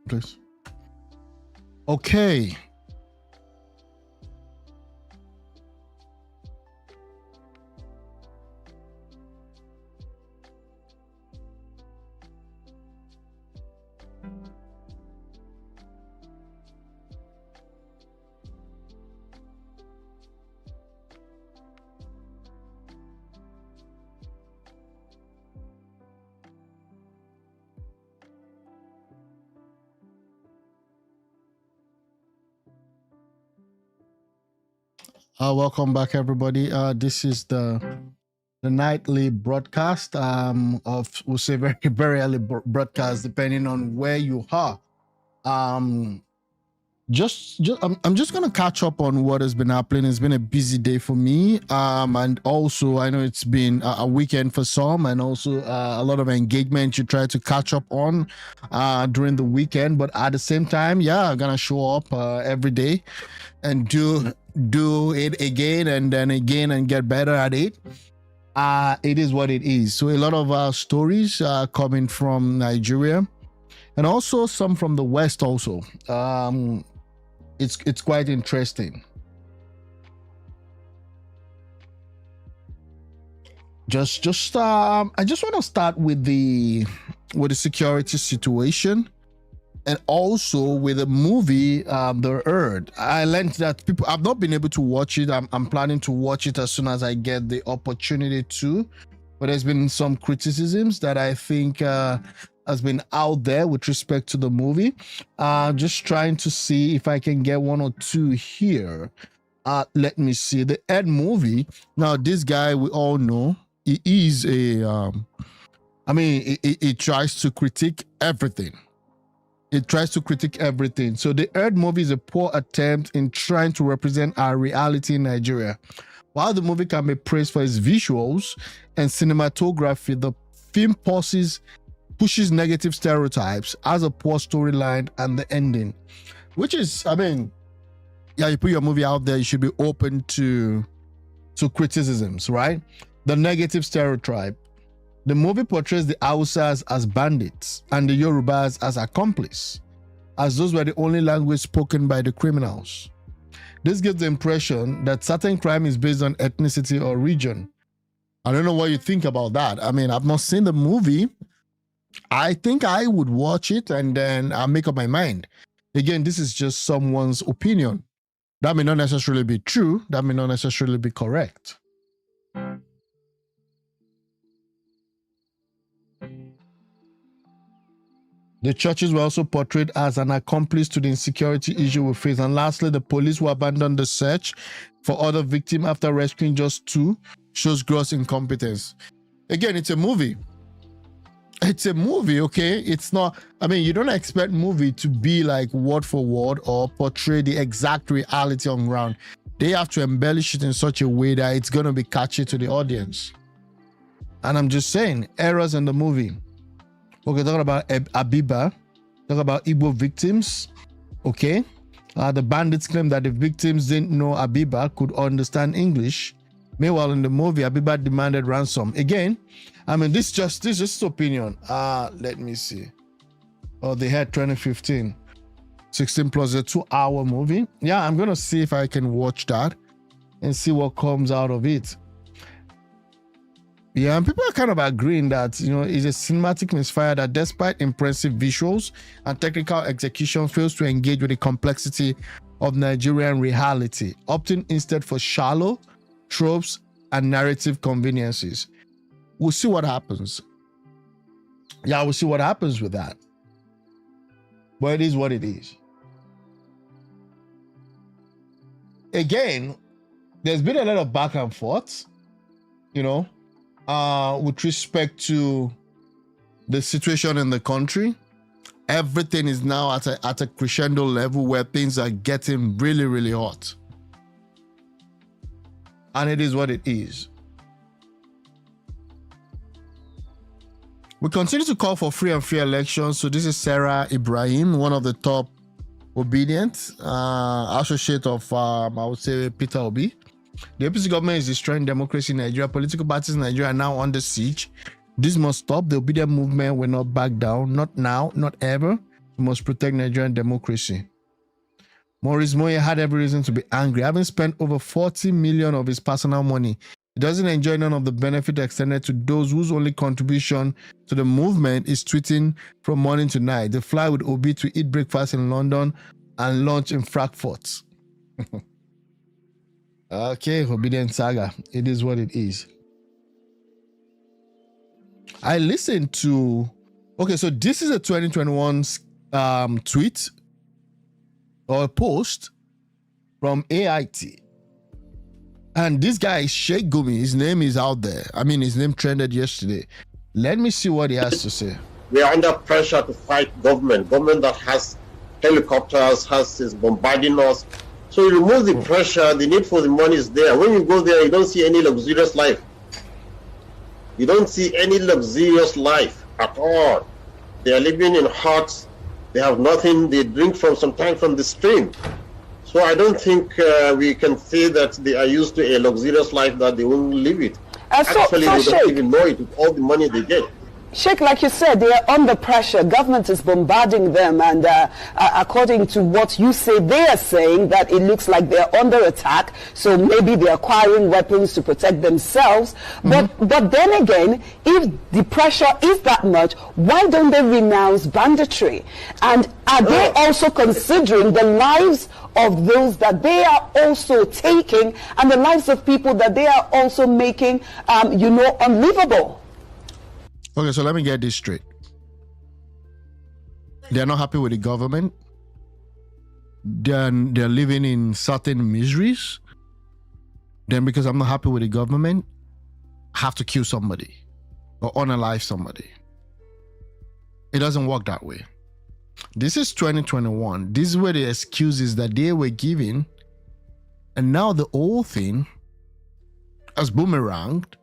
please. Okay. Welcome back, everybody. This is the nightly broadcast of, we'll say, very early broadcast, depending on where you are. I'm just gonna catch up on what has been happening. It's been a busy day for me, and also I know it's been a weekend for some, and also a lot of engagement you try to catch up on during the weekend. But at the same time, yeah, I'm gonna show up every day and do it again and then again and get better at it. It is what it is. So a lot of our stories are coming from Nigeria, and also some from the West also. It's quite interesting. I just want to start with the security situation, and also with the movie The Herd. I learned that I've not been able to watch it. I'm planning to watch it as soon as I get the opportunity to, but there's been some criticisms that I think has been out there with respect to the movie. Just trying to see if I can get one or two here. Let me see. The Herd movie. Now, this guy, we all know, he is a, he tries to critique everything. It tries to critique everything. So the Herd movie is a poor attempt in trying to represent our reality in Nigeria. While the movie can be praised for its visuals and cinematography, the film pushes negative stereotypes, has a poor storyline, and the ending, which is, you put your movie out there, you should be open to criticisms, right? The negative stereotype. The movie portrays the Hausas as bandits and the Yorubas as accomplices, as those were the only language spoken by the criminals. This gives the impression that certain crime is based on ethnicity or region. I don't know what you think about that. I've not seen the movie. I think I would watch it and then I'll make up my mind. Again, this is just someone's opinion. That may not necessarily be true. That may not necessarily be correct. The churches were also portrayed as an accomplice to the insecurity issue we face. And lastly, the police who abandoned the search for other victims after rescuing just two shows gross incompetence. Again, it's a movie. It's a movie, okay? It's not, you don't expect movie to be like word for word or portray the exact reality on ground. They have to embellish it in such a way that it's going to be catchy to the audience. And I'm just saying, errors in the movie. Okay, talking about Abiba, talking about Igbo victims, okay? The bandits claim that the victims didn't know Abiba could understand English. Meanwhile, in the movie, Abiba demanded ransom. Again, this is just opinion. Let me see. Oh, they had 2015. 16 plus a 2-hour movie. Yeah, I'm going to see if I can watch that and see what comes out of it. Yeah, and people are kind of agreeing that, it's a cinematic misfire that despite impressive visuals and technical execution fails to engage with the complexity of Nigerian reality, opting instead for shallow tropes and narrative conveniences. We'll see what happens. Yeah, we'll see what happens with that. But it is what it is. Again, there's been a lot of back and forth, with respect to the situation in the country. Everything is now at a crescendo level where things are getting really, really hot. And it is what it is. We continue to call for free and fair elections. So this is Sarah Ibrahim, one of the top obedient associate of, I would say, Peter Obi. The APC government is destroying democracy in Nigeria. Political parties in Nigeria are now under siege. This must stop. The obedient movement will not back down. Not now, not ever. We must protect Nigerian democracy. Maurice Moye had every reason to be angry. Having spent over 40 million of his personal money, he doesn't enjoy none of the benefit extended to those whose only contribution to the movement is tweeting from morning to night. They fly with Obi to eat breakfast in London and lunch in Frankfurt. Okay, Obedient Saga. It is what it is. I listened to... Okay, so this is a 2021 tweet or a post from AIT. And this guy is Sheikh Gumi. His name is out there. I mean, his name trended yesterday. Let me see what he has to say. We are under pressure to fight government that has helicopters, is bombarding us. So you remove the pressure, the need for the money is there. When you go there, you don't see any luxurious life. You don't see any luxurious life at all. They are living in huts. They have nothing. They drink sometimes from the stream. So I don't think we can say that they are used to a luxurious life that they won't live it. Actually, they don't even know it with all the money they get. Sheikh, like you said, they are under pressure. Government is bombarding them, and according to what you say, they are saying that it looks like they're under attack. So maybe they're acquiring weapons to protect themselves. But then again, if the pressure is that much, why don't they renounce banditry? And are they also considering the lives of those that they are also taking, and the lives of people that they are also making, unlivable? Okay, so let me get this straight. They're not happy with the government. Then they're living in certain miseries. Then because I'm not happy with the government, I have to kill somebody or unalive somebody. It doesn't work that way. This is 2021. This is where the excuses that they were giving, and now the whole thing has boomeranged,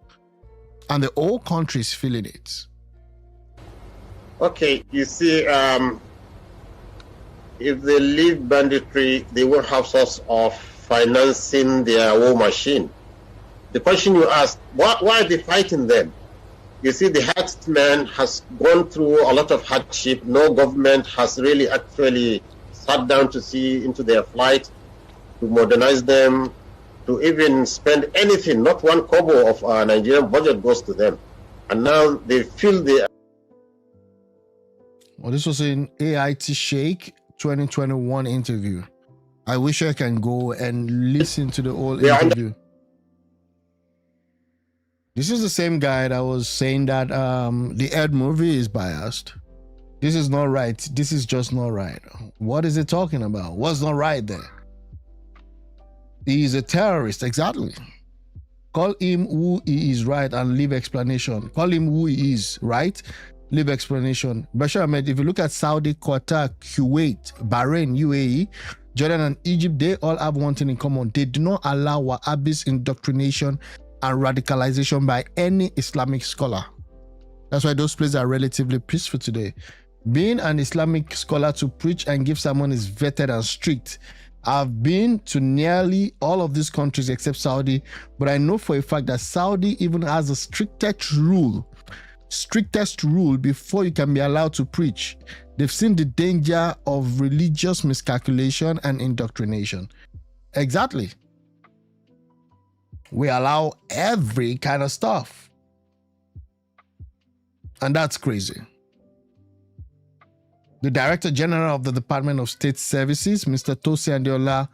and the whole country is feeling it. Okay, you see, if they leave banditry, they won't have source of financing their war machine. The question you ask, why are they fighting them? You see, the herdsman has gone through a lot of hardship. No government has really actually sat down to see into their flight, to modernize them, to even spend anything. Not one kobo of our Nigerian budget goes to them. And now they feel they... Well, this was in AIT Sheikh 2021 interview. I wish I can go and listen to the whole interview. This is the same guy that was saying that the Ed movie is biased. This is not right. This is just not right. What is it talking about? What's not right there? He is a terrorist, exactly. Call him who he is, right, and leave explanation. Call him who he is, right? Leave explanation. Bashar Ahmed, if you look at Saudi, Qatar, Kuwait, Bahrain, UAE, Jordan, and Egypt, they all have one thing in common. They do not allow Wahhabist indoctrination and radicalization by any Islamic scholar. That's why those places are relatively peaceful today. Being an Islamic scholar to preach and give sermon is vetted and strict. I've been to nearly all of these countries except Saudi, but I know for a fact that Saudi even has the strictest rule before you can be allowed to preach. They've seen the danger of religious miscalculation and indoctrination. Exactly. We allow every kind of stuff. And that's crazy. The Director General of the Department of State Services, Mr. Tosi Andiola,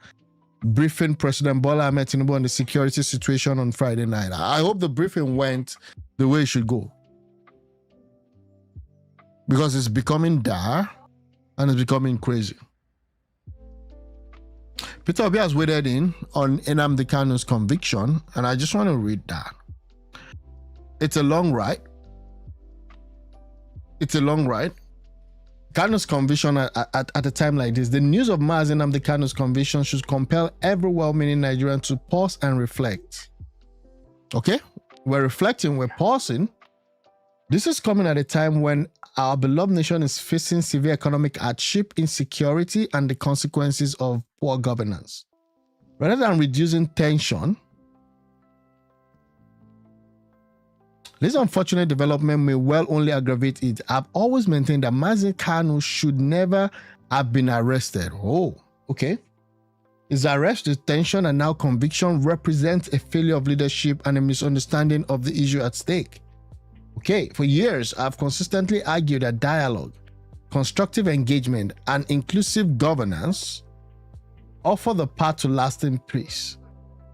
briefing President Bola Ahmed Tinubu on the security situation on Friday night. I hope the briefing went the way it should go, because it's becoming dire and it's becoming crazy. Peter Obi has weighed in on Nnamdi Kanu's conviction, and I just want to read that. It's a long ride. Kanu's conviction at a time like this, the news of Mazi Nnamdi Kanu's conviction should compel every well-meaning Nigerian to pause and reflect. Okay? We're reflecting, we're pausing. This is coming at a time when our beloved nation is facing severe economic hardship, insecurity, and the consequences of poor governance. Rather than reducing tension, This unfortunate development may well only aggravate it. I've always maintained that Mazi Kanu should never have been arrested. Oh, okay. His arrest, detention, and now conviction represents a failure of leadership and a misunderstanding of the issue at stake. Okay, for years, I've consistently argued that dialogue, constructive engagement, and inclusive governance offer the path to lasting peace.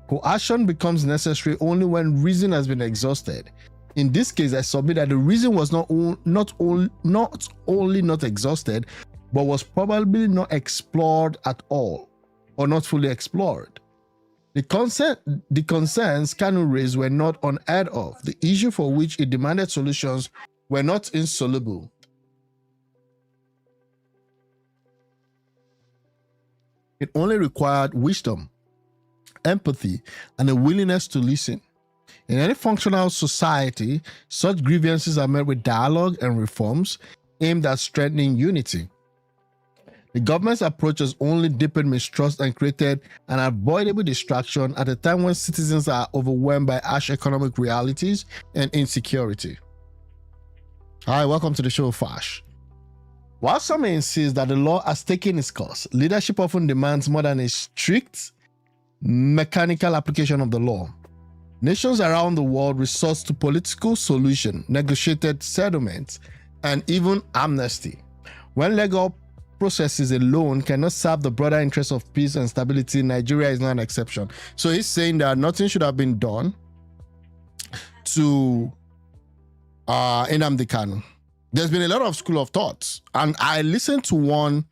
Coercion becomes necessary only when reason has been exhausted. In this case, I submit that the reason was not only not exhausted, but was probably not explored at all, or not fully explored. The concerns Kanu raised were not unheard of. The issue for which he demanded solutions were not insoluble. It only required wisdom, empathy, and a willingness to listen. In any functional society, such grievances are met with dialogue and reforms aimed at strengthening unity. The government's approach has only deepened mistrust and created an unavoidable distraction at a time when citizens are overwhelmed by harsh economic realities and insecurity. Hi, welcome to the show, Fash. While some may insist that the law has taken its course, leadership often demands more than a strict, mechanical application of the law. Nations around the world resort to political solution, negotiated settlements, and even amnesty. When legal processes alone cannot serve the broader interests of peace and stability, Nigeria is not an exception. So he's saying that nothing should have been done to Nnamdi Kanu. There's been a lot of school of thoughts, and I listened to one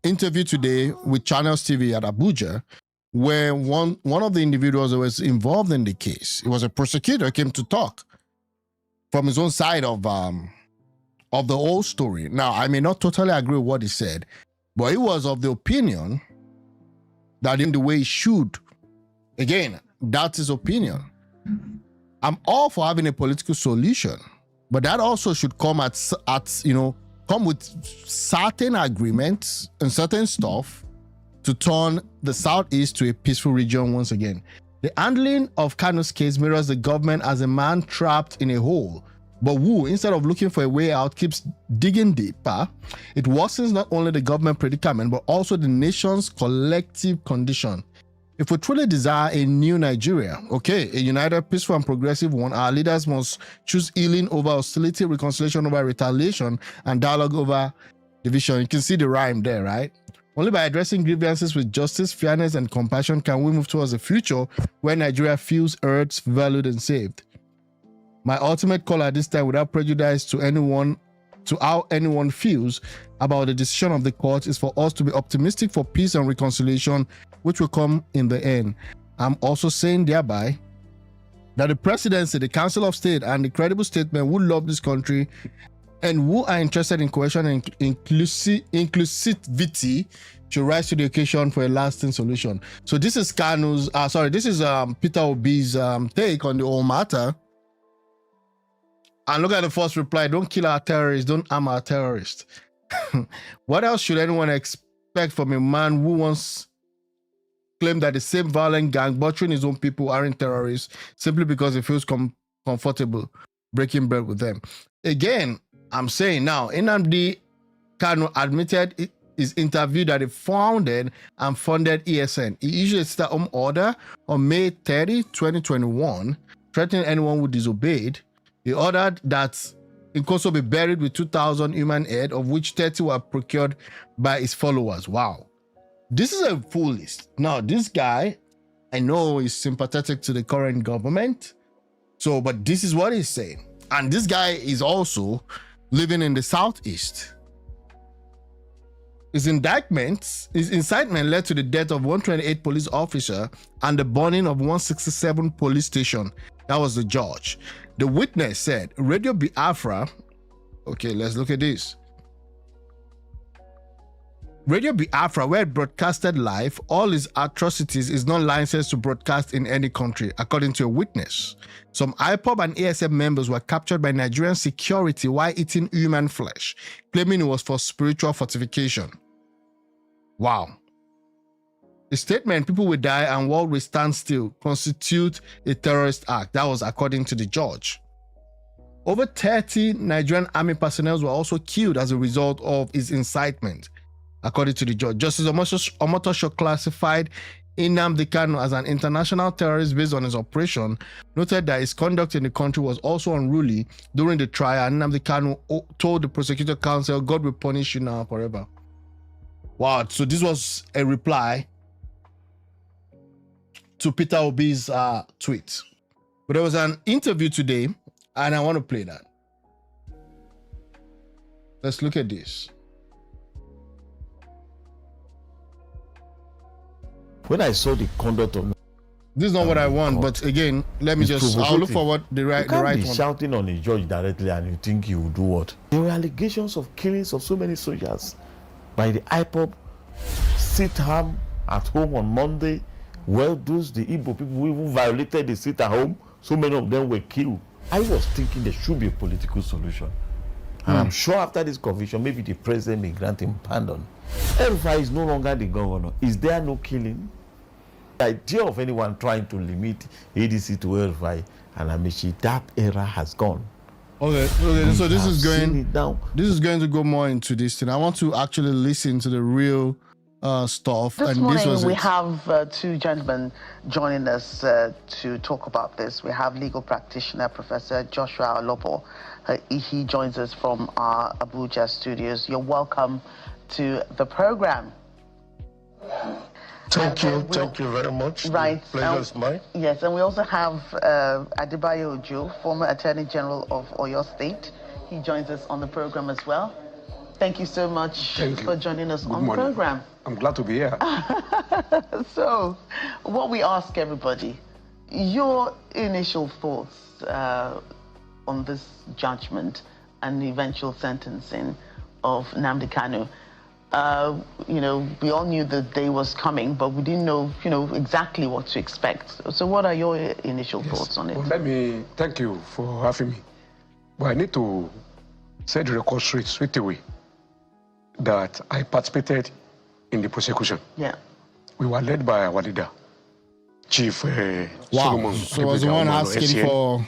interview today with Channels TV at Abuja, where one of the individuals that was involved in the case, it was a prosecutor, came to talk from his own side of the whole story. Now, I may not totally agree with what he said, but he was of the opinion that in the way he should. Again, that's his opinion. I'm all for having a political solution, but that also should come come with certain agreements and certain stuff to turn the Southeast to a peaceful region once again. The handling of Kanu's case mirrors the government as a man trapped in a hole, but who, instead of looking for a way out, keeps digging deeper. It worsens not only the government predicament, but also the nation's collective condition. If we truly desire a new Nigeria, okay, a united, peaceful, and progressive one, our leaders must choose healing over hostility, reconciliation over retaliation, and dialogue over division. You can see the rhyme there, right? Only by addressing grievances with justice, fairness, and compassion can we move towards a future where Nigeria feels heard, valued, and saved. My ultimate call at this time, without prejudice to how anyone feels about the decision of the court, is for us to be optimistic for peace and reconciliation, which will come in the end. I'm also saying thereby that the presidency, the Council of State, and the credible statement who love this country and who are interested in cohesion and inclusivity should rise to the occasion for a lasting solution. So this is Peter Obi's take on the whole matter. And look at the first reply: don't kill our terrorists, don't arm our terrorists. What else should anyone expect from a man who once claimed that the same violent gang butchering his own people aren't terrorists simply because he feels comfortable breaking bread with them? Again, I'm saying now, Nnamdi Kanu admitted in his interview that he founded and funded ESN. He issued a stay-at-home order on May 30, 2021, threatening anyone who disobeyed. He ordered that Nkoso be buried with 2,000 human head, of which 30 were procured by his followers. Wow. This is a full list. Now, this guy, I know is sympathetic to the current government. But this is what he's saying. And this guy is also living in the Southeast. His incitement led to the death of 128 police officers and the burning of 167 police stations. That was the judge. The witness said, Radio Biafra, okay, let's look at this. Radio Biafra, where it broadcasted live, all its atrocities is not licensed to broadcast in any country, according to a witness. Some IPOB and ASM members were captured by Nigerian security while eating human flesh, claiming it was for spiritual fortification. Wow. The statement, people will die and world will stand still, constitute a terrorist act. That was according to the judge. Over 30 Nigerian army personnel were also killed as a result of his incitement, according to the judge. Justice Omotosho classified Nnamdi Kanu as an international terrorist based on his operation, noted that his conduct in the country was also unruly during the trial. Nnamdi Kanu told the prosecutor counsel, God will punish you now forever. Wow, so this was a reply to Peter Obi's tweet. But there was an interview today, and I want to play that. Let's look at this. When I saw the conduct of... This is not what I want, but again, let me just... I'll look forward the right one. Shouting on a judge directly and you think he will do what? There were allegations of killings of so many soldiers by the IPOB, sit-home at home on Monday. Well, those the Igbo people who even violated the sit-at-home, so many of them were killed. I was thinking there should be a political solution. And I'm sure after this conviction, maybe the president may grant him pardon. El-Rufai is no longer the governor. Is there no killing? The idea of anyone trying to limit ADC to El-Rufai and Amishi, that era has gone. Okay. So this is going to go more into this thing. I want to actually listen to the real stuff. This morning we have two gentlemen joining us to talk about this. We have legal practitioner Professor Joshua Olopo. He joins us from our Abuja studios. You're welcome to the program. Thank you very much. Right. The pleasure is mine. Yes, and we also have Adebayo Ojo, former Attorney General of Oyo State. He joins us on the program as well. Thank you so much for joining us on the program. I'm glad to be here. So, what we ask everybody, your initial thoughts on this judgment and the eventual sentencing of Nnamdi Kanu. You know, we all knew the day was coming, but we didn't know, exactly what to expect. So what are your initial thoughts on it? Well, let me thank you for having me. But I need to set the record straight away that I participated in the prosecution. Yeah. We were led by our leader, Chief Solomon. So I was the one asking for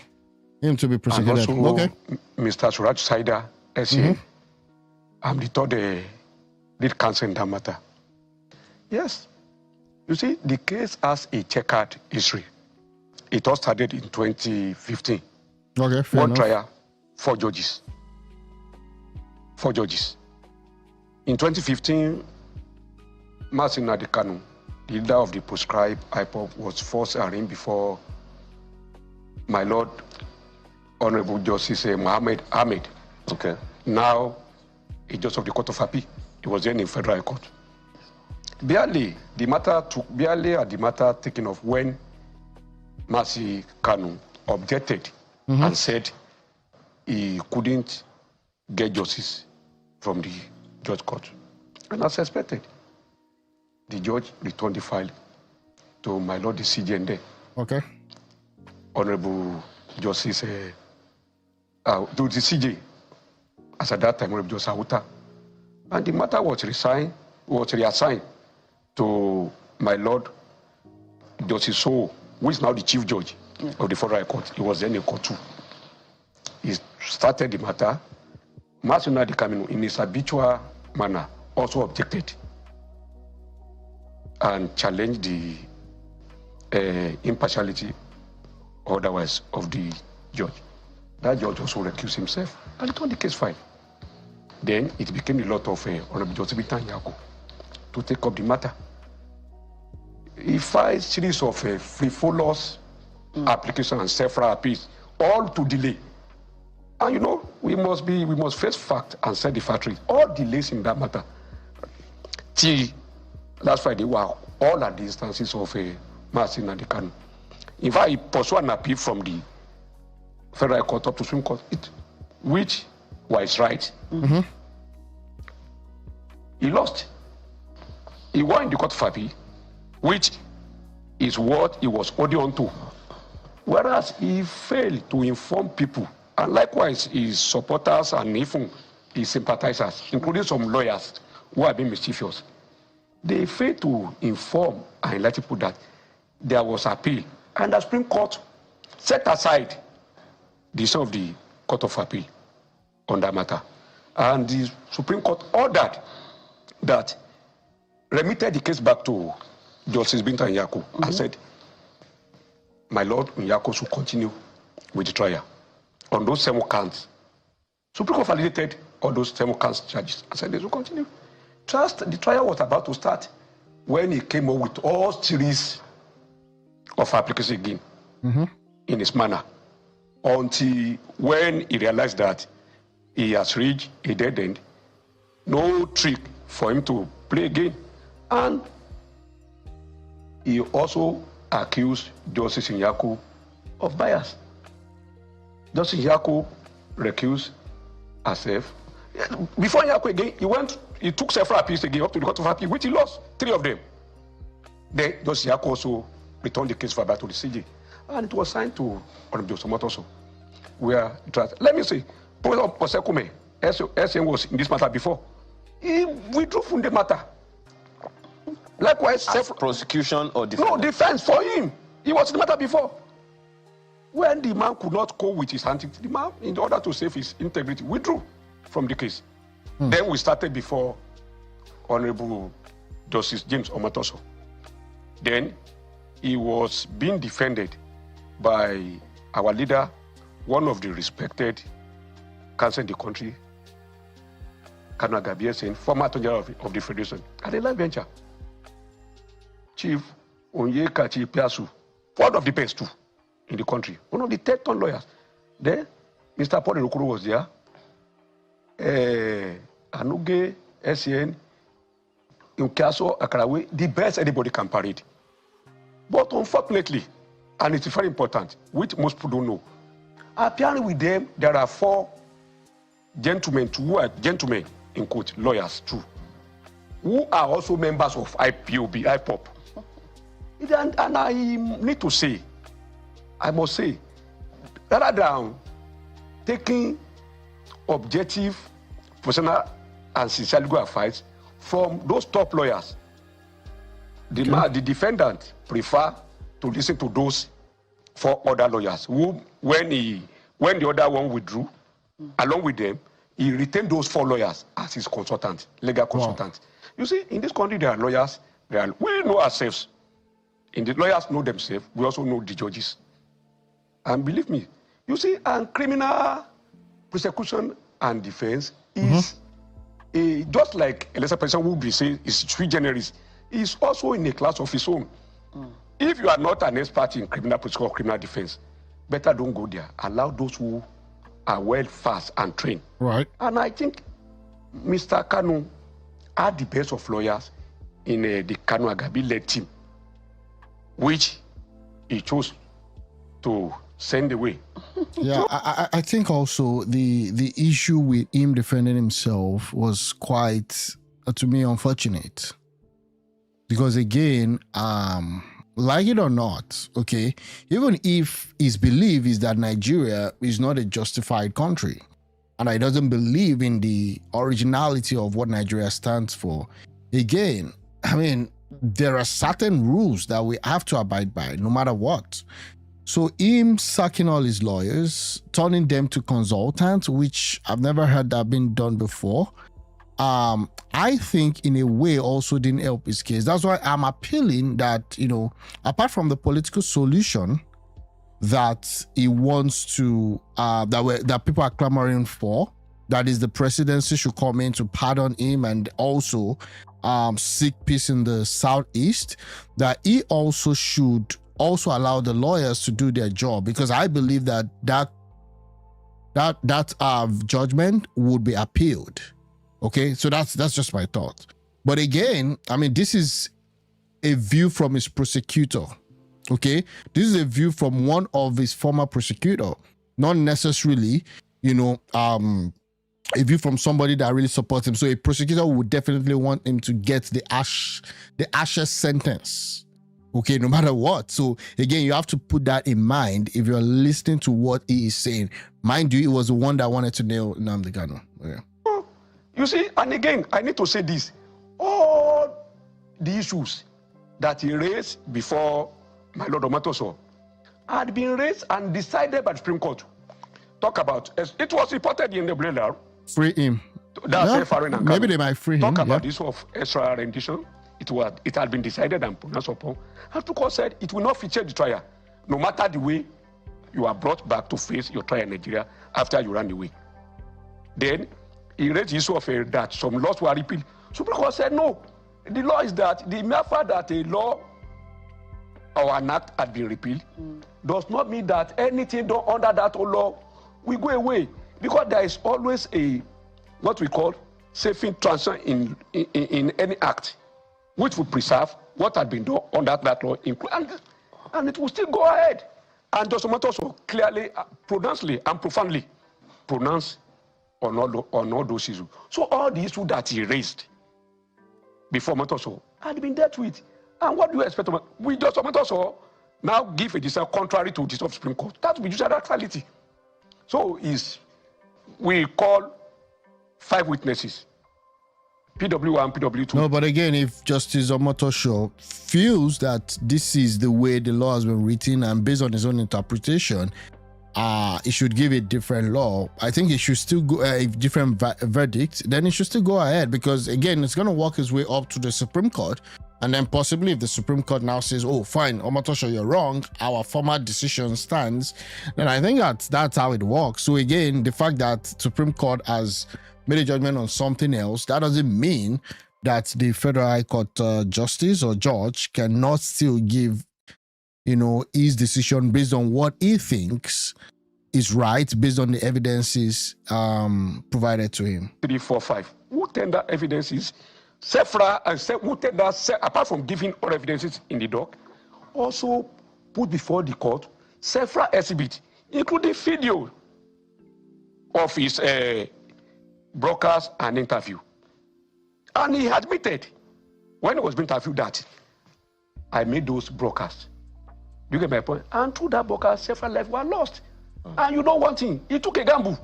him to be prosecuted. And also okay. Mr. Suraj Saida, SCA. I'm the third lead counsel in that matter. Yes. You see, the case has a checkered history. It all started in 2015. Okay, fair One enough. trial, 4 judges. 4 judges. In 2015, Nnamdi Kanu, the leader of the proscribed IPOB, was first arraigned before my Lord Honorable Justice Mohammed Ahmed. Okay. Now, a judge of the Court of Appeal. He was then in federal court. Barely at the matter taken off when Nnamdi Kanu objected and said he couldn't get justice from the judge court. And as expected, the judge returned the file to my Lord the CJN. Okay. Honorable Justice, to the CJ, as at that time, Honorable Justice Awuta. And the matter was reassigned to my Lord Justice So, who is now the Chief Judge of the Federal Court. He was then in Court 2. He started the matter. Nnamdi Kanu, in his habitual manner, also objected and challenged the impartiality otherwise of the judge. That judge also recused himself and returned the case file. Then it became the lot of Honorable Justice Yako to take up the matter. He filed a series of frivolous applications and several appeals, all to delay. And we must face fact and set the fact. All delays in that matter. Till last Friday were all at the instances of Nnamdi Kanu. In fact, he pursued an appeal from the Federal Court up to Supreme Court, which was right. He lost. He won in the Court of Appeal, which is what he was holding on to. Whereas he failed to inform people, and likewise his supporters and even his sympathizers, including some lawyers who have been mischievous. they failed to inform and let people that there was appeal. And the Supreme Court set aside the decision of the Court of Appeal on that matter. And the Supreme Court ordered that, remitted the case back to Justice Binta Nyako and said, my Lord Nyako should continue with the trial on those 7 counts. Supreme Court validated all those 7 counts charges and said they should continue. The trial was about to start when he came up with all series of applications again in his manner, until when he realized that he has reached a dead end, no trick for him to play again. And he also accused Justice Nyako of bias. Justice Nyako recused herself. Before Nyako again, he took several appeals again up to the Court of Appeal, which he lost 3 of them. Then Justice Nyako also returned the case for back to the CJ. And it was signed to Honorable Sokoto also. Where let me say, Professor Osekume, SN was in this matter before. He withdrew from the matter. Likewise, prosecution or defense? No, defense for him. He was in the matter before. When the man could not go with his antics, the man, in order to save his integrity, withdrew from the case. Then we started before Honorable Justice James Omotoso. Then he was being defended by our leader, one of the respected counsel in the country, Kanu, saying, former Attorney General of the Federation, at a live venture. Chief Onyeka Piasu, one of the best too in the country, one of the 10-ton lawyers. Then Mr. Paul Erukuru was there. Anuge, SN, Nkaso, Akarawe, the best anybody can parade. But unfortunately, and it's very important, which most people don't know, apparently with them, there are 4 gentlemen, who are gentlemen, in quote, lawyers too, who are also members of IPOB. And I need to say, I must say, rather than taking objective, professional, and sincere legal advice from those top lawyers, the defendant prefer to listen to those 4 other lawyers who, when the other one withdrew, along with them, he retained those 4 lawyers as his consultant, legal consultant. You see, in this country, there are lawyers. We know ourselves. And the lawyers know themselves. We also know the judges. And believe me, you see, and criminal prosecution and defense is just like a lesser person would be saying is sui generis, is also in a class of its own. If you are not an expert in criminal prosecution or criminal defense, better don't go there. Allow those who are well, fast, and trained. Right. And I think Mr. Kanu had the best of lawyers in the Kanu Agabi-led team, which he chose to send away. Yeah, I think also the issue with him defending himself was quite, to me, unfortunate. Because again, like it or not, okay, even if his belief is that Nigeria is not a justified country, and he doesn't believe in the originality of what Nigeria stands for, again, I mean, there are certain rules that we have to abide by no matter what. So him sacking all his lawyers, turning them to consultants, which I've never heard that been done before, I think in a way also didn't help his case. That's why I'm appealing that, you know, apart from the political solution that he wants to, that people are clamoring for, that is the presidency should come in to pardon him and also seek peace in the Southeast, that he also should also allow the lawyers to do their job, because I believe that judgment would be appealed. Okay, so that's just my thought. But again, I mean, this is a view from his prosecutor. Okay, this is a view from one of his former prosecutor, not necessarily, you know, a view from somebody that really supports him. So a prosecutor would definitely want him to get the ashes sentence. Okay, no matter what. So again, you have to put that in mind if you're listening to what he is saying. Mind you, it was the one that wanted to nail Nnamdi Kanu. Okay. You see, and again, I need to say this. All the issues that he raised before my Lord Omatoso had been raised and decided by the Supreme Court. Talk about, it was reported in the Blender. Free him. That's foreign and maybe they might free him. Talk about this of extra rendition. It had been decided and pronounced upon. And the court said it will not feature the trial, no matter the way you are brought back to face your trial in Nigeria after you ran away. Then he raised the issue of that some laws were repealed. Supreme Court said no. The law is that the mere fact that a law or an act had been repealed does not mean that anything done under that law will go away, because there is always a what we call saving transition in any act, which will preserve what had been done under that law, and it will still go ahead. And Justice Omatoso clearly, pronouncedly and profoundly pronounced on all those issues. So all the issues that he raised before Omatoso had been dealt with. And what do you expect? We just Omatoso now give a decision contrary to this of Supreme Court. That will be judicial actuality. So we call 5 witnesses, PW1, PW2. No, but again, if Justice Omatoso feels that this is the way the law has been written and based on his own interpretation, he should give a different law. I think he should still go a different verdict. Then he should still go ahead, because again, it's going to work his way up to the Supreme Court. And then possibly if the Supreme Court now says, oh, fine, Omatoso, you're wrong, our former decision stands, then I think that's how it works. So again, the fact that Supreme Court has made a judgment on something else, that doesn't mean that the Federal High Court justice or judge cannot still give, his decision based on what he thinks is right, based on the evidences provided to him. 3, 4, 5. Who tender evidences? SEFRA and who tender, apart from giving all evidences in the doc, also put before the court SEFRA exhibit, including video of his broadcast and interview. And he admitted when he was being interviewed that I made those broadcasts. Do you get my point? And through that broadcast, several lives were lost. And you know one thing, he took a gamble.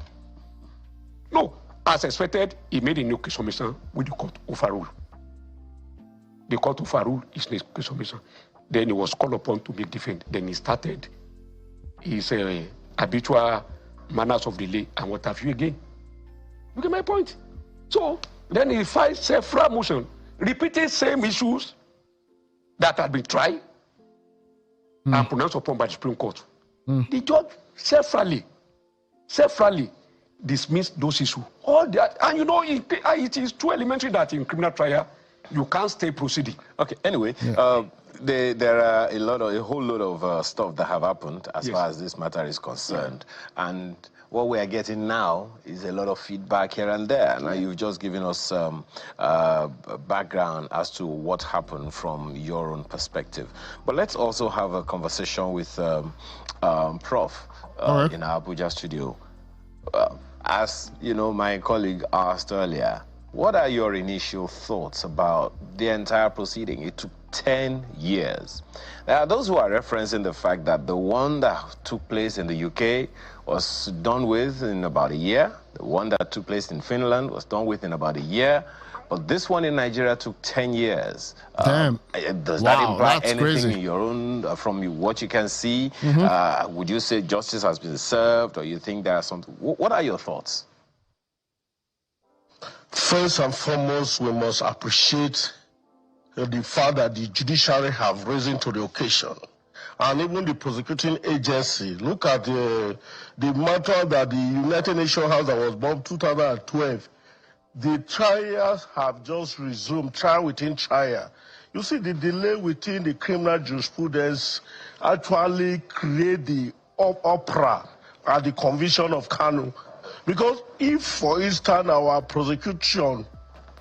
No, as expected, he made a new case submission with the court overruled. The court overruled his case submission. Then he was called upon to make defense. Then he started his habitual manners of delay and what have you again. You get my point? So then he filed several motions, repeating same issues that had been tried and pronounced upon by the Supreme Court. The judge severally dismissed those issues. All that, and it is too elementary that in criminal trial you can't stay proceeding. Okay. Anyway, there are a whole lot of stuff that have happened as far as this matter is concerned, and what we are getting now is a lot of feedback here and there. Now you've just given us some background as to what happened from your own perspective. But let's also have a conversation with Prof in our Abuja studio. As you know, my colleague asked earlier, what are your initial thoughts about the entire proceeding? It took 10 years. There are those who are referencing the fact that the one that took place in the UK was done with in about a year. The one that took place in Finland was done with in about a year. But this one in Nigeria took 10 years. Damn. Does that imply anything crazy. in your own, from what you can see? Would you say justice has been served, or you think there are something? What are your thoughts? First and foremost, we must appreciate the fact that the judiciary have risen to the occasion. And even the prosecuting agency, look at the matter that the United Nations House that was bombed 2012, the trials have just resumed, trial within trial. You see, the delay within the criminal jurisprudence actually create the uproar at the conviction of Kanu. Because if, for instance, our prosecution,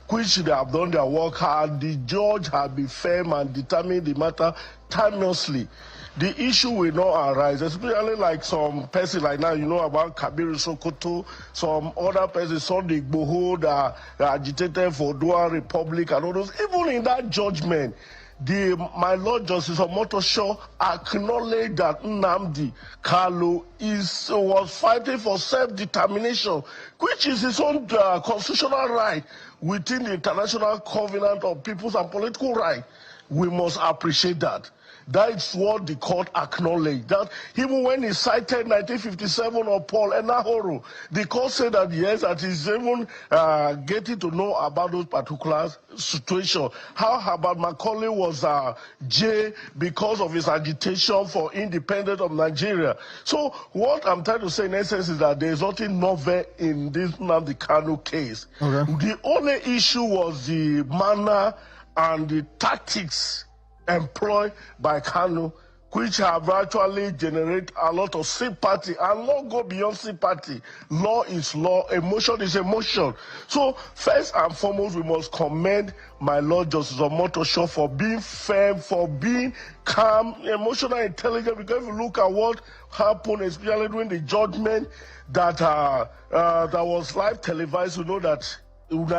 which they have done their work hard, the judge had been firm and determined the matter timelessly, the issue will not arise, especially like some person like now, you know about Kabiru Sokoto, some other persons, Sunday Igboho that agitated for dual republic and all those. Even in that judgment, my Lord Justice Omotosho acknowledged that Nnamdi Kanu was fighting for self-determination, which is his own constitutional right within the International Covenant of Peoples and Political Rights. We must appreciate that. That's what the court acknowledged. That even when he cited 1957 of Paul Enahoro, the court said that yes, that he's even getting to know about those particular situations. How about Macaulay was jailed because of his agitation for independence of Nigeria? So what I'm trying to say in essence is that there's nothing novel in this Nnamdi Kanu case. Okay. The only issue was the manner and the tactics employed by Kanu, which have actually generated a lot of sympathy, and law go beyond sympathy. Law is law, emotion is emotion. So first and foremost, we must commend my Lord Justice Omotosho for being firm, for being calm, emotional, intelligent, because if you look at what happened, especially during the judgment that was live televised, you know that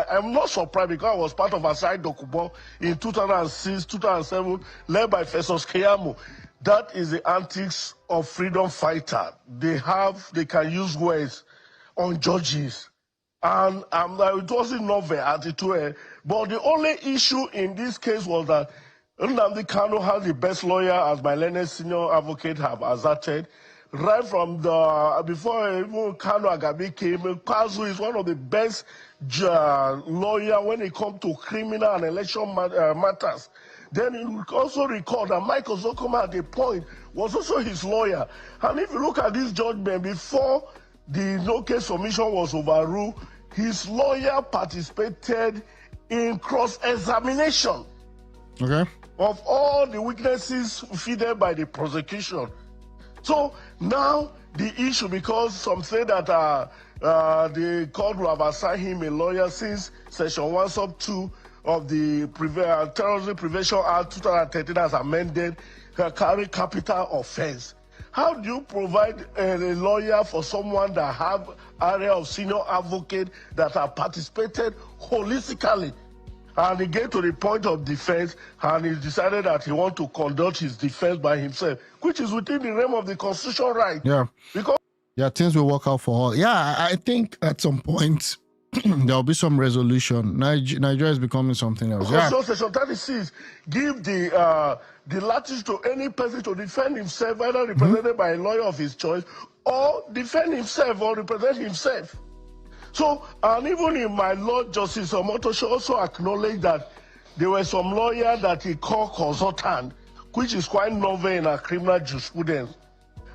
I'm not surprised because I was part of Asai Dokubo in 2006, 2007, led by Festus Keyamo. That is the antics of freedom fighter. They can use words on judges. And it wasn't novel attitude. But the only issue in this case was that Nnamdi Kanu has the best lawyer, as my learned senior advocate have asserted. Right from before even Kanu Agabi came, Kazu is one of the best lawyer when it comes to criminal and election matters. Then you also recall that Michael Zokoma at the point was also his lawyer. And if you look at this judgment, before the no case submission was overruled, his lawyer participated in cross-examination of all the witnesses feeded by the prosecution. So now the issue, because some say that the court will have assigned him a lawyer since Section 1 Sub 2 of the Terrorism Prevention Act 2013 has amended, carry capital offense. How do you provide a lawyer for someone that have area of senior advocate that have participated holistically? And he get to the point of defense, and he decided that he want to conduct his defense by himself, which is within the realm of the constitutional right. Yeah. Because things will work out for all. Yeah, I think at some point there'll be some resolution. Nigeria is becoming something else. Section 36 give the latitude to any person to defend himself, either represented by a lawyer of his choice, or defend himself or represent himself. So, and even in my Lord Justice Omotosho also acknowledged that there were some lawyers that he called consultant, which is quite novel in a criminal jurisprudence.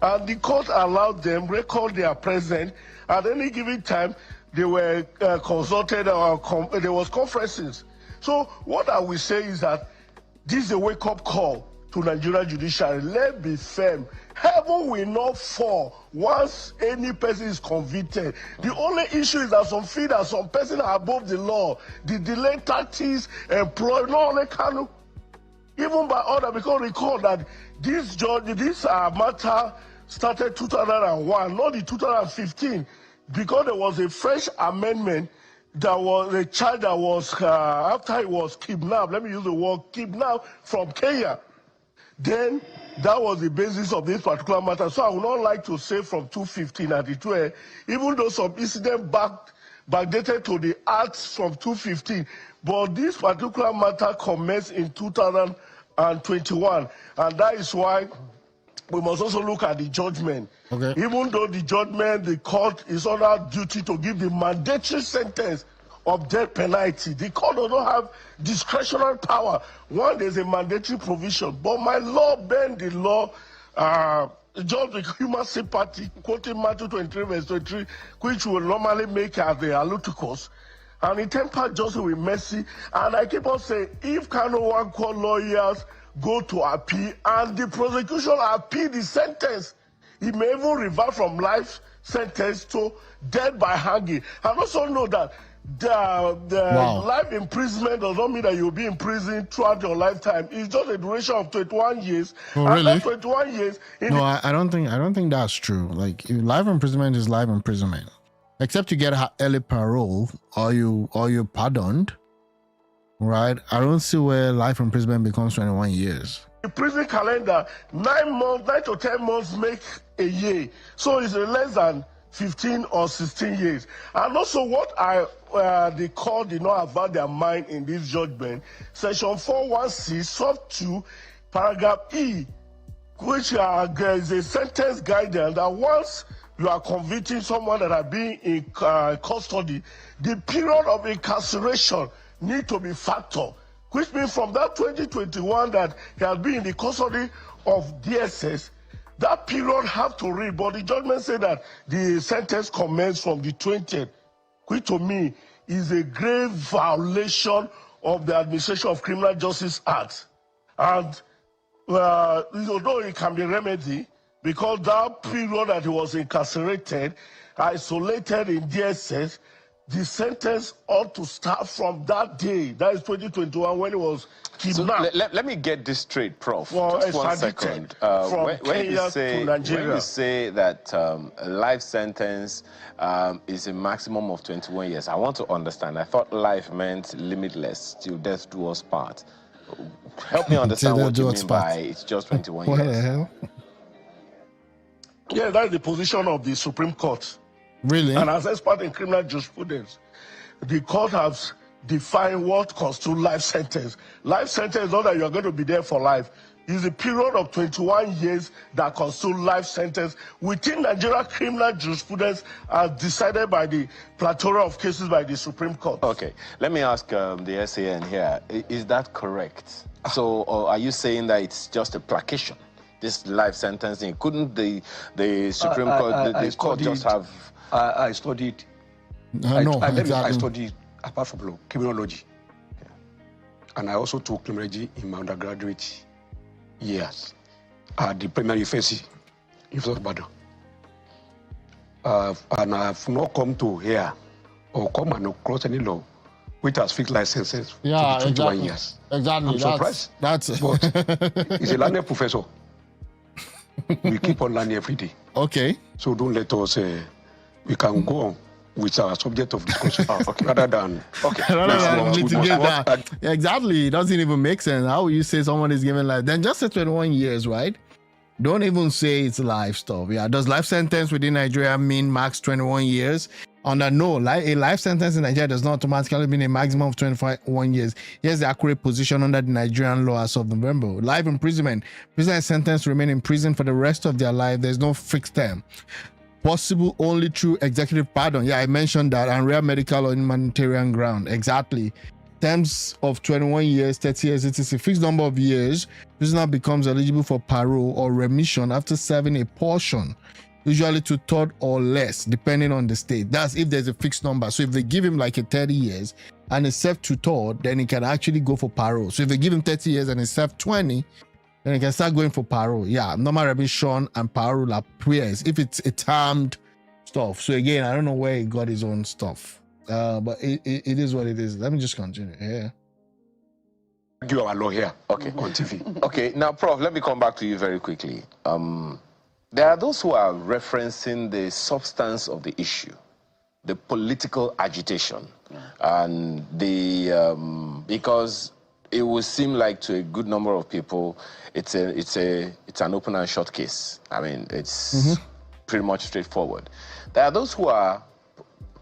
And the court allowed them record their presence. At any given time, they were consulted or there was conferences. So what I will say is that this is a wake-up call to Nigeria judiciary. Let's be firm. Heaven will not fall once any person is convicted. The only issue is that some feel that some person are above the law. The delay tactics employed, not only Kanu, even by order, because recall that this matter started 2001, not the 2015, because there was a fresh amendment. There was a child that was, after he was kidnapped, let me use the word kidnapped from Kenya. Then that was the basis of this particular matter. So I would not like to say from 2015 at the 12, even though some incident backdated to the acts from 2015, but this particular matter commenced in 2021, and that is why we must also look at the judgment. Okay. Even though the judgment, the court is under duty to give the mandatory sentence of death penalty. The court does not have discretionary power. One, there's a mandatory provision. But my law bend the law, just with human sympathy, quoting Matthew 23, verse 23, which will normally make as the alluticos. And it tempered justice with mercy. And I keep on saying, if Kanu one call lawyers go to appeal, and the prosecution appeal the sentence, it may even revert from life sentence to death by hanging. And also know that the life imprisonment does not mean that you'll be in prison throughout your lifetime. It's just a duration of 21 years. Oh, really? And that 21 years. No, I don't think that's true. Like, life imprisonment is life imprisonment, except you get early parole or you pardoned. right? I don't see where life imprisonment becomes 21 years. The prison calendar, 9 to 10 months make a year. So it's less than 15 or 16 years. And also what the court did not have about their mind in this judgment, section 416, sub 2, paragraph E, which is a sentence guidance that once you are convicting someone that are being in custody, the period of incarceration need to be factored, which means from that 2021 that he has been in the custody of DSS, that period have to read. But the judgment said that the sentence commenced from the 20th, which to me is a grave violation of the Administration of Criminal Justice Act. And although it can be remedied, because that period that he was incarcerated, isolated in DSS, the sentence ought to start from that day. That is 2021 when he was kidnapped. So let me get this straight, Prof. Well, just 1 second. When you say that a life sentence is a maximum of 21 years, I want to understand. I thought life meant limitless till death do us part. Help me understand what you mean by it's just 21 years. What the hell? Yeah, that's the position of the Supreme Court. Really? And as expert in criminal jurisprudence, the court has defined what constitutes life sentence. Life sentence is not that you are going to be there for life. It's a period of 21 years that constitutes life sentence within Nigeria criminal jurisprudence as decided by the plethora of cases by the Supreme Court. Okay, let me ask the SAN here. Is that correct? So are you saying that it's just a placation, this life sentencing? Couldn't the Supreme Court, the court just have... I studied. I studied, apart from law, criminology. Yeah. And I also took criminology in my undergraduate years at the primary university in Sokoto. And I have not come to here or come and cross any law which has fixed licenses to 21 years. Exactly. I'm surprised. That's but he's a learned professor. We keep on learning every day. Okay. So don't let us... we can go on with our subject of discussion rather than litigate that. Exactly. It doesn't even make sense. How will you say someone is given life? Then just say 21 years, right? Don't even say it's life stuff. Yeah. Does life sentence within Nigeria mean max 21 years? No, a life sentence in Nigeria does not automatically mean a maximum of 21 years. Here's the accurate position under the Nigerian law as of November. Life imprisonment. Prisoner is sentenced to remain in prison for the rest of their life. There's no fixed term. Possible only through executive pardon. Yeah, I mentioned that. And rare medical or humanitarian ground. Exactly. Terms of 21 years, 30 years, it is a fixed number of years. Prisoner becomes eligible for parole or remission after serving a portion, usually to third or less, depending on the state. That's if there's a fixed number. So if they give him like a 30 years and he served to third, then he can actually go for parole. So if they give him 30 years and he served 20, then you can start going for parole. Yeah, normal remission and parole are prayers if it's a termed stuff. So again, I don't know where he got his own stuff. But it is what it is. Let me just continue. Yeah. Give our law here, okay, on TV. Okay, now, Prof, let me come back to you very quickly. There are those who are referencing the substance of the issue, the political agitation, and the because it would seem like to a good number of people, it's an open and shut case. I mean, it's pretty much straightforward. There are those who are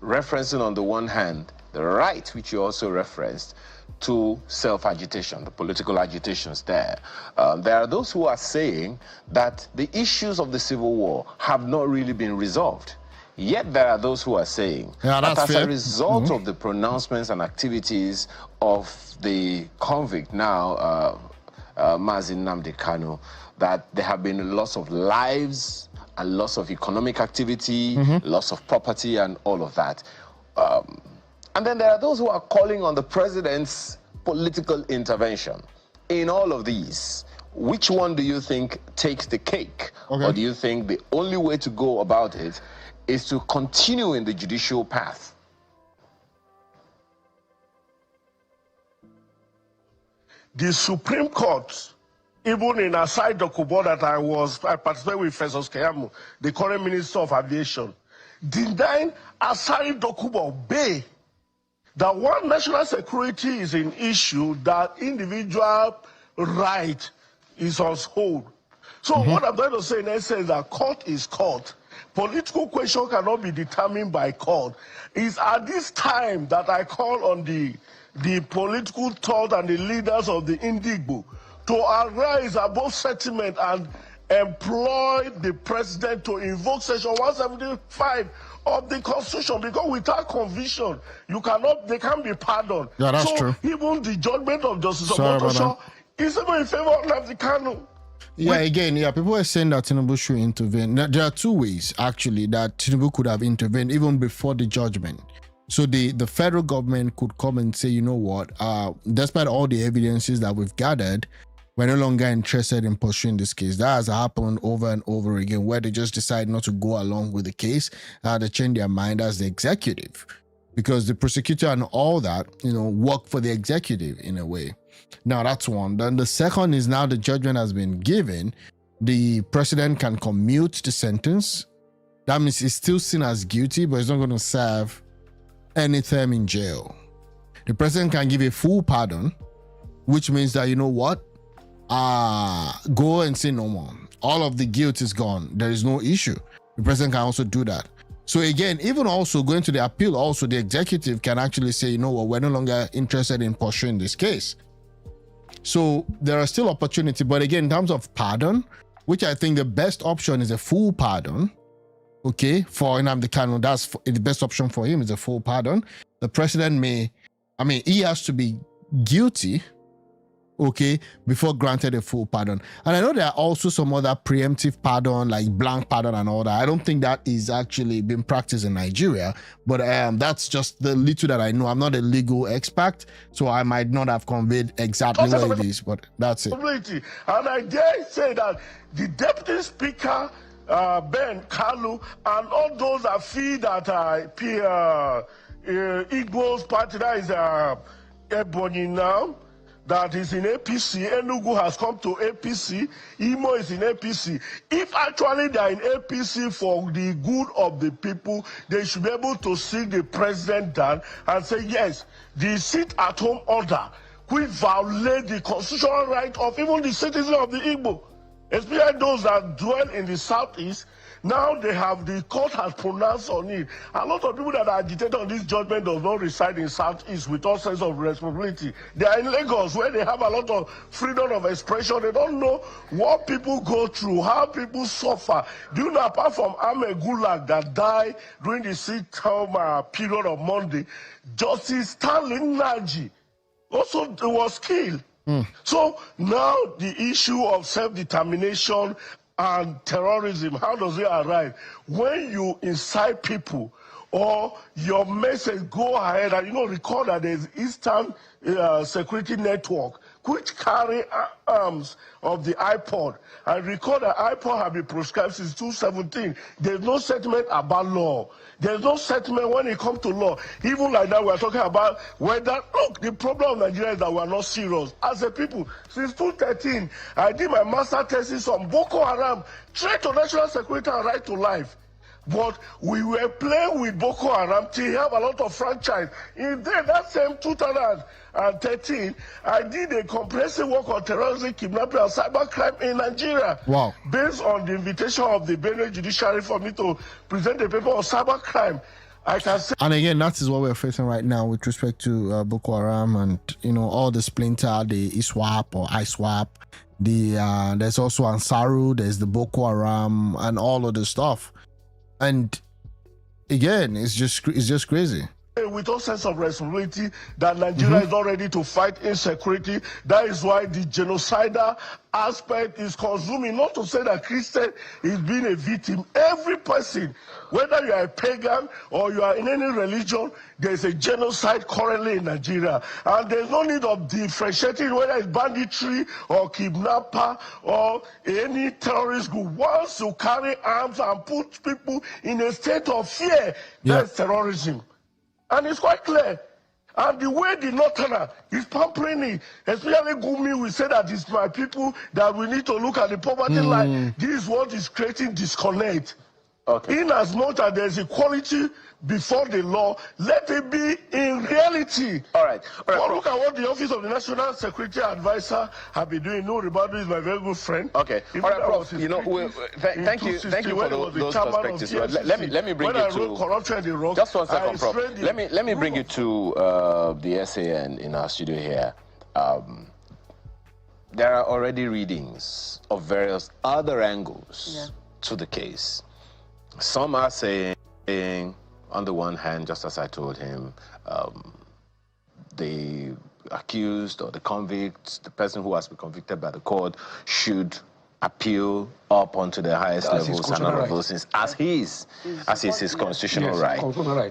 referencing, on the one hand, the right, which you also referenced, to self-agitation, the political agitations there. There are those who are saying that the issues of the Civil War have not really been resolved. Yet there are those who are saying that as a result of the pronouncements and activities of the convict now, Nnamdi Kanu, that there have been loss of lives and loss of economic activity, loss of property and all of that. And then there are those who are calling on the president's political intervention. In all of these, which one do you think takes the cake? Or do you think the only way to go about it is to continue in the judicial path? The Supreme Court, even in a side document that I participated with Festus Keyamo, the current Minister of Aviation, denying Asari Dokubo Bay that one, national security is an issue, that individual right is on hold. So what I'm trying to say in essence is that court is court. Political question cannot be determined by court. It's at this time that I call on the political thought and the leaders of the Indigbo to arise above sentiment and employ the president to invoke section 175 of the Constitution, because without conviction, they can't be pardoned. Yeah, that's true. Even the judgment of Justice Sokoto is even in favor of Nnamdi Kanu. Yeah, people are saying that Tinubu should intervene. Now, there are two ways, actually, that Tinubu could have intervened even before the judgment. So the federal government could come and say, you know what, despite all the evidences that we've gathered, we're no longer interested in pursuing this case. That has happened over and over again, where they just decide not to go along with the case. They change their mind as the executive, because the prosecutor and all that, work for the executive in a way. Now, that's one. Then the second is, now the judgment has been given, the president can commute the sentence. That means he's still seen as guilty, but he's not going to serve any term in jail. The president can give a full pardon, which means that, you know what, go and say no more. All of the guilt is gone. There is no issue. The president can also do that. So again, even also going to the appeal, also the executive can actually say, you know what, we're no longer interested in pursuing this case. So there are still opportunity, but again, in terms of pardon, which I think the best option is a full pardon. Okay, for Nnamdi Kanu, that's the best option for him, is a full pardon. The president he has to be guilty, okay, before granted a full pardon. And I know there are also some other preemptive pardon, like blank pardon and all that. I don't think that is actually being practiced in Nigeria, but that's just the little that I know. I'm not a legal expert, so I might not have conveyed exactly what it is, but that's it. And I dare say that the deputy speaker, Ben Kanu, and all those that feed that Igbo's party, that is Ebonyi now, that is in APC, Enugu has come to APC, Imo is in APC. If actually they are in APC for the good of the people, they should be able to sit the president down and say, yes, the sit-at-home order which violate the constitutional right of even the citizens of the Igbo, especially those that dwell in the southeast. Now the court has pronounced on it. A lot of people that are agitated on this judgment does not reside in southeast with all sense of responsibility. They are in Lagos, where they have a lot of freedom of expression. They don't know what people go through, how people suffer. Do you know, apart from Ahmed Gulag that died during the sit-home period of Monday, Justice Stanley Naji also was killed. So now the issue of self-determination and terrorism, how does it arrive? When you incite people, or your message go ahead and record that there's Eastern Security Network which carry arms of the iPod, and record that iPod have been proscribed since 2017. There's no settlement about law. There's no settlement when it comes to law. Even like that, we're talking about whether, look, the problem of Nigeria is that we're not serious. As a people, since 2013, I did my master thesis on Boko Haram, threat to national security and right to life. But we were playing with Boko Haram till have a lot of franchise. In that same 2013, I did a comprehensive work on terrorism, kidnapping, and cybercrime in Nigeria. Wow. Based on the invitation of the Benue Judiciary for me to present a paper on cybercrime. I can say. And again, that is what we're facing right now with respect to Boko Haram and all the splinter, the ISWAP or ISWAP. There's also Ansaru, there's the Boko Haram, and all of this stuff. And again, it's just crazy. With all sense of responsibility that Nigeria is not ready to fight insecurity. That is why the genocidal aspect is consuming. Not to say that Christian is being a victim. Every person, whether you are a pagan or you are in any religion, there is a genocide currently in Nigeria. And there's no need of differentiating whether it's banditry or kidnapper or any terrorist group. Once you carry arms and put people in a state of fear, that's terrorism. And it's quite clear. And the way the Northerner is pampering it, especially Gumi, we say that it's my people, that we need to look at the poverty line. This is what is creating disconnect. Okay. In as much as there's equality before the law, let it be in reality. All right. Well, look at what the Office of the National Security Advisor have been doing. No, Ribadu is my very good friend. Okay. Even All right, though Prof. You know, thank you for those perspectives. Let me bring you to corruption in the rock. Just 1 second, Prof. Let me bring you to the SAN in our studio here. There are already readings of various other angles to the case. Some are saying, on the one hand, just as I told him, the accused or the convict, the person who has been convicted by the court, should appeal up onto the highest levels and all of those things, as is his constitutional right.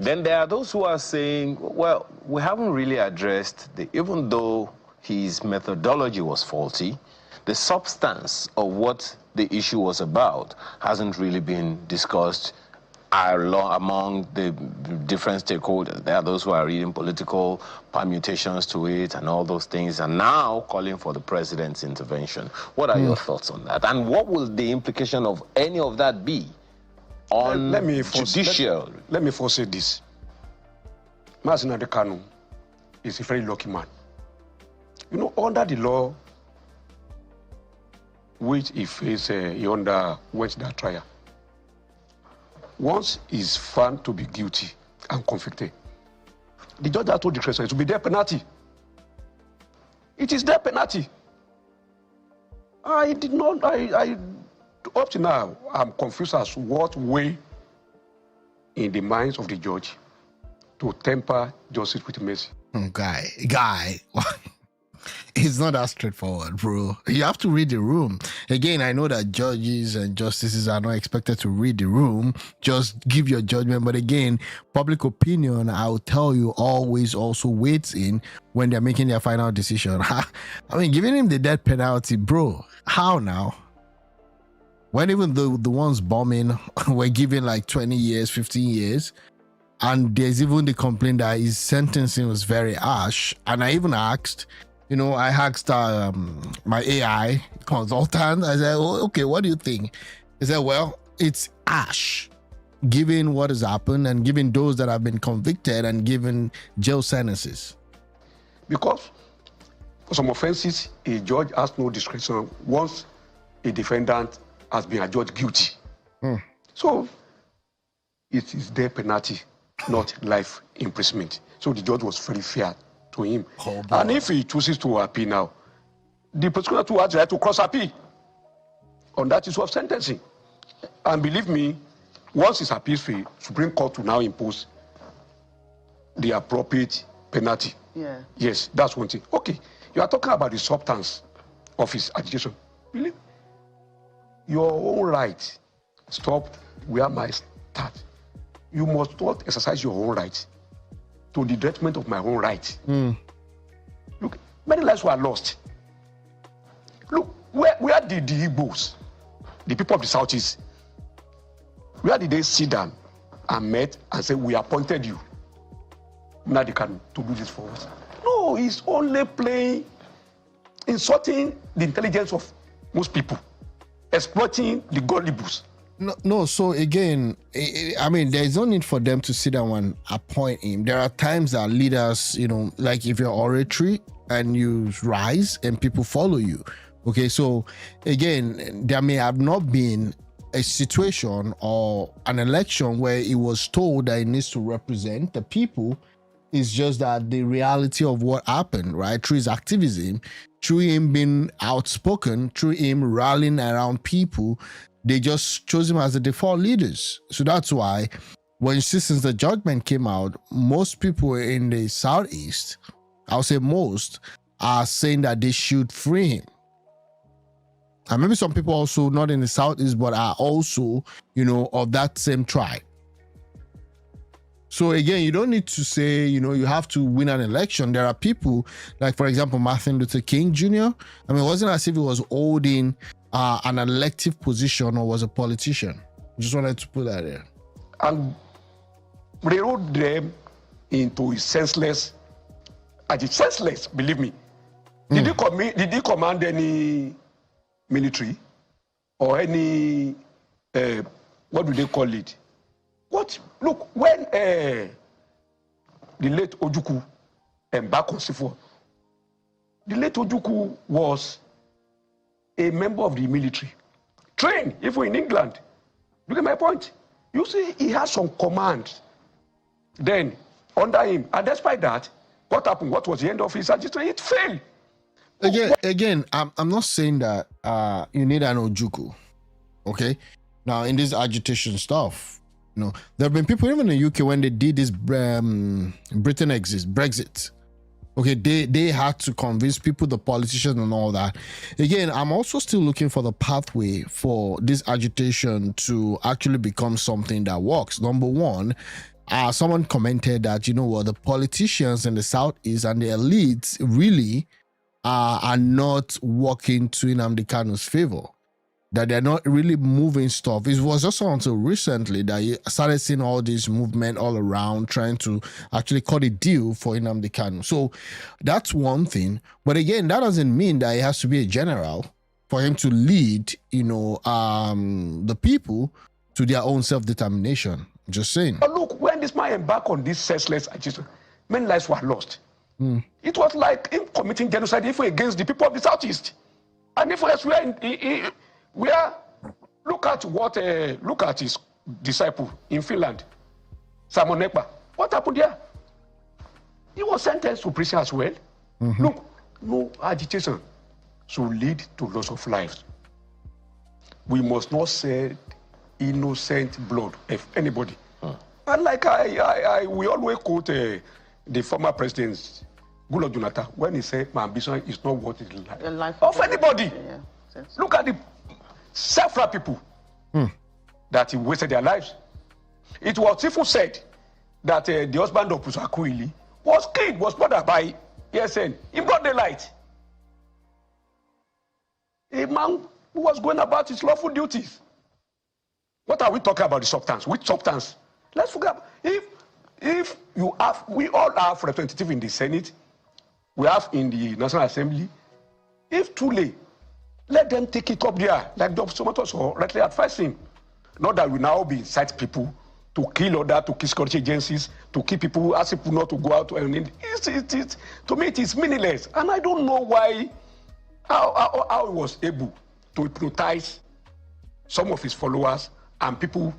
Then there are those who are saying, well, we haven't really addressed even though his methodology was faulty, the substance of what the issue was about hasn't really been discussed among the different stakeholders. There are those who are reading political permutations to it and all those things, and now calling for the president's intervention. What are your thoughts on that? And what will the implication of any of that be on judicial? Let me first say this. Nnamdi Kanu is a very lucky man. You know, under the law, which he underwent that trial, once he's found to be guilty and convicted, the judge has told the treasurer it will be their penalty. It is their penalty. Up to now, I'm confused as to what way in the minds of the judge to temper justice with mercy. Guy. It's not that straightforward, bro. You have to read the room. Again, I know that judges and justices are not expected to read the room. Just give your judgment. But again, public opinion, I'll tell you, always also weighs in when they're making their final decision. I mean, giving him the death penalty, bro. How now? When even the ones bombing were given like 20 years, 15 years. And there's even the complaint that his sentencing was very harsh. And I even asked, I asked my AI consultant, I said, okay, what do you think? He said, well, it's harsh, given what has happened and given those that have been convicted and given jail sentences. Because for some offenses, a judge has no discretion once a defendant has been adjudged guilty. So it is their penalty, not life imprisonment. So the judge was very fair to him. And if he chooses to appeal now, the prosecutor too has the right to cross appeal on that issue of sentencing. And believe me, once it's appealed free, Supreme Court will now impose the appropriate penalty. Yeah. Yes, that's one thing. Okay, you are talking about the substance of his agitation. Believe me, your own right stop where my start. You must not exercise your own right to the detriment of my own right. Look, many lives were lost. Look, where did the Igbos, the people of the Southeast, where did they sit down and met and say, we appointed you, Nnamdi Kanu, to do this for us? No, he's only playing, insulting the intelligence of most people, exploiting the gullibles. No, so again, I mean, there's no need for them to sit down and appoint him. There are times that leaders, like if you're oratory and you rise and people follow you. Okay, so again, there may have not been a situation or an election where it was told that it needs to represent the people. It's just that the reality of what happened, right, through his activism, through him being outspoken, through him rallying around people, they just chose him as the default leaders. So that's why when since the judgment came out, most people in the Southeast, I'll say most, are saying that they should free him. And maybe some people also not in the Southeast, but are also, of that same tribe. So again, you don't need to say, you have to win an election. There are people, like for example, Martin Luther King Jr. I mean, it wasn't as if he was holding an elective position or was a politician. Just wanted to put that there. And railroad them into senseless, believe me. Did he command any military or any what do they call it? What? Look, when the late Ojukwu embarked on civil war, the late Ojukwu was a member of the military, trained even in England. Look at my point. You see, he has some command then under him, and despite that, what happened? What was the end of his agitation? It failed. Again, I'm not saying that you need an Ojukwu, okay? Now, in this agitation stuff, you know, there have been people even in the UK when they did this Britain exit, Brexit. Okay, they had to convince people, the politicians and all that. Again, I'm also still looking for the pathway for this agitation to actually become something that works. Number one, someone commented that, you know what, the politicians in the Southeast and the elites really are not working to Nnamdi Kanu's favor, that they're not really moving stuff. It was just until recently that you started seeing all this movement all around trying to actually cut a deal for Nnamdi Kanu. So that's one thing. But again, that doesn't mean that he has to be a general for him to lead, you know, the people to their own self-determination. Just saying. But look, when this man embarked on this senseless agitation, many lives were lost. It was like him committing genocide against the people of the Southeast. And if we are, look at his disciple in Finland, Simon Ekpa. What happened there? He was sentenced to prison as well. Look, no agitation should lead to loss of lives. We must not shed innocent blood of anybody. And like we always quote the former president, Goodluck Jonathan, when he said, my ambition is not worth the life of anybody. Yeah. Look at the several people that he wasted their lives. It was even said that the husband of Pusakuili was killed, was murdered by ESN in broad daylight. A man who was going about his lawful duties. What are we talking about, the substance? Which substance? Let's forget. If you have, we all have representatives in the Senate, we have in the National Assembly. If too late, let them take it up there, like Dr. Sokoto or rightly advising. Not that we now be incite people to kill others, to kill security agencies, to keep people, ask people not to go out. To me, it is meaningless. And I don't know why, how he was able to hypnotize some of his followers and people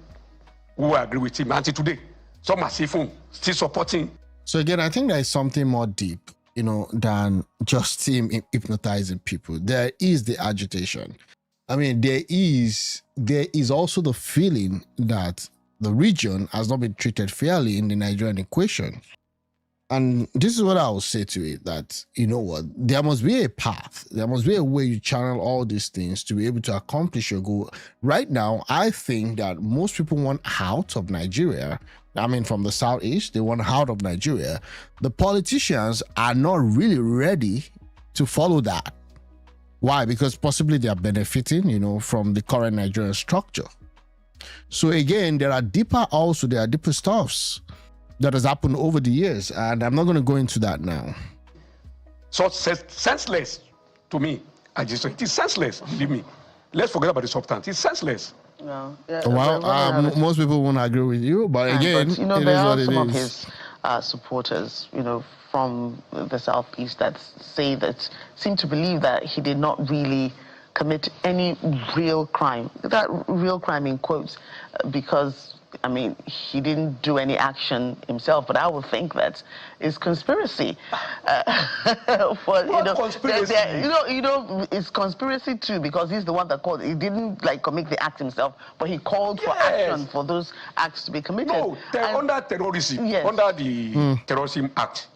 who agree with him. Until today, some are still supporting. So again, I think there is something more deep, you know, than just him hypnotizing people. There is the agitation. I mean, there is also the feeling that the region has not been treated fairly in the Nigerian equation. And this is what I will say to it, that, you know what, there must be a path. There must be a way you channel all these things to be able to accomplish your goal. Right now, I think that most people want out of Nigeria. I mean, from the Southeast, they want out of Nigeria. The politicians are not really ready to follow that. Why? Because possibly they are benefiting, you know, from the current Nigerian structure. So again, there are deeper stuffs that has happened over the years, and I'm not going to go into that now. So senseless to me. It is senseless, believe me. Let's forget about the substance. It's senseless. No. Yeah, well, most people won't agree with you, but again, but, you know, there are some of his supporters, you know, from the Southeast that seem to believe that he did not really commit any real crime. That real crime in quotes, because I mean, he didn't do any action himself, but I would think that it's conspiracy. Conspiracy? It's conspiracy too, because he's the one that called. He didn't commit the act himself, but he called for action for those acts to be committed. No, under terrorism, under the Terrorism Act.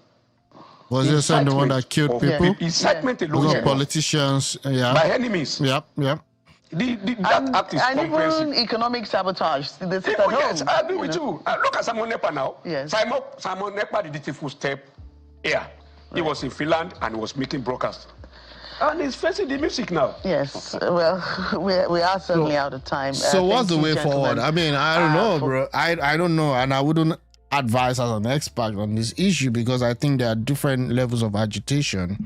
Was this the one that killed people? Incitement alone. Politicians, by enemies. Yep. That act is comprehensive. Even economic sabotage. They sit at home. Yes, I agree with you. Look at Simon Ekpa now. Yes. Simon Ekpa did the full step here. Right. He was in Finland and he was making broadcasts. And he's facing the music now. Yes. Well, we are certainly out of time. So what's the way forward? I mean, I don't know, bro. I don't know, and I wouldn't advise as an expert on this issue, because I think there are different levels of agitation,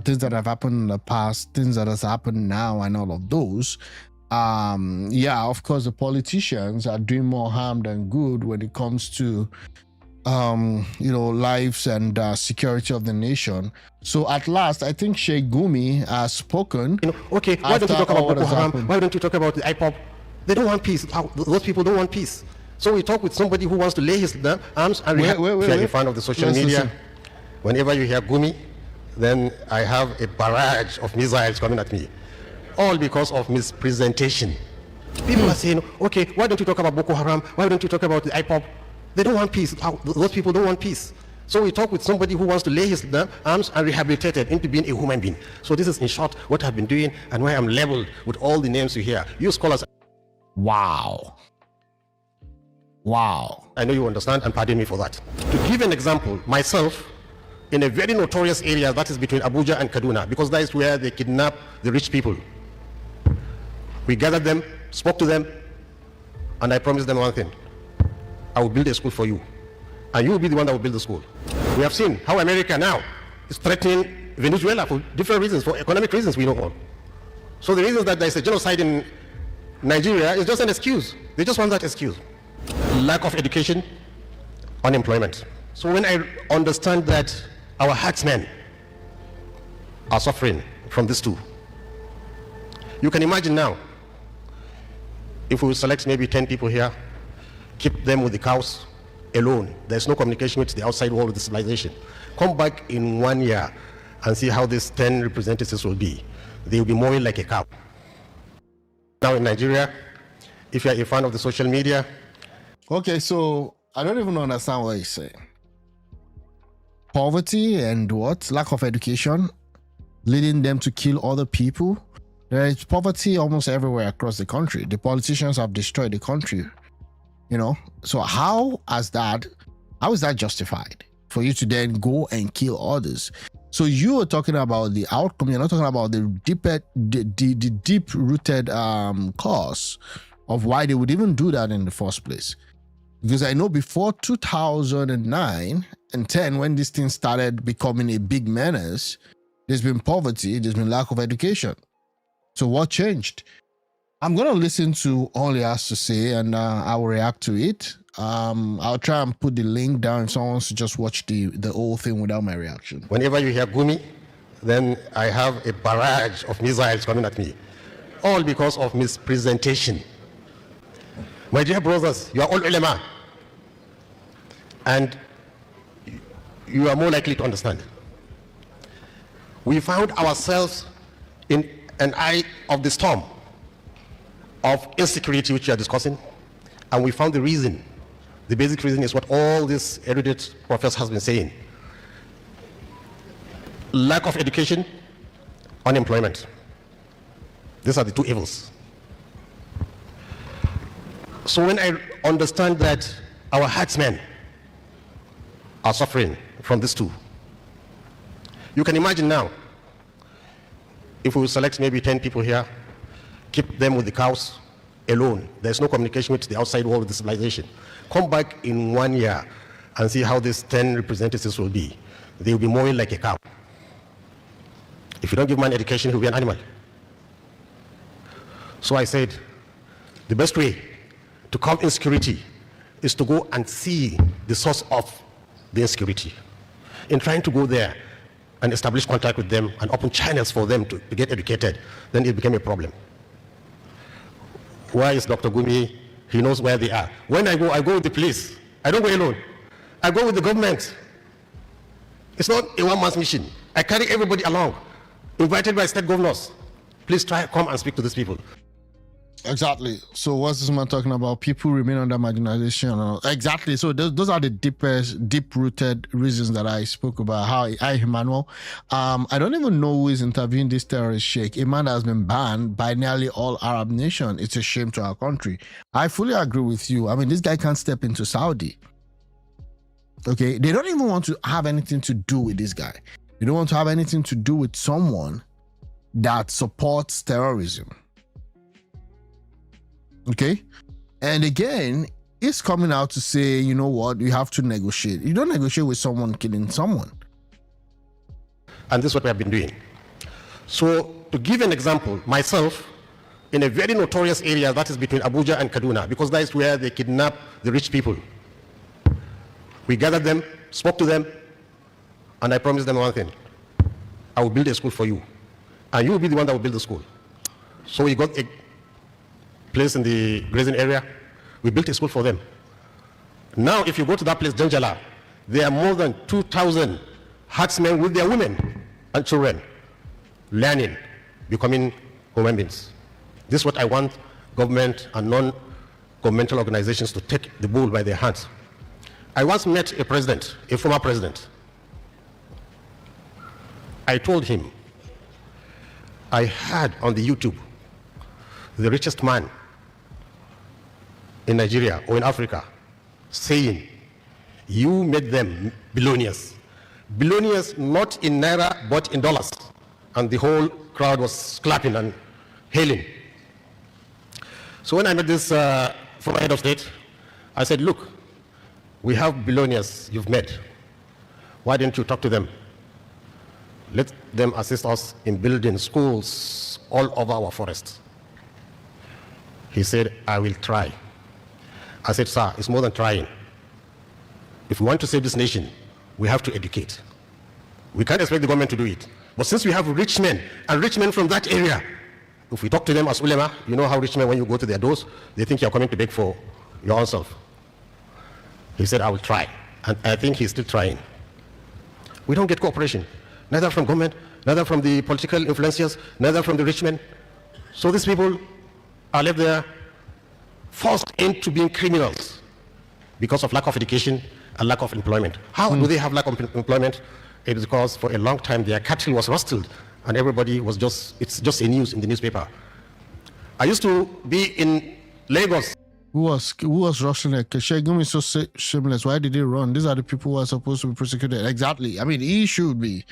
things that have happened in the past, things that has happened now, and all of those. yeah, of course, the politicians are doing more harm than good when it comes to, lives and security of the nation. So at last, I think Sheikh Gumi has spoken. Okay, why don't you talk about Boko Haram? Why don't you talk about the IPOB? They don't want peace. Those people don't want peace. So we talk with somebody who wants to lay his arms and wait. in front of the social media. Whenever you hear Gumi, then I have a barrage of missiles coming at me. All because of mispresentation. People are saying, okay, why don't you talk about Boko Haram? Why don't you talk about the IPOB? They don't want peace. Those people don't want peace. So we talk with somebody who wants to lay his arms and rehabilitate it into being a human being. So this is, in short, what I've been doing and why I'm labeled with all the names you hear. You scholars. Wow. I know you understand, and pardon me for that. To give an example, myself, in a very notorious area that is between Abuja and Kaduna, because that is where they kidnap the rich people. We gathered them, spoke to them, and I promised them one thing. I will build a school for you, and you will be the one that will build the school. We have seen how America now is threatening Venezuela for different reasons, for economic reasons we know all. So the reason that there is a genocide in Nigeria is just an excuse. They just want that excuse. Lack of education, unemployment. So when I understand that our herdsmen are suffering from these two, you can imagine now, if we select maybe 10 people here, keep them with the cows alone, there's no communication with the outside world of the civilization. Come back in 1 year and see how these 10 representatives will be. They will be mowing like a cow. Now in Nigeria, if you're a fan of the social media. Okay, so I don't even understand what he's saying. Poverty and what? Lack of education, leading them to kill other people. There is poverty almost everywhere across the country. The politicians have destroyed the country. So how is that justified for you to then go and kill others? So you are talking about the outcome. You're not talking about the deep-rooted cause of why they would even do that in the first place. Because I know before 2009 and 10, when this thing started becoming a big menace, there's been poverty, there's been lack of education. So what changed? I'm going to listen to all he has to say, and I will react to it. I'll try and put the link down if someone wants to just watch the whole thing without my reaction. Whenever you hear Gumi, then I have a barrage of missiles coming at me. All because of mispresentation. My dear brothers, you are all ulama. And you are more likely to understand. We found ourselves in an eye of the storm of insecurity which we are discussing, and we found the reason. The basic reason is what all this erudite professor has been saying. Lack of education, unemployment. These are the two evils. So when I understand that our herdsmen are suffering from these two, you can imagine now, if we select maybe 10 people here, keep them with the cows alone, there's no communication with the outside world of the civilization. Come back in 1 year and see how these 10 representatives will be. They will be mowing like a cow. If you don't give man education, he'll be an animal. So I said, the best way to combat insecurity is to go and see the source of the insecurity. In trying to go there and establish contact with them and open channels for them to get educated, then it became a problem. Why is Dr. Gumi? He knows where they are. When I go with the police. I don't go alone. I go with the government. It's not a one-man's mission. I carry everybody along, invited by state governors. Please come and speak to these people. Exactly. So what's this man talking about? People remain under marginalization. Exactly. So those are the deep-rooted reasons that I spoke about. How Emmanuel, I don't even know who is interviewing this terrorist sheikh, a man that has been banned by nearly all Arab nations. It's a shame to our country. I fully agree with you. I mean, this guy can't step into Saudi. Okay, they don't even want to have anything to do with this guy. They don't want to have anything to do with someone that supports terrorism. Okay, and again, he's coming out to say, you know what, you have to negotiate. You don't negotiate with someone killing someone. And this is what we have been doing. So to give an example, myself, in a very notorious area that is between Abuja and Kaduna, because that is where they kidnap the rich people. We gathered them, spoke to them, and I promised them one thing: I will build a school for you, and you will be the one that will build the school. So we got a place in the grazing area. We built a school for them. Now, if you go to that place, Janjala, there are more than 2,000 herdsmen with their women and children learning, becoming human beings. This is what I want government and non-governmental organizations to take the bull by their hands. I once met a president, a former president. I told him, I heard on the YouTube, the richest man in Nigeria or in Africa saying, you made them billionaires. Billionaires not in naira, but in dollars. And the whole crowd was clapping and hailing. So when I met this former head of state, I said, look, we have billionaires you've met. Why didn't you talk to them? Let them assist us in building schools all over our forests. He said, I will try. I said, sir, it's more than trying. If we want to save this nation, we have to educate. We can't expect the government to do it. But since we have rich men, and rich men from that area, if we talk to them as ulema, you know how rich men, when you go to their doors, they think you're coming to beg for your own self. He said, I will try. And I think he's still trying. We don't get cooperation, neither from government, neither from the political influencers, neither from the rich men. So these people are left there forced into being criminals because of lack of education and lack of employment. How do they have lack of employment? It is because for a long time their cattle was rustled and everybody was it's just a news in the newspaper. I used to be in Lagos. Who was rushing it? Shegumi is so shameless. Why did he run? These are the people who are supposed to be prosecuted. Exactly. I mean, he should be.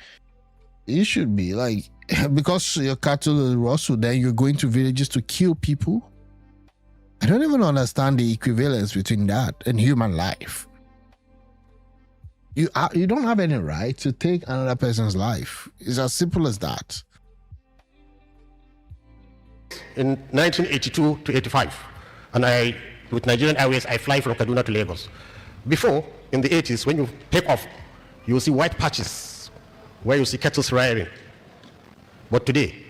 He should be. Like, because your cattle is rustled, then you're going to villages to kill people. I don't even understand the equivalence between that and human life. You don't have any right to take another person's life. It's as simple as that. In 1982 to 85, and with Nigerian Airways, I fly from Kaduna to Lagos. Before, in the 80s, when you take off, you will see white patches where you see cattle rearing. But today,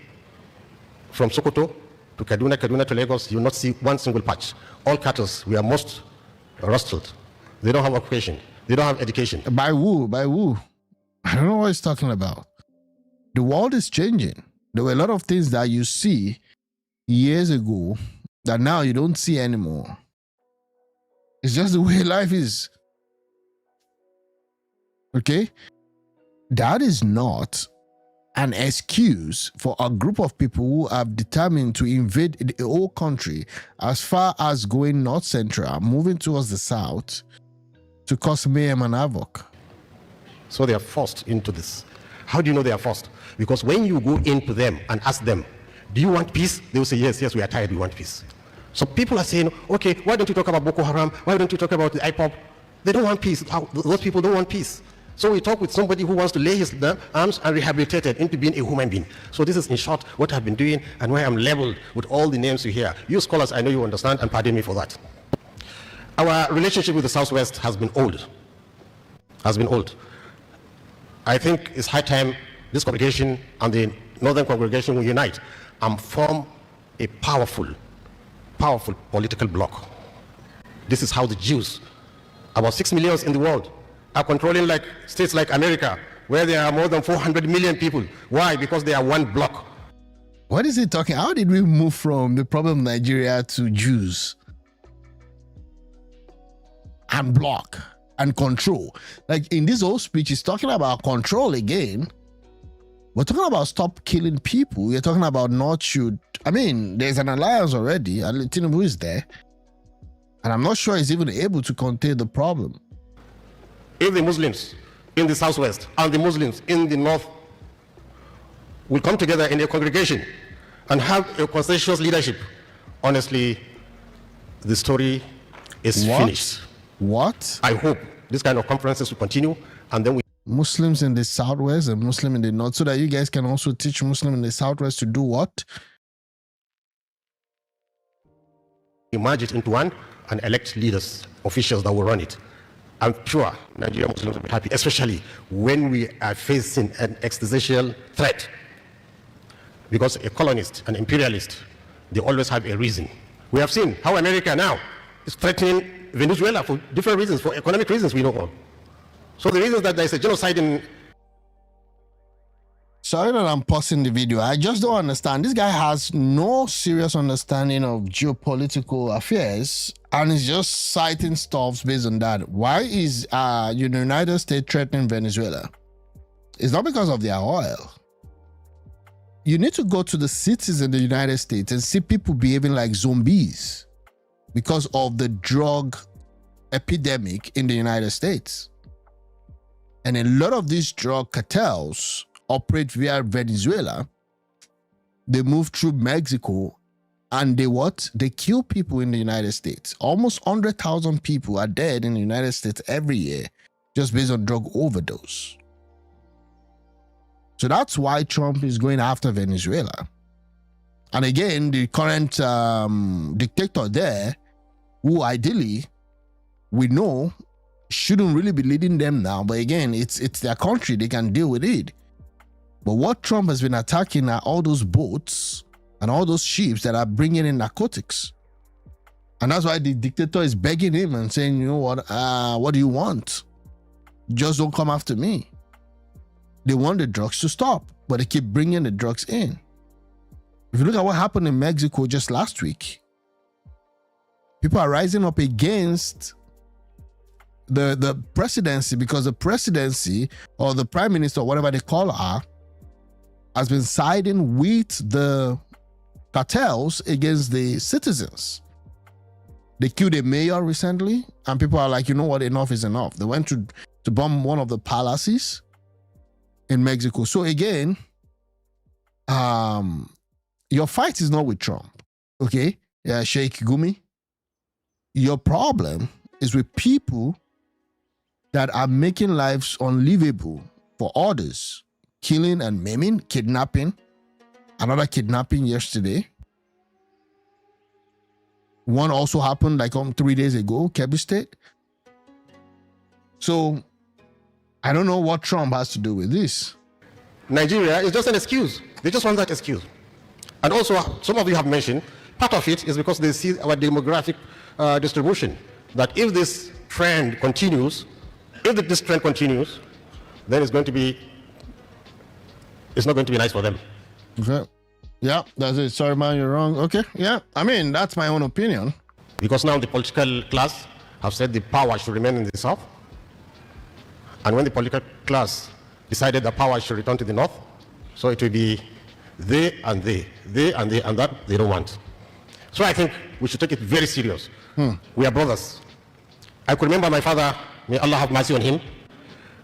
from Sokoto to Kaduna to Lagos, you will not see one single patch. All cattle, we are most rustled. They don't have occupation. They don't have education. By who? By who? I don't know what he's talking about. The world is changing. There were a lot of things that you see years ago that now you don't see anymore. It's just the way life is. Okay? That is not an excuse for a group of people who have determined to invade the whole country as far as going north central, moving towards the south, to cause mayhem and havoc. So they are forced into this. How do you know they are forced? Because when you go into them and ask them, do you want peace? They will say, yes, we are tired, we want peace. So people are saying, okay, why don't you talk about Boko Haram? Why don't you talk about the IPOB? They don't want peace. Those people don't want peace. So we talk with somebody who wants to lay his arms and rehabilitate it into being a human being. So this is, in short, what I've been doing and why I'm labeled with all the names you hear. You scholars, I know you understand, and pardon me for that. Our relationship with the Southwest has been old. I think it's high time this congregation and the Northern congregation will unite and form a powerful political bloc. This is how the Jews, about 6 million in the world, are controlling like states like America, where there are more than 400 million people. Why? Because they are one bloc. What is he talking? How did we move from the problem of Nigeria to Jews? And block and control. Like in this whole speech, he's talking about control again. We're talking about stop killing people. We're talking about not shoot. I mean, there's an alliance already. And Tinubu is there. And I'm not sure he's even able to contain the problem. If the Muslims in the Southwest and the Muslims in the North will come together in a congregation and have a consensuous leadership, honestly, the story is finished. What? I hope this kind of conferences will continue, and then we Muslims in the Southwest and Muslim in the North, so that you guys can also teach Muslim in the Southwest to do what? merge it into one and elect leaders, officials that will run it. I'm sure Nigerian Muslims will be happy, especially when we are facing an existential threat. Because a colonist, an imperialist, they always have a reason. We have seen how America now is threatening Venezuela for different reasons, for economic reasons we know all. So the reasons that there is a genocide in... Sorry that I'm pausing the video. I just don't understand. This guy has no serious understanding of geopolitical affairs and is just citing stuff based on that. Why is the United States threatening Venezuela? It's not because of their oil. You need to go to the cities in the United States and see people behaving like zombies because of the drug epidemic in the United States. And a lot of these drug cartels operate via Venezuela. They move through Mexico and they kill people in the United States. Almost 100,000 people are dead in the United States every year just based on drug overdose. So that's why Trump is going after Venezuela. And again, the current dictator there, who ideally we know shouldn't really be leading them now, but again, it's their country, they can deal with it. But what Trump has been attacking are all those boats and all those ships that are bringing in narcotics. And that's why the dictator is begging him and saying, you know what do you want? Just don't come after me. They want the drugs to stop, but they keep bringing the drugs in. If you look at what happened in Mexico just last week, people are rising up against the presidency because the presidency or the prime minister, whatever they call her, has been siding with the cartels against the citizens. They killed a mayor recently, and people are like, you know what, enough is enough. They went to bomb one of the palaces in Mexico. So again, your fight is not with Trump, okay? Yeah, Sheikh Gumi. Your problem is with people that are making lives unlivable for others. Killing and maiming, kidnapping. Another kidnapping yesterday. One also happened like 3 days ago, Kebbi State. So I don't know what Trump has to do with this. Nigeria is just an excuse. They just want that excuse. And also, some of you have mentioned, part of it is because they see our demographic distribution. That if this trend continues, then it's going to be, it's not going to be nice for them. Okay. Yeah, that's it. Sorry, man, you're wrong. Okay. Yeah. I mean, that's my own opinion. Because now the political class have said the power should remain in the south. And when the political class decided the power should return to the north, so it will be they and that they don't want. So I think we should take it very serious. We are brothers. I could remember my father, may Allah have mercy on him,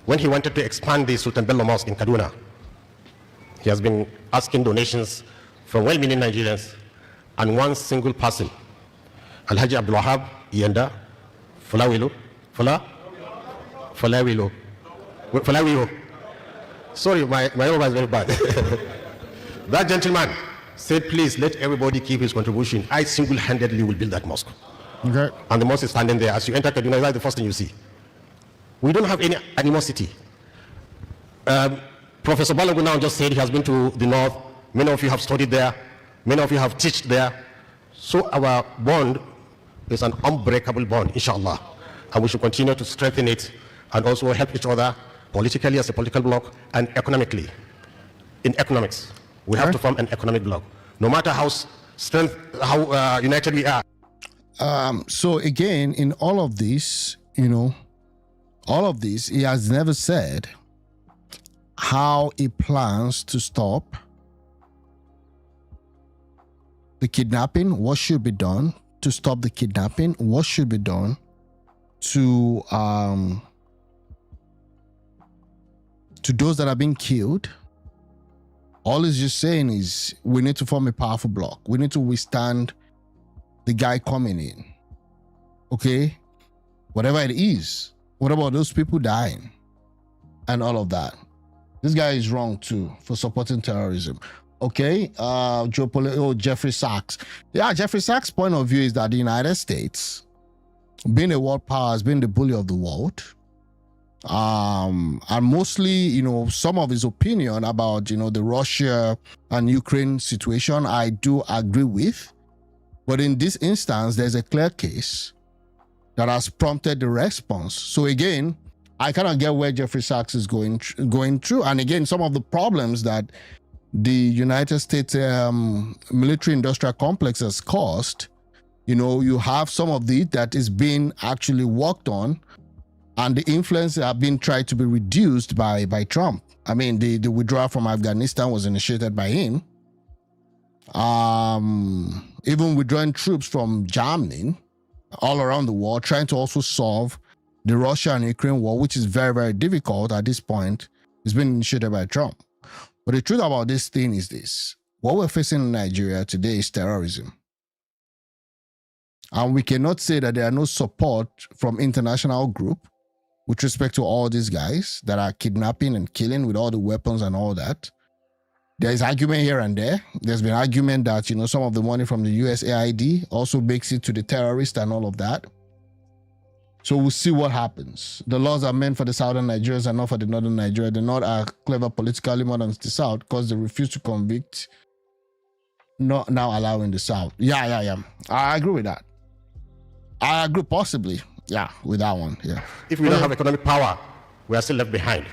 when he wanted to expand the Sultan Bello Mosque in Kaduna. He has been asking donations from well-meaning Nigerians and one single person, Alhaji Abdul Wahab Yenda Falawilu. Sorry, my Yoruba is very bad. That gentleman said, please let everybody keep his contribution. I single-handedly will build that mosque. Okay. And the mosque is standing there. As you enter Kaduna, that's the first thing you see. We don't have any animosity. Professor Balogun now just said he has been to the north. Many of you have studied there. Many of you have taught there. So our bond is an unbreakable bond, inshallah. And we should continue to strengthen it and also help each other politically as a political bloc and economically. In economics, we have to form an economic bloc. No matter how united we are. So again, in all of this, he has never said how he plans to stop the kidnapping, what should be done to stop the kidnapping, what should be done to those that are being killed. All he's just saying is we need to form a powerful bloc. We need to withstand the guy coming in. Okay? Whatever it is. What about those people dying? And all of that. This guy is wrong too for supporting terrorism. Okay, Jeffrey Sachs. Yeah, Jeffrey Sachs' point of view is that the United States, being a world power, has been the bully of the world. And mostly, some of his opinion about, the Russia and Ukraine situation, I do agree with. But in this instance, there's a clear case that has prompted the response. So again, I cannot get where Jeffrey Sachs is going through. And again, some of the problems that the United States military-industrial complex has caused, you have some of it that is being actually worked on, and the influence have been tried to be reduced by Trump. I mean, the withdrawal from Afghanistan was initiated by him. Even withdrawing troops from Germany all around the world, trying to also solve the Russia and Ukraine war, which is very, very difficult at this point, is being initiated by Trump. But the truth about this thing is this: what we're facing in Nigeria today is terrorism. And we cannot say that there are no support from international group with respect to all these guys that are kidnapping and killing with all the weapons and all that. There is argument here and there. There's been argument that, some of the money from the USAID also makes it to the terrorists and all of that. So we'll see what happens. The laws are meant for the southern Nigerians and not for the northern Nigeria. The north are clever politically more than the south because they refuse to convict, not now allowing the south. Yeah. I agree with that. I agree possibly, with that one, yeah. If we don't have economic power, we are still left behind.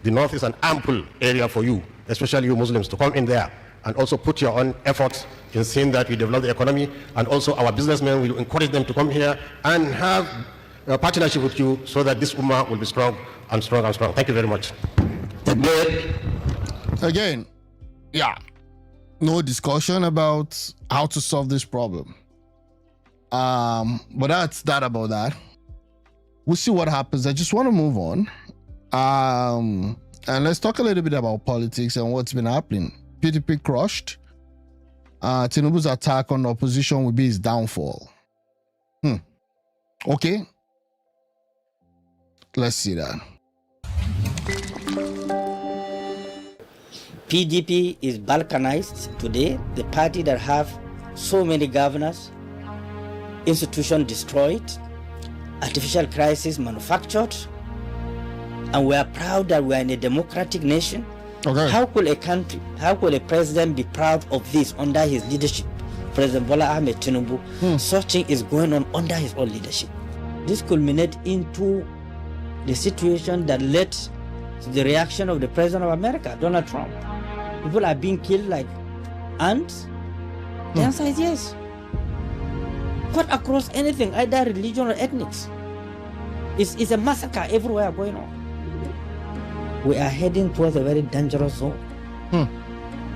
The north is an ample area for you, especially you Muslims, to come in there and also put your own efforts in seeing that we develop the economy, and also our businessmen will encourage them to come here and have a partnership with you so that this ummah will be strong and strong and strong. Thank you very much. Again, no discussion about how to solve this problem. But that's that about that. We'll see what happens. I just want to move on. And let's talk a little bit about politics and what's been happening. PDP crushed. Tinubu's attack on the opposition will be his downfall. Okay. Let's see that. PDP is balkanized today, the party that have so many governors, institution destroyed, artificial crisis manufactured, and we are proud that we are in a democratic nation. Okay. How could a country, how could a president be proud of this under his leadership? President Bola Ahmed Tinubu, such thing is going on under his own leadership. This culminates into the situation that led to the reaction of the President of America, Donald Trump. People are being killed like ants. The answer is yes. Cut across anything, either religion or ethnics. It's a massacre everywhere going on. We are heading towards a very dangerous zone.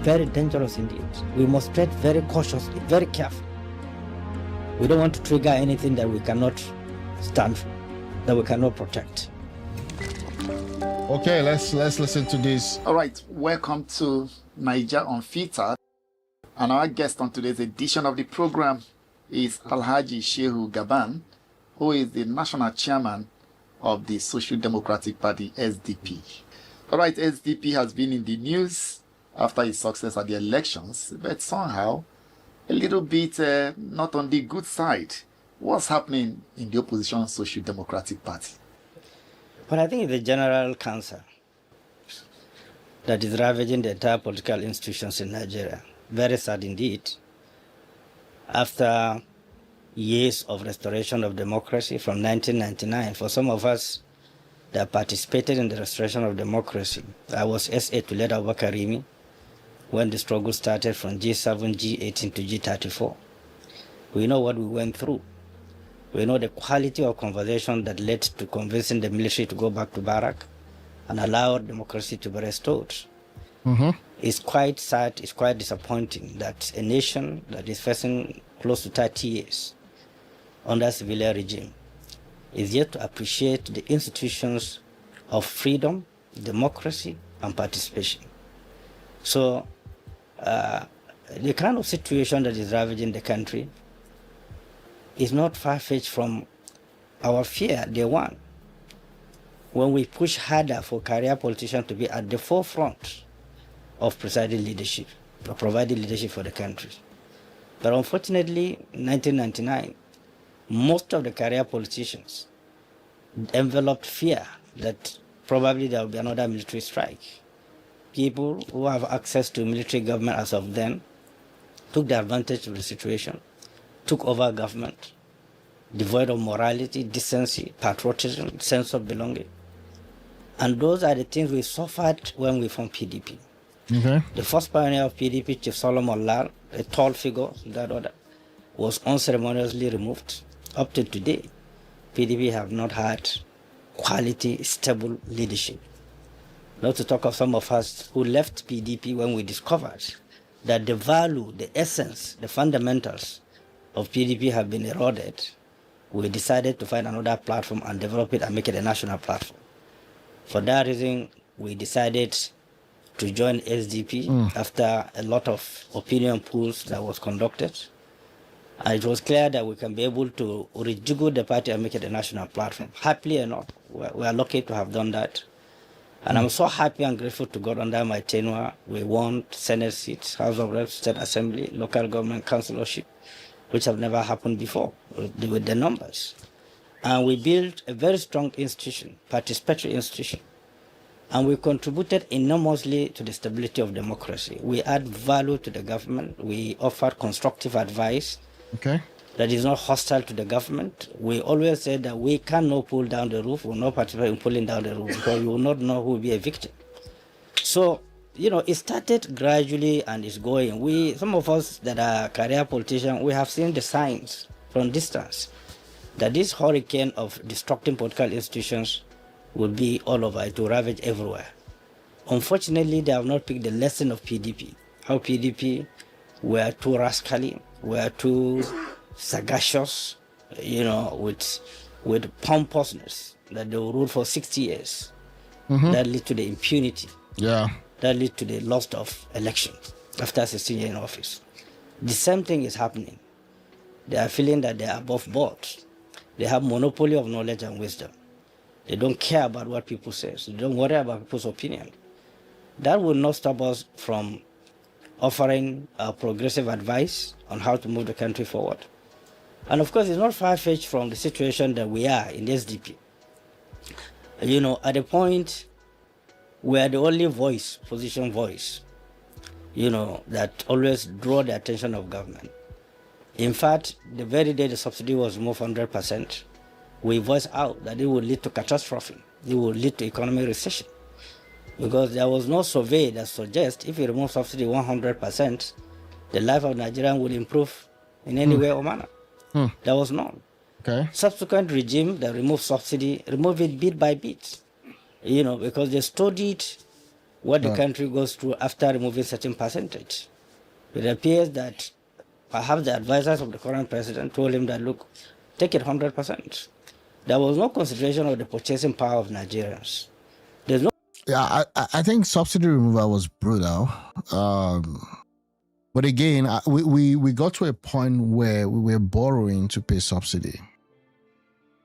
Very dangerous indeed. We must tread very cautiously, very carefully. We don't want to trigger anything that we cannot stand for, that we cannot protect. Okay, let's listen to this. All right, welcome to Niger Unfiltered. And our guest on today's edition of the program is Alhaji Shehu Gaban, who is the national chairman of the Social Democratic Party, SDP. All right, SDP has been in the news after its success at the elections, but somehow a little bit not on the good side. What's happening in the opposition Social Democratic Party? But I think it's a general cancer that is ravaging the entire political institutions in Nigeria. Very sad indeed. After years of restoration of democracy from 1999, for some of us that participated in the restoration of democracy, I was SA to lead Abubakar Rimi when the struggle started from G7, G18 to G34. We know what we went through. We know the quality of conversation that led to convincing the military to go back to barrack and allow democracy to be restored. It's quite sad, it's quite disappointing that a nation that is facing close to 30 years under a civilian regime is yet to appreciate the institutions of freedom, democracy, and participation. So the kind of situation that is ravaging the country is not far-fetched from our fear, day one, when we push harder for career politicians to be at the forefront of presiding leadership. provided leadership for the country. But unfortunately, in 1999, most of the career politicians enveloped fear that probably there will be another military strike. People who have access to military government as of then took the advantage of the situation, took over government, devoid of morality, decency, patriotism, sense of belonging. And those are the things we suffered when we formed PDP. Okay. The first pioneer of PDP, Chief Solomon Lal, a tall figure, that order, was unceremoniously removed. Up to today, PDP have not had quality, stable leadership. Not to talk of some of us who left PDP when we discovered that the value, the essence, the fundamentals of PDP have been eroded. We decided to find another platform and develop it and make it a national platform. For that reason, we decided to join SDP after a lot of opinion polls that was conducted. And it was clear that we can be able to rejiggle the party and make it a national platform. Happily enough, we are lucky to have done that. And I'm so happy and grateful to God under my tenure. We won Senate seats, House of Reps, State Assembly, local government councillorship, which have never happened before with the numbers. And we built a very strong institution, participatory institution. And we contributed enormously to the stability of democracy. We add value to the government. We offer constructive advice that is not hostile to the government. We always say that we cannot pull down the roof, we will not participate in pulling down the roof because we will not know who will be a victim. So, it started gradually and it's going. Some of us that are career politicians, we have seen the signs from distance that this hurricane of destructing political institutions will be all over. It will ravage everywhere. Unfortunately, they have not picked the lesson of PDP. How PDP were too rascally, were too sagacious, with pompousness, that they will rule for 60 years. That lead to the impunity. Yeah. That lead to the loss of election after 16 years in office. The same thing is happening. They are feeling that they are above board. They have monopoly of knowledge and wisdom. They don't care about what people say. So they don't worry about people's opinion. That will not stop us from offering progressive advice on how to move the country forward. And of course, it's not far-fetched from the situation that we are in the SDP. At a point, we are the only position voice, that always draw the attention of government. In fact, the very day the subsidy was removed 100%, we voiced out that it would lead to catastrophe. It would lead to economic recession. Because there was no survey that suggests if you remove subsidy 100%, the life of Nigerians will improve in any way or manner. There was none. Okay. Subsequent regime that removed subsidy, removed it bit by bit. Because they studied what the country goes through after removing certain percentage. It appears that perhaps the advisors of the current president told him that, look, take it 100%. There was no consideration of the purchasing power of Nigerians. There's no. Yeah, I think subsidy removal was brutal. But again, we got to a point where we were borrowing to pay subsidy.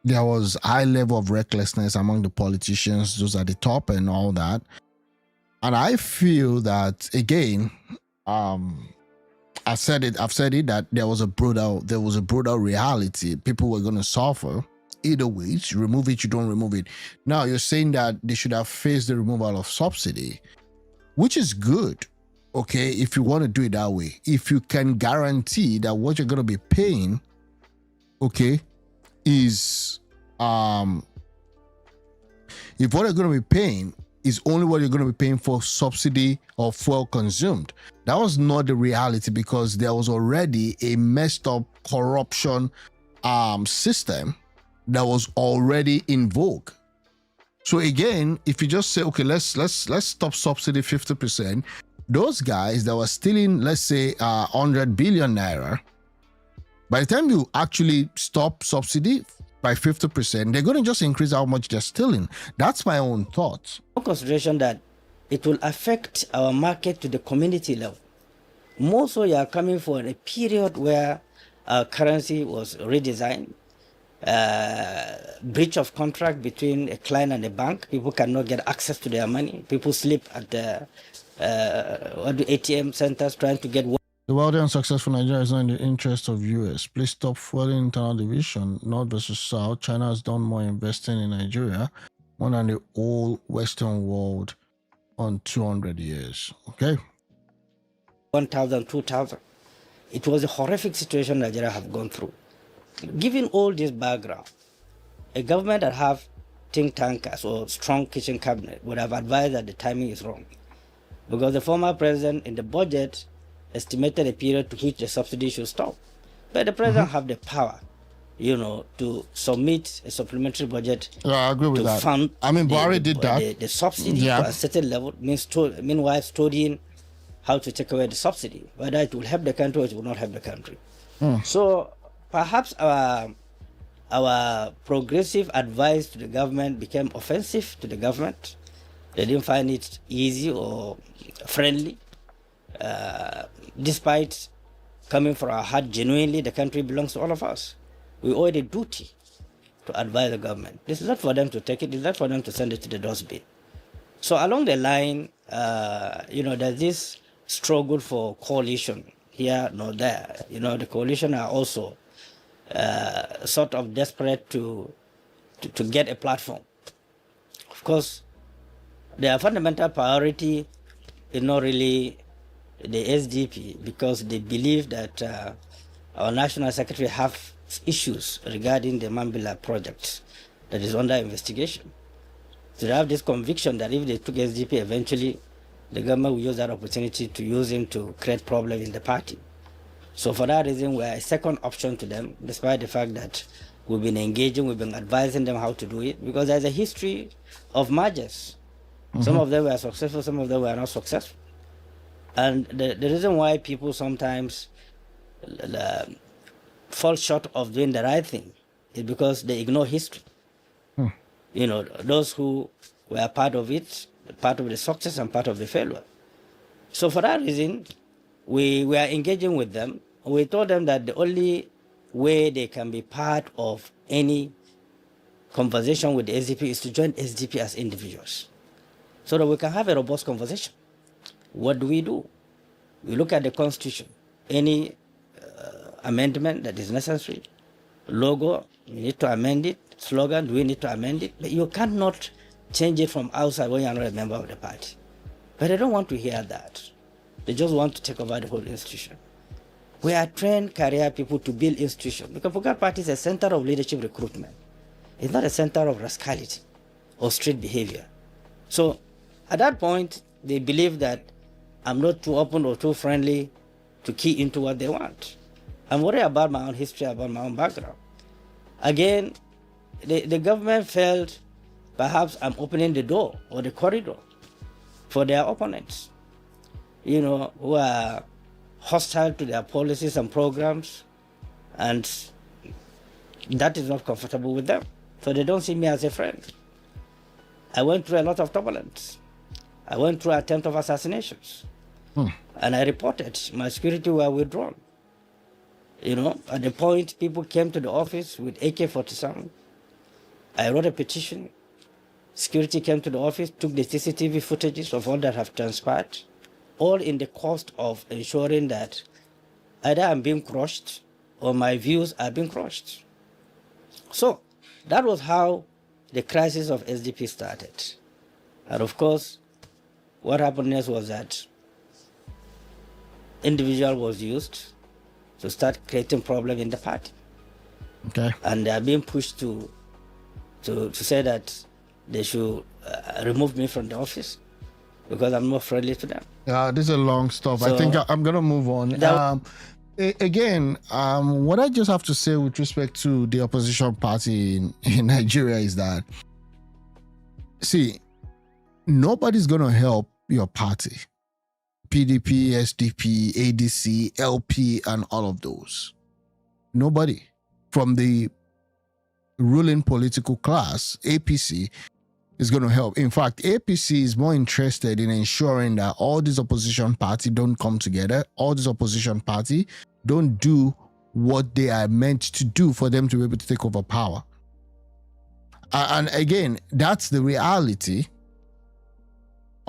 There was high level of recklessness among the politicians, those at the top and all that. And I feel that, again, I've said it that there was a brutal reality. People were going to suffer either way. You remove it, you don't remove it. Now you're saying that they should have faced the removal of subsidy, which is good, okay, if you want to do it that way. If you can guarantee that what you're going to be paying, okay, is if what you're going to be paying is only what you're going to be paying for subsidy or fuel consumed. That was not the reality, because there was already a messed up corruption system that was already in vogue. So again, if you just say, okay, let's stop subsidy 50%, those guys that were stealing, let's say, 100 billion naira, by the time you actually stop subsidy by 50%, they're going to just increase how much they're stealing. That's my own thoughts. No consideration that it will affect our market to the community level. More so, you are coming for a period where our currency was redesigned, breach of contract between a client and a bank. People cannot get access to their money. People sleep at the ATM centers trying to get. The wealthy and successful Nigeria is not in the interest of US. Please stop fueling internal division. North versus South. China has done more investing in Nigeria more than the whole Western world on 200 years. Okay. 1,000, 2,000. It was a horrific situation Nigeria have gone through. Given all this background, a government that have think tankers or strong kitchen cabinet would have advised that the timing is wrong. Because the former president in the budget estimated a period to which the subsidy should stop. But the president have the power, to submit a supplementary budget I agree with that. Fund I mean, Buhari did that. The subsidy to a certain level, meanwhile studying how to take away the subsidy, whether it will help the country or it will not help the country. So perhaps our progressive advice to the government became offensive to the government. They didn't find it easy or friendly. Despite coming from our heart, genuinely, the country belongs to all of us. We owe it a duty to advise the government. This is not for them to take it, it's not for them to send it to the dustbin. So along the line, there's this struggle for coalition here, nor there. The coalition are also sort of desperate to get a platform. Of course, their fundamental priority is not really the SDP, because they believe that our national secretary have issues regarding the Mambila project that is under investigation. So they have this conviction that if they took SDP, eventually the government will use that opportunity to use him to create problems in the party. So for that reason, we are a second option to them, despite the fact that we've been engaging, we've been advising them how to do it, because there's a history of mergers. Some of them were successful, some of them were not successful. And the reason why people sometimes fall short of doing the right thing is because they ignore history. Those who were part of it, part of the success and part of the failure. So for that reason, we are engaging with them. We told them that the only way they can be part of any conversation with the SDP is to join SDP as individuals, so that we can have a robust conversation. What do? We look at the Constitution. Any amendment that is necessary. Logo, we need to amend it. Slogan, do we need to amend it? But you cannot change it from outside when you are not a member of the party. But they don't want to hear that. They just want to take over the whole institution. We are trained career people to build institutions, because Popular Party is a center of leadership recruitment. It's not a center of rascality or street behavior. So at that point, they believe that I'm not too open or too friendly to key into what they want. I'm worried about my own history, about my own background. Again, the government felt perhaps I'm opening the door or the corridor for their opponents, who are hostile to their policies and programs, and that is not comfortable with them. So they don't see me as a friend. I went through a lot of turbulence. I went through attempt of assassinations. And I reported. My security were withdrawn. At the point people came to the office with AK-47, I wrote a petition. Security came to the office, took the CCTV footages of all that have transpired, all in the cost of ensuring that either I'm being crushed or my views are being crushed. So that was how the crisis of SDP started. And of course, what happened next was that individual was used to start creating problems in the party. Okay. And they are being pushed to say that they should remove me from the office because I'm more friendly to them. Yeah, this is a long stuff. So, I think I'm going to move on. Again, what I just have to say with respect to the opposition party in Nigeria is that, see, nobody's going to help your party. PDP, SDP, ADC, LP, and all of those. Nobody from the ruling political class, APC, is going to help. In fact, APC is more interested in ensuring that all these opposition parties don't come together, all these opposition parties don't do what they are meant to do for them to be able to take over power. And again, that's the reality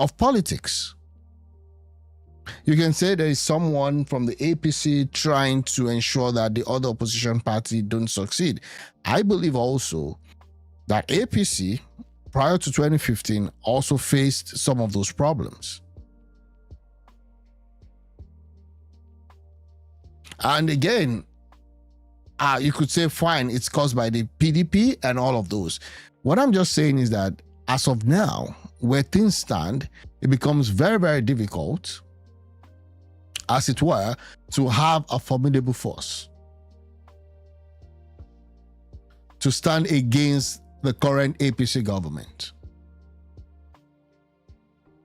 of politics. You can say there is someone from the APC trying to ensure that the other opposition party don't succeed. I believe also that APC, prior to 2015, also faced some of those problems. And again, you could say, fine, it's caused by the PDP and all of those. What I'm just saying is that as of now, where things stand, it becomes very, very difficult, as it were, to have a formidable force to stand against the current APC government.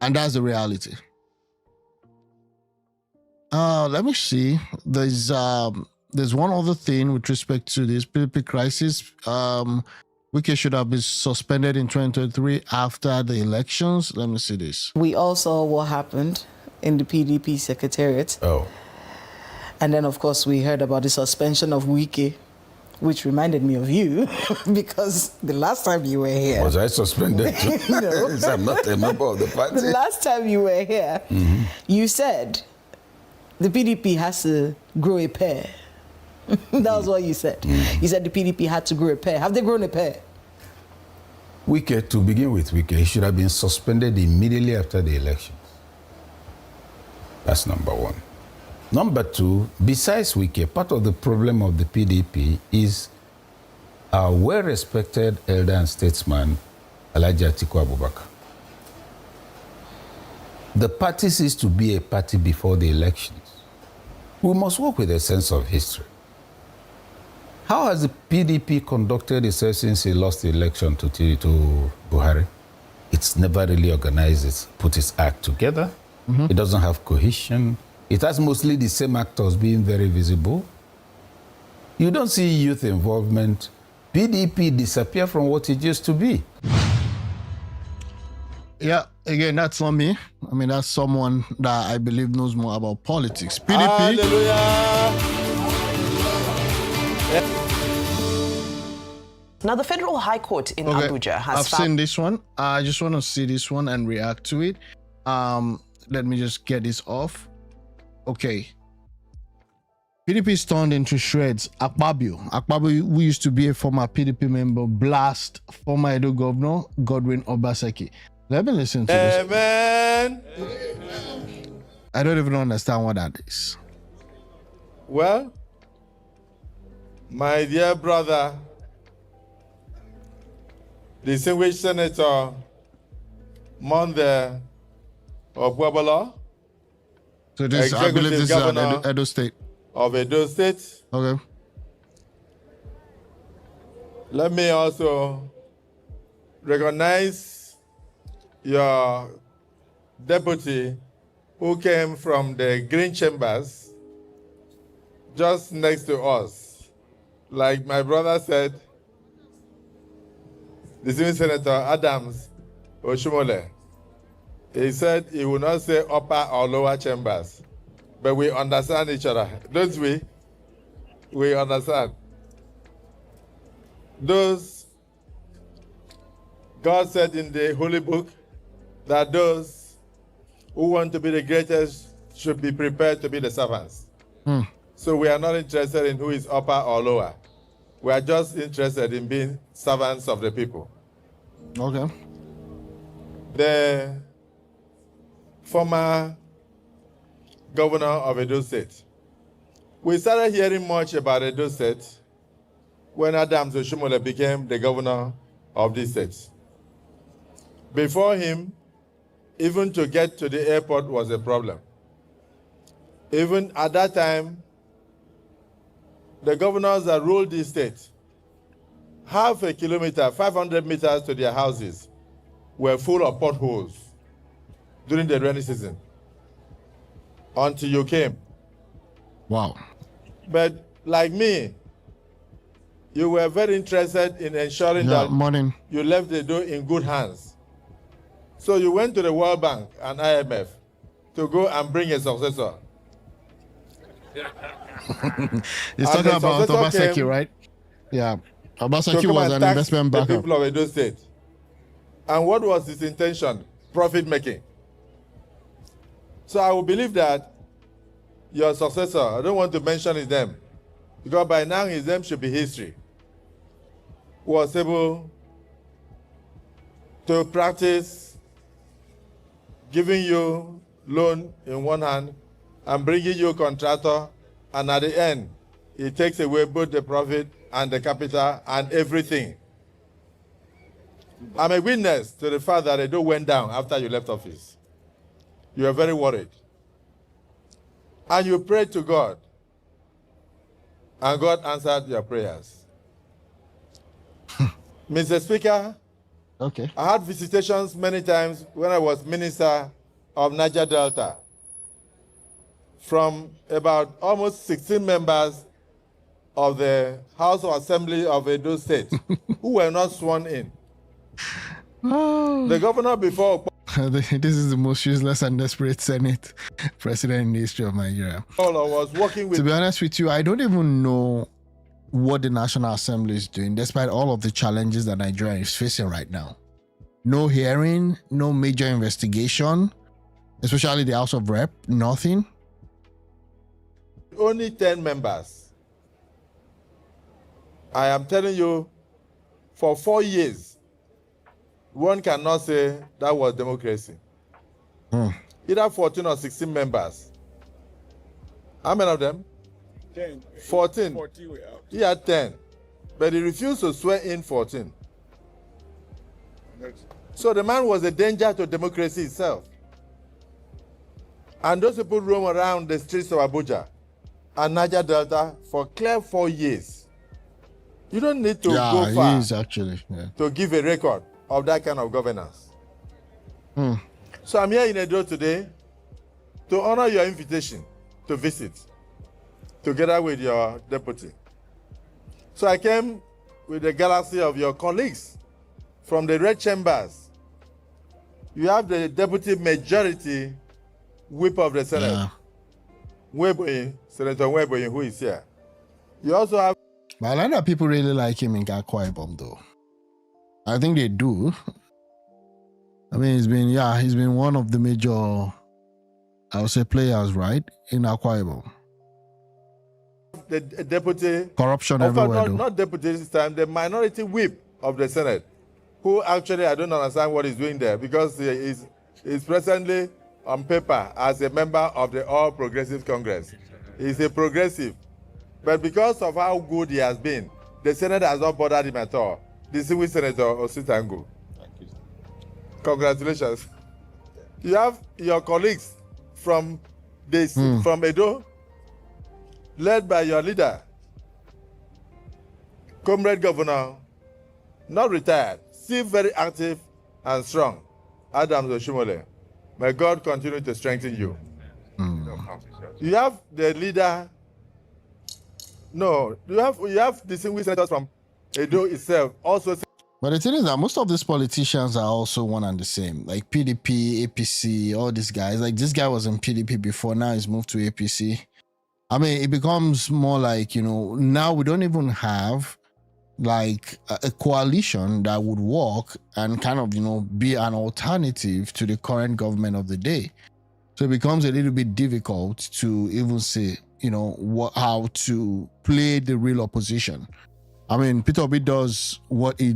And that's the reality. Let me see. There's one other thing with respect to this PDP crisis. Wike should have been suspended in 2023 after the elections. Let me see this. We all saw what happened in the PDP secretariat. Oh. And then, of course, we heard about the suspension of Wike, which reminded me of you, because the last time you were here... Was I suspended too? No. I'm not a member of the party. The last time you were here, you said the PDP has to grow a pair. That was what you said. You said the PDP had to grow a pair. Have they grown a pair? Wike, to begin with, Wike, he should have been suspended immediately after the elections. That's number one. Number two, besides Wike, part of the problem of the PDP is our well-respected elder and statesman, Alhaji Atiku Abubakar. The party ceased to be a party before the elections. We must work with a sense of history. How has the PDP conducted itself since it lost the election to Buhari? It's never really organized, it's put its act together. It doesn't have cohesion. It has mostly the same actors being very visible. You don't see youth involvement. PDP disappear from what it used to be. Yeah, again, that's not me. I mean, that's someone that I believe knows more about politics. PDP. Hallelujah. Now, the Federal High Court in Abuja has I've seen this one. I just want to see this one and react to it. Let me just get this off. Okay. PDP is torn into shreds. Akpabio, who used to be a former PDP member, blast former Edo Governor Godwin Obaseki. Let me listen to this. Amen. I don't even understand what that is. Well, my dear brother, distinguished Senator Monde Obuabala, so this, I believe this is Edo State. Of Edo State. Okay. Let me also recognize your deputy who came from the Green Chambers just next to us. Like my brother said, the senior Senator Adams Oshumole, he said he would not say upper or lower chambers, but we understand each other, don't we? We understand. Those, God said in the Holy Book that those who want to be the greatest should be prepared to be the servants. So we are not interested in who is upper or lower. We are just interested in being servants of the people. Okay. The former governor of Edo State. We started hearing much about Edo State when Adams Oshumole became the governor of this state. Before him, even to get to the airport was a problem. Even at that time, the governors that ruled this state, half a kilometer, 500 meters to their houses, were full of potholes during the rainy season until you came. Wow. But like me, you were very interested in ensuring that you left the door in good hands. So you went to the World Bank and IMF to go and bring a successor. He's talking about Obaseki, right? Yeah. Obaseki was an investment banker. The people of Edo State. And what was his intention? Profit making. So I will believe that your successor, I don't want to mention his name, because by now his name should be history, was able to practice giving you loan in one hand and bringing you contractor, and at the end, it takes away both the profit and the capital and everything. I'm a witness to the fact that it all went down after you left office. You were very worried. And you prayed to God, and God answered your prayers. Mr. Speaker, okay, I had visitations many times when I was Minister of Niger Delta from about almost 16 members of the House of Assembly of Edo State who were not sworn in. The governor before... This is the most useless and desperate Senate president in the history of Nigeria. Was working with... To be honest with you, I don't even know what the National Assembly is doing, despite all of the challenges that Nigeria is facing right now. No hearing, no major investigation, especially the House of Rep, nothing. Only 10 members. I am telling you, for 4 years, one cannot say that was democracy. Either 14 or 16 members. How many of them? 10. 14. 14 were out. He had 10. But he refused to swear in 14. So the man was a danger to democracy itself. And those people roam around the streets of Abuja and Niger Delta for clear 4 years. You don't need to go far to give a record of that kind of governance. So I'm here in Edo today to honor your invitation to visit together with your deputy. So I came with the galaxy of your colleagues from the red chambers. You have the deputy majority whip of the Senate, Senator Weboyin, who is here. You also have... But I like that people really like him in Akwa Ibom, though. I think they do. I mean, he's been one of the major, I would say, players, right, in Akwa Ibom. The deputy... Corruption everywhere, not deputy this time, the minority whip of the Senate, who actually, I don't understand what he's doing there, because he's presently on paper as a member of the All Progressive Congress. He's a progressive. But because of how good he has been, the Senate has not bothered him at all. Distinguished Senator Ositangu. Congratulations. You have your colleagues from Edo, led by your leader, Comrade Governor, not retired, still very active and strong, Adams Oshimole. May God continue to strengthen you. You have the leader. No, you have distinguished senators from Edo itself also. But the thing is that most of these politicians are also one and the same. Like PDP, APC, all these guys. Like this guy was in PDP before, now he's moved to APC. I mean, it becomes more like, now we don't even have like a coalition that would work and kind of, be an alternative to the current government of the day. So it becomes a little bit difficult to even say, how to play the real opposition. I mean, Peter Obi does what he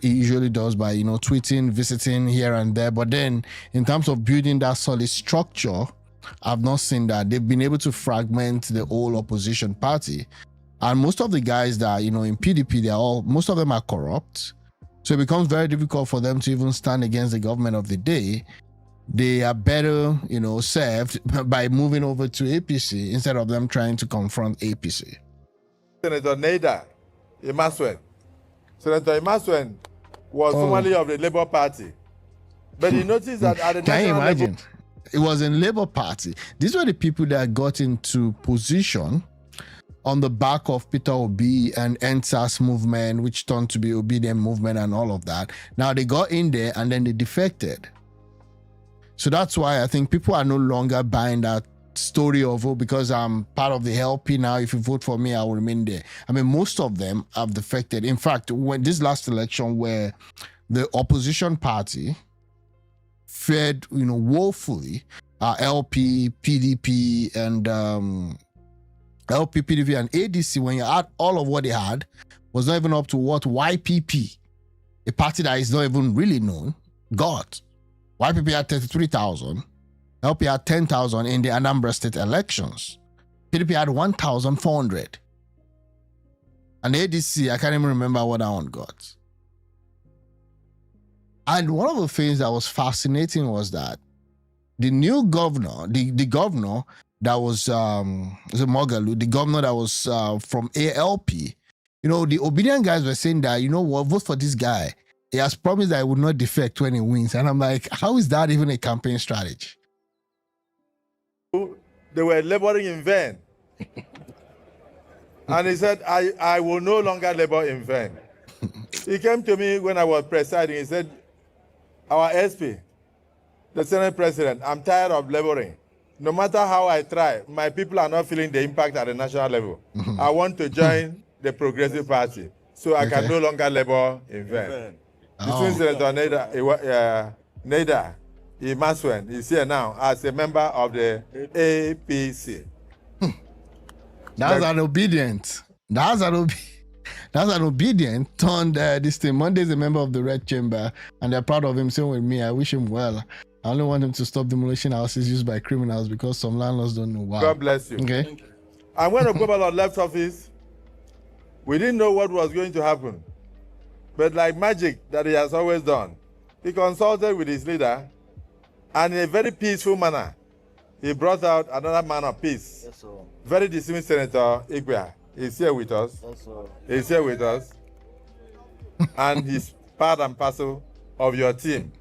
usually does by, tweeting, visiting here and there. But then in terms of building that solid structure, I've not seen that. They've been able to fragment the whole opposition party. And most of the guys that, in PDP, most of them are corrupt. So it becomes very difficult for them to even stand against the government of the day. They are better, served by moving over to APC instead of them trying to confront APC. Senator Neda Imaswen. Senator Imaswen was formerly of the Labour Party. But you notice that at the Can you national imagine? level, It was in Labour Party. These were the people that got into position on the back of Peter Obi and NSAS movement, which turned to be Obedient movement and all of that. Now they got in there and then they defected. So that's why I think people are no longer buying that story of, because I'm part of the LP now, if you vote for me, I will remain there. I mean, most of them have defected. In fact, when this last election where the opposition party fared, woefully, LP, PDP, and LP, PDP, and ADC, when you add all of what they had, was not even up to what YPP, a party that is not even really known, got. YPP had 33,000, LP had 10,000 in the Anambra state elections. PDP had 1,400. And ADC, I can't even remember what that one got. And one of the things that was fascinating was that the new governor, the governor that was Mogalu, the governor that was from ALP, you know, the obedient guys were saying that, you know what, vote for this guy. He has promised that he would not defect when he wins. And I'm like, how is that even a campaign strategy? They were laboring in vain. And he said, I will no longer labor in vain. He came to me when I was presiding. He said, our SP, the Senate President, I'm tired of laboring. No matter how I try, my people are not feeling the impact at the national level. I want to join the Progressive Party so I can no longer labor in vain. Between Senator Neda Imaswen is here now as a member of the APC. That's an obedient. That's an obedient turned this thing. Monday's a member of the Red Chamber, and they're proud of him. Same with me. I wish him well. I only want him to stop demolition houses used by criminals because some landlords don't know why. God bless you. Okay. And when Okwebalo left office, we didn't know what was going to happen. But like magic that he has always done, he consulted with his leader, and in a very peaceful manner, he brought out another man of peace. Yes, sir. Very distinguished Senator Igwe. He's here with us. Yes, he's here with us. And he's part and parcel of your team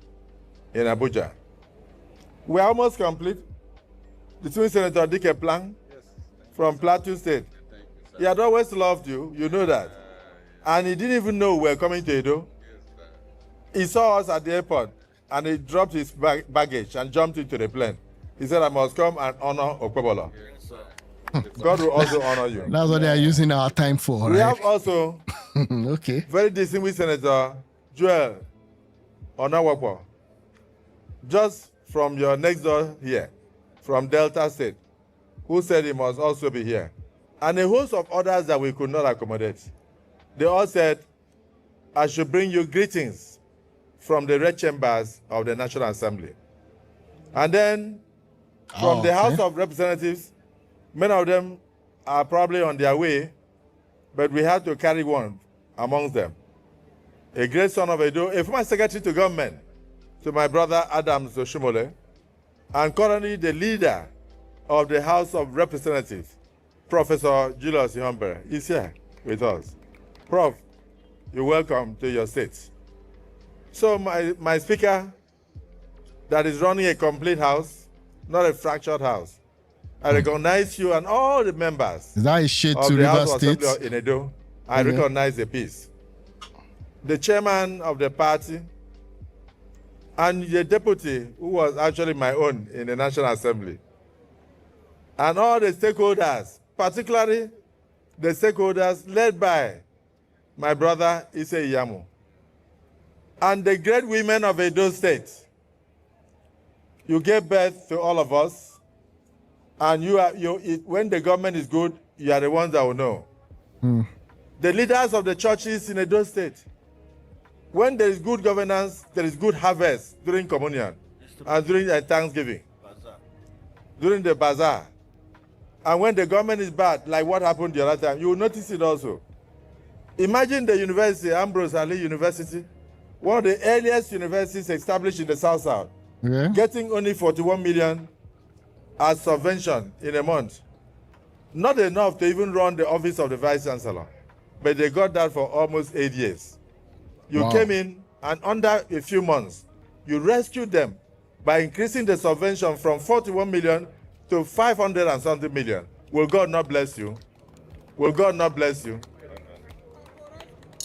in Abuja. We're almost complete. The twin Senator Dike Plan from Plateau State. He had always loved you, you know that. And he didn't even know we were coming to Edo. He saw us at the airport and he dropped his baggage and jumped into the plane. He said, I must come and honor Okwebalo. God will also honor you. That's what they are using our time for, We right? have also okay. very distinguished Senator Joel Onawakwa, just from your next door here, from Delta State, who said he must also be here. And a host of others that we could not accommodate. They all said, I should bring you greetings from the Red Chambers of the National Assembly. And then from the House of Representatives, many of them are probably on their way, but we had to carry one amongst them. A great son of Edo, a former secretary to government, to my brother Adams Oshimole, and currently the leader of the House of Representatives, Professor Julius Ihombe, is here with us. Prof, you're welcome to your state. So my speaker, that is running a complete house, not a fractured house, I recognize you and all the members That is shit of to the River House of State. Assembly in Edo. I recognize the peace. The chairman of the party and the deputy, who was actually my own in the National Assembly, and all the stakeholders, particularly the stakeholders led by my brother Ise Iyamu, and the great women of Edo State. You gave birth to all of us. And when the government is good, you are the ones that will know. The leaders of the churches in Edo State, when there is good governance, there is good harvest during communion and during Thanksgiving, during the bazaar. And when the government is bad, like what happened the other time, you will notice it also. Imagine the university, Ambrose Ali University, one of the earliest universities established in the South-South, getting only 41 million as subvention in a month. Not enough to even run the office of the Vice Chancellor, but they got that for almost 8 years. You came in, and under a few months, you rescued them by increasing the subvention from 41 million to 500 and something million. Will God not bless you? Will God not bless you?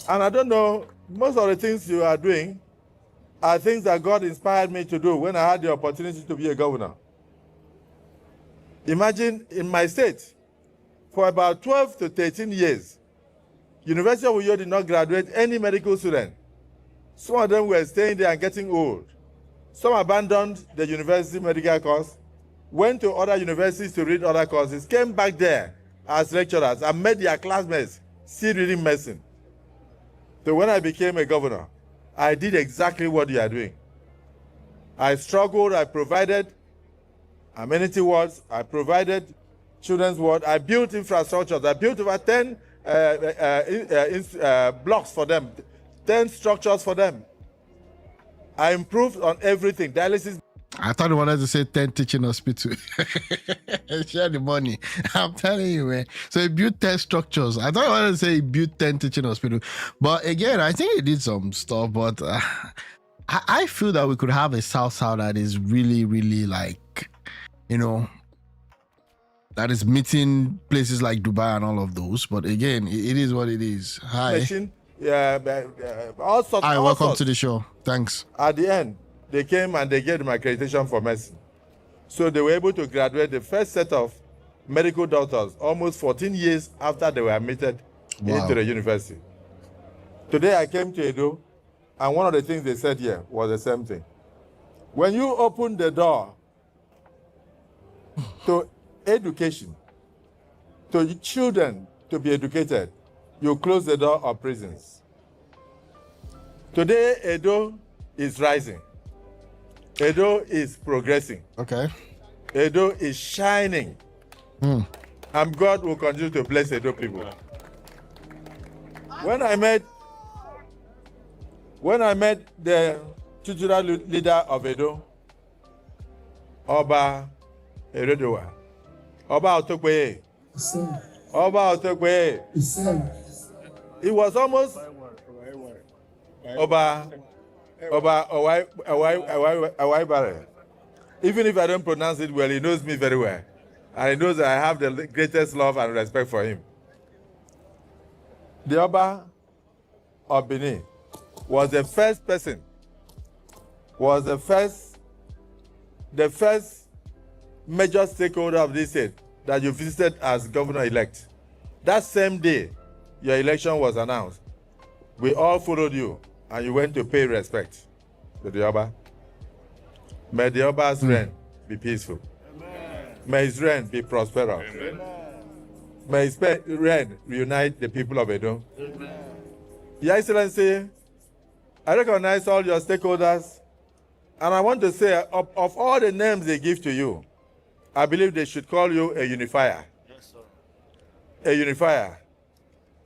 And I don't know, most of the things you are doing are things that God inspired me to do when I had the opportunity to be a governor. Imagine in my state, for about 12 to 13 years, University of Uyo did not graduate any medical student. Some of them were staying there and getting old. Some abandoned the university medical course, went to other universities to read other courses, came back there as lecturers and met their classmates still reading medicine. So when I became a governor, I did exactly what you are doing. I struggled, I provided amenity wards, I provided children's ward, I built infrastructures, I built over 10 blocks for them, 10 structures for them. I improved on everything, dialysis. I thought you wanted to say 10 teaching hospitals. Share the money. I'm telling you, man. So he built 10 structures. I thought you wanted to say he built 10 teaching hospitals. But again, I think he did some stuff. But I feel that we could have a South that is really, really like, you know, that is meeting places like Dubai and all of those. But again, it is what it is. Hi. All sorts. Hi, welcome to the show. Thanks. At the end, they came and they gave them accreditation for medicine. So they were able to graduate the first set of medical doctors almost 14 years after they were admitted into the university. Today I came to Edo, and one of the things they said here was the same thing. When you open the door to education, to children to be educated, you close the door of prisons. Today, Edo is rising. Edo is progressing. Okay. Edo is shining. And God will continue to bless Edo people. When I met the titular leader of Edo, Oba Eredowa, Oba Otokwe, it was almost Oba Awaibare. Even if I don't pronounce it well, he knows me very well. And he knows that I have the greatest love and respect for him. The Oba of Benin was the first person, the first major stakeholder of this state that you visited as governor-elect. That same day, your election was announced. We all followed you, and you went to pay respect to the Oba. May the Oba's reign be peaceful. Amen. May his reign be prosperous. Amen. May his reign reunite the people of Edo. Amen. Your Excellency, I recognize all your stakeholders, and I want to say, of all the names they give to you, I believe they should call you a unifier. Yes, sir. A unifier.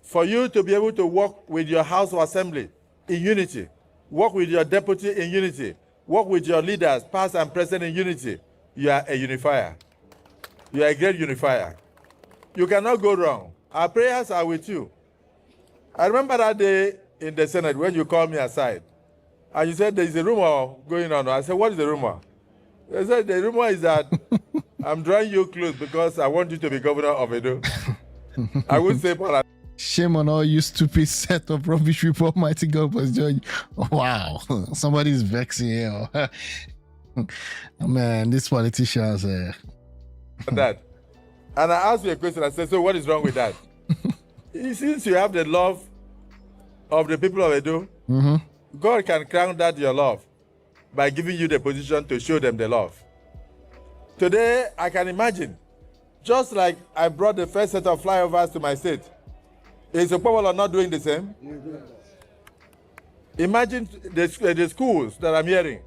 For you to be able to work with your House of Assembly in unity, work with your deputy in unity, work with your leaders, past and present, in unity, you are a unifier. You are a great unifier. You cannot go wrong. Our prayers are with you. I remember that day in the Senate when you called me aside, and you said there is a rumor going on. I said, what is the rumor? They said, the rumor is that I'm drawing you close because I want you to be governor of Edo. I would say, shame on all you stupid set of rubbish people, Almighty God was doing. Wow, somebody's vexing here. Man, these politicians. That. And I asked you a question. I said, so what is wrong with that? Since you have the love of the people of Edo, God can crown that your love by giving you the position to show them the love. Today, I can imagine, just like I brought the first set of flyovers to my state, is Sokoto not doing the same? Imagine the schools that I'm hearing.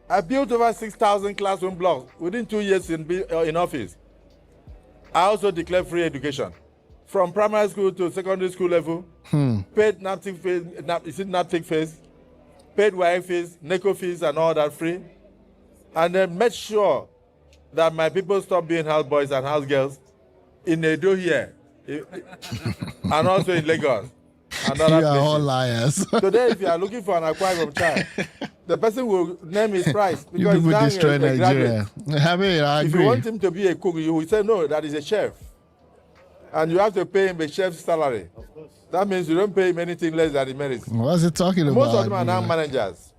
I built over 6,000 classroom blocks within 2 years in office. I also declared free education. From primary school to secondary school level, paid NAPTIC fees, paid YF fees, NECO fees, and all that free. And then made sure that my people stop being house boys and house girls in Edo here, and also in Lagos. And you are all liars. Today, if you are looking for an acquired child, the person will name his price because you people destroy Nigeria. I agree. If you want him to be a cook, you will say no, that is a chef, and you have to pay him a chef's salary. Of course. That means you don't pay him anything less than he merits. What's he talking about? Most of them are now managers.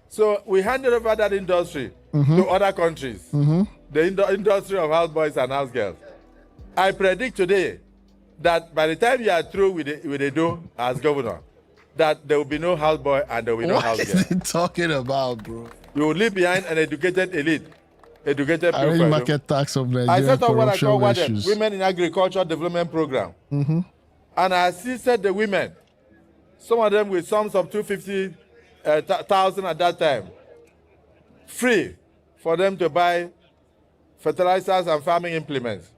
So we handed over that industry to other countries. The industry of houseboys and housegirls. I predict today that by the time you are through with Edo as governor, that there will be no houseboy and there will be no housegirl. What is he talking about, bro? You will leave behind an educated elite educated I people. market tax of Nigeria. I set up what I call issues. Women in Agriculture Development Program. Mm-hmm. And I assisted the women, some of them with sums of 250,000 at that time, free for them to buy fertilizers and farming implements.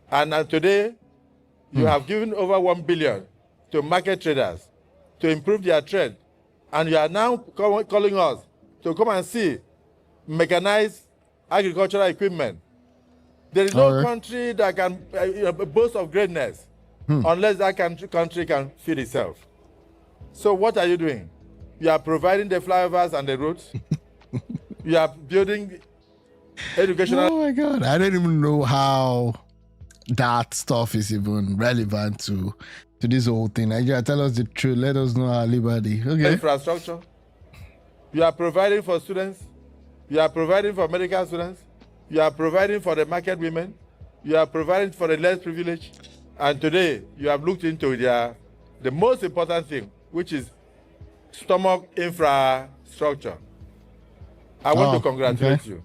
And today, you have given over 1 billion to market traders to improve their trade. And you are now calling us to come and see mechanized agricultural equipment. There is no country that can boast of greatness unless that country can feed itself. So what are you doing? You are providing the flyovers and the roads. You are building educational... Oh my God, I don't even know how that stuff is even relevant to this whole thing. Nigeria, tell us the truth. Let us know our liberty. Okay. Infrastructure. You are providing for students. You are providing for medical students. You are providing for the market women. You are providing for the less privileged. And today, you have looked into the most important thing, which is stomach infrastructure. I want to congratulate you.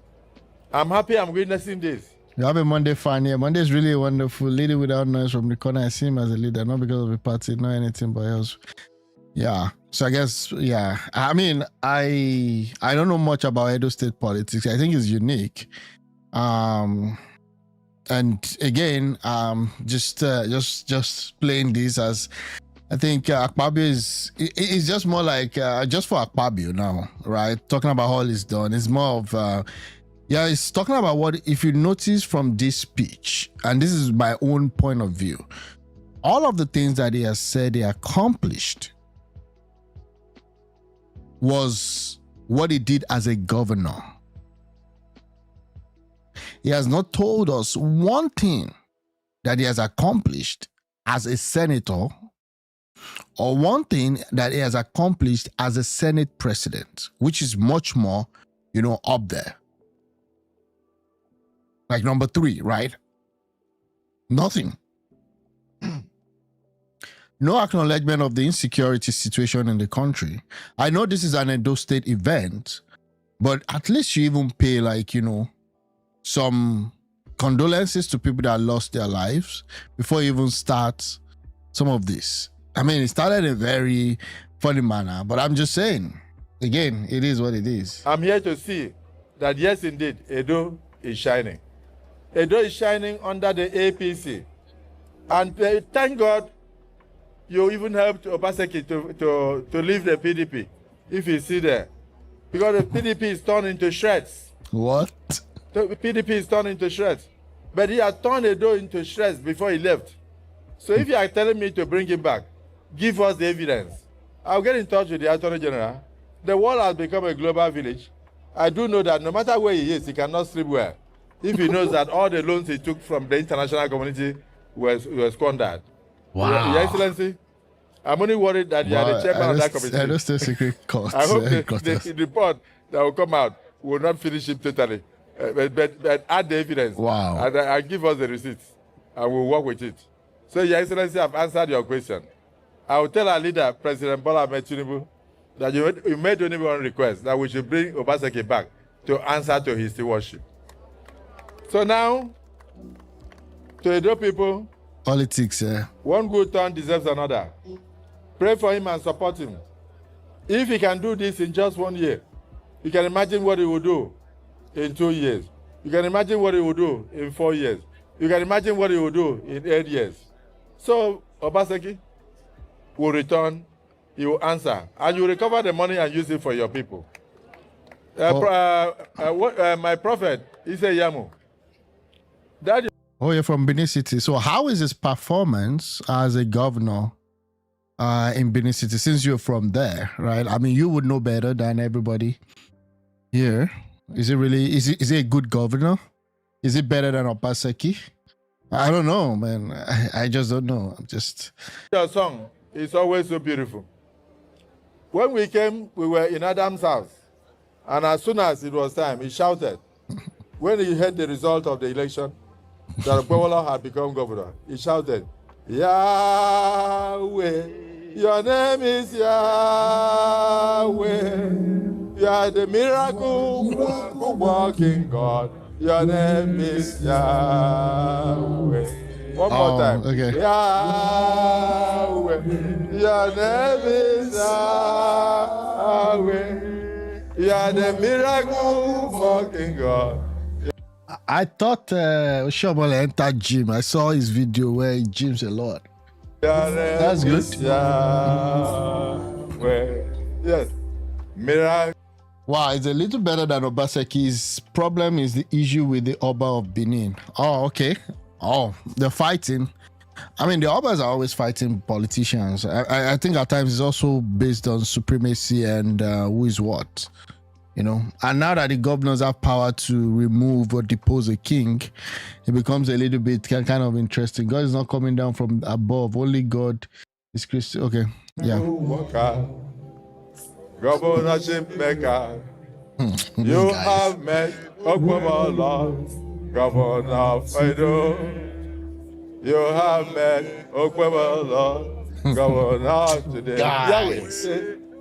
I'm happy I'm witnessing this. You have a Monday fan here. Monday is really wonderful. Leader without noise from the corner. I see him as a leader, not because of the party, not anything but else. Yeah. So I guess, yeah. I mean, I don't know much about Edo State politics. I think it's unique. And again, just playing this as I think Akpabio is just more like just for Akpabio now, right? Talking about all he's done. It's more of yeah, it's talking about what, if you notice from this speech, and this is my own point of view, all of the things that he has said he accomplished was what he did as a governor. He has not told us one thing that he has accomplished as a senator or one thing that he has accomplished as a Senate president, which is much more, up there. Like number 3, right? Nothing. No acknowledgement of the insecurity situation in the country. I know this is an Edo State event, but at least you even pay some condolences to people that lost their lives before you even start some of this. I mean, it started in a very funny manner, but I'm just saying, again, it is what it is. I'm here to see that, yes, indeed, Edo is shining. Edo is shining under the APC. And thank God you even helped Obaseki to leave the PDP, if you see there. Because the PDP is torn into shreds. What? The PDP is torn into shreds. But he had torn Edo into shreds before he left. So if you are telling me to bring him back, give us the evidence. I'll get in touch with the Attorney General. The world has become a global village. I do know that no matter where he is, he cannot sleep well if he knows that all the loans he took from the international community were squandered. Wow. Your Excellency, I'm only worried that you are the chairman of that committee. I don't say secret costs. I hope the report that will come out will not finish him totally, but add the evidence. Wow. And give us the receipts, and we'll work with it. So, Your Excellency, I've answered your question. I will tell our leader, President Bola Ahmed Tinubu, that you made only one request, that we should bring Obaseki back to answer to his stewardship. So now, to Edo people, politics, one good turn deserves another. Pray for him and support him. If he can do this in just 1 year, you can imagine what he will do in 2 years. You can imagine what he will do in 4 years. You can imagine what he will do in 8 years. So, Obaseki will return, he will answer, and you will recover the money and use it for your people. My prophet, Ise Yamu. You're from Benin City. So how is his performance as a governor in Benin City, since you're from there, right? I mean, you would know better than everybody here. Is it really, is he a good governor? Is it better than Obaseki? I don't know, man. I just don't know. Your song is always so beautiful. When we came, we were in Adam's house. And as soon as it was time, he shouted. When he heard the result of the election, that Bola had become governor, he shouted, Yahweh, your name is Yahweh. You are the miracle working God. Your name is Yahweh. One more time. Okay. Yahweh. Your name is Yahweh. You are the miracle working God. I thought Shomole entered gym. I saw his video where he gyms a lot. That's good. Yes. Miracle. Wow, it's a little better than Obaseki's problem is the issue with the Oba of Benin. Oh, okay. Oh, they're fighting. I mean, the Obas are always fighting politicians. I think at times it's also based on supremacy and who is what. You know, and now that the governors have power to remove or depose a king, it becomes a little bit kind of interesting. God is not coming down from above. Only God is Christian. Okay, yeah. Governorship maker. You have met Okwamala, Governor Fido. You have met Okwamala, Governor today. Yahweh.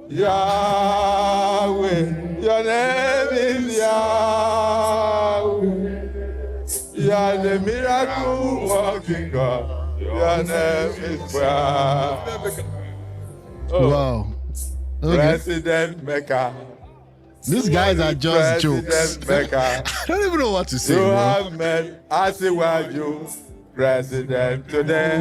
Yahweh, your name is Yahweh. You are the miracle working God. Your name is Yahweh. Wow. Okay. President Mecca. These guys are just jokes. Mecca. I don't even know what to say. You bro. have met Asiwaju, President today.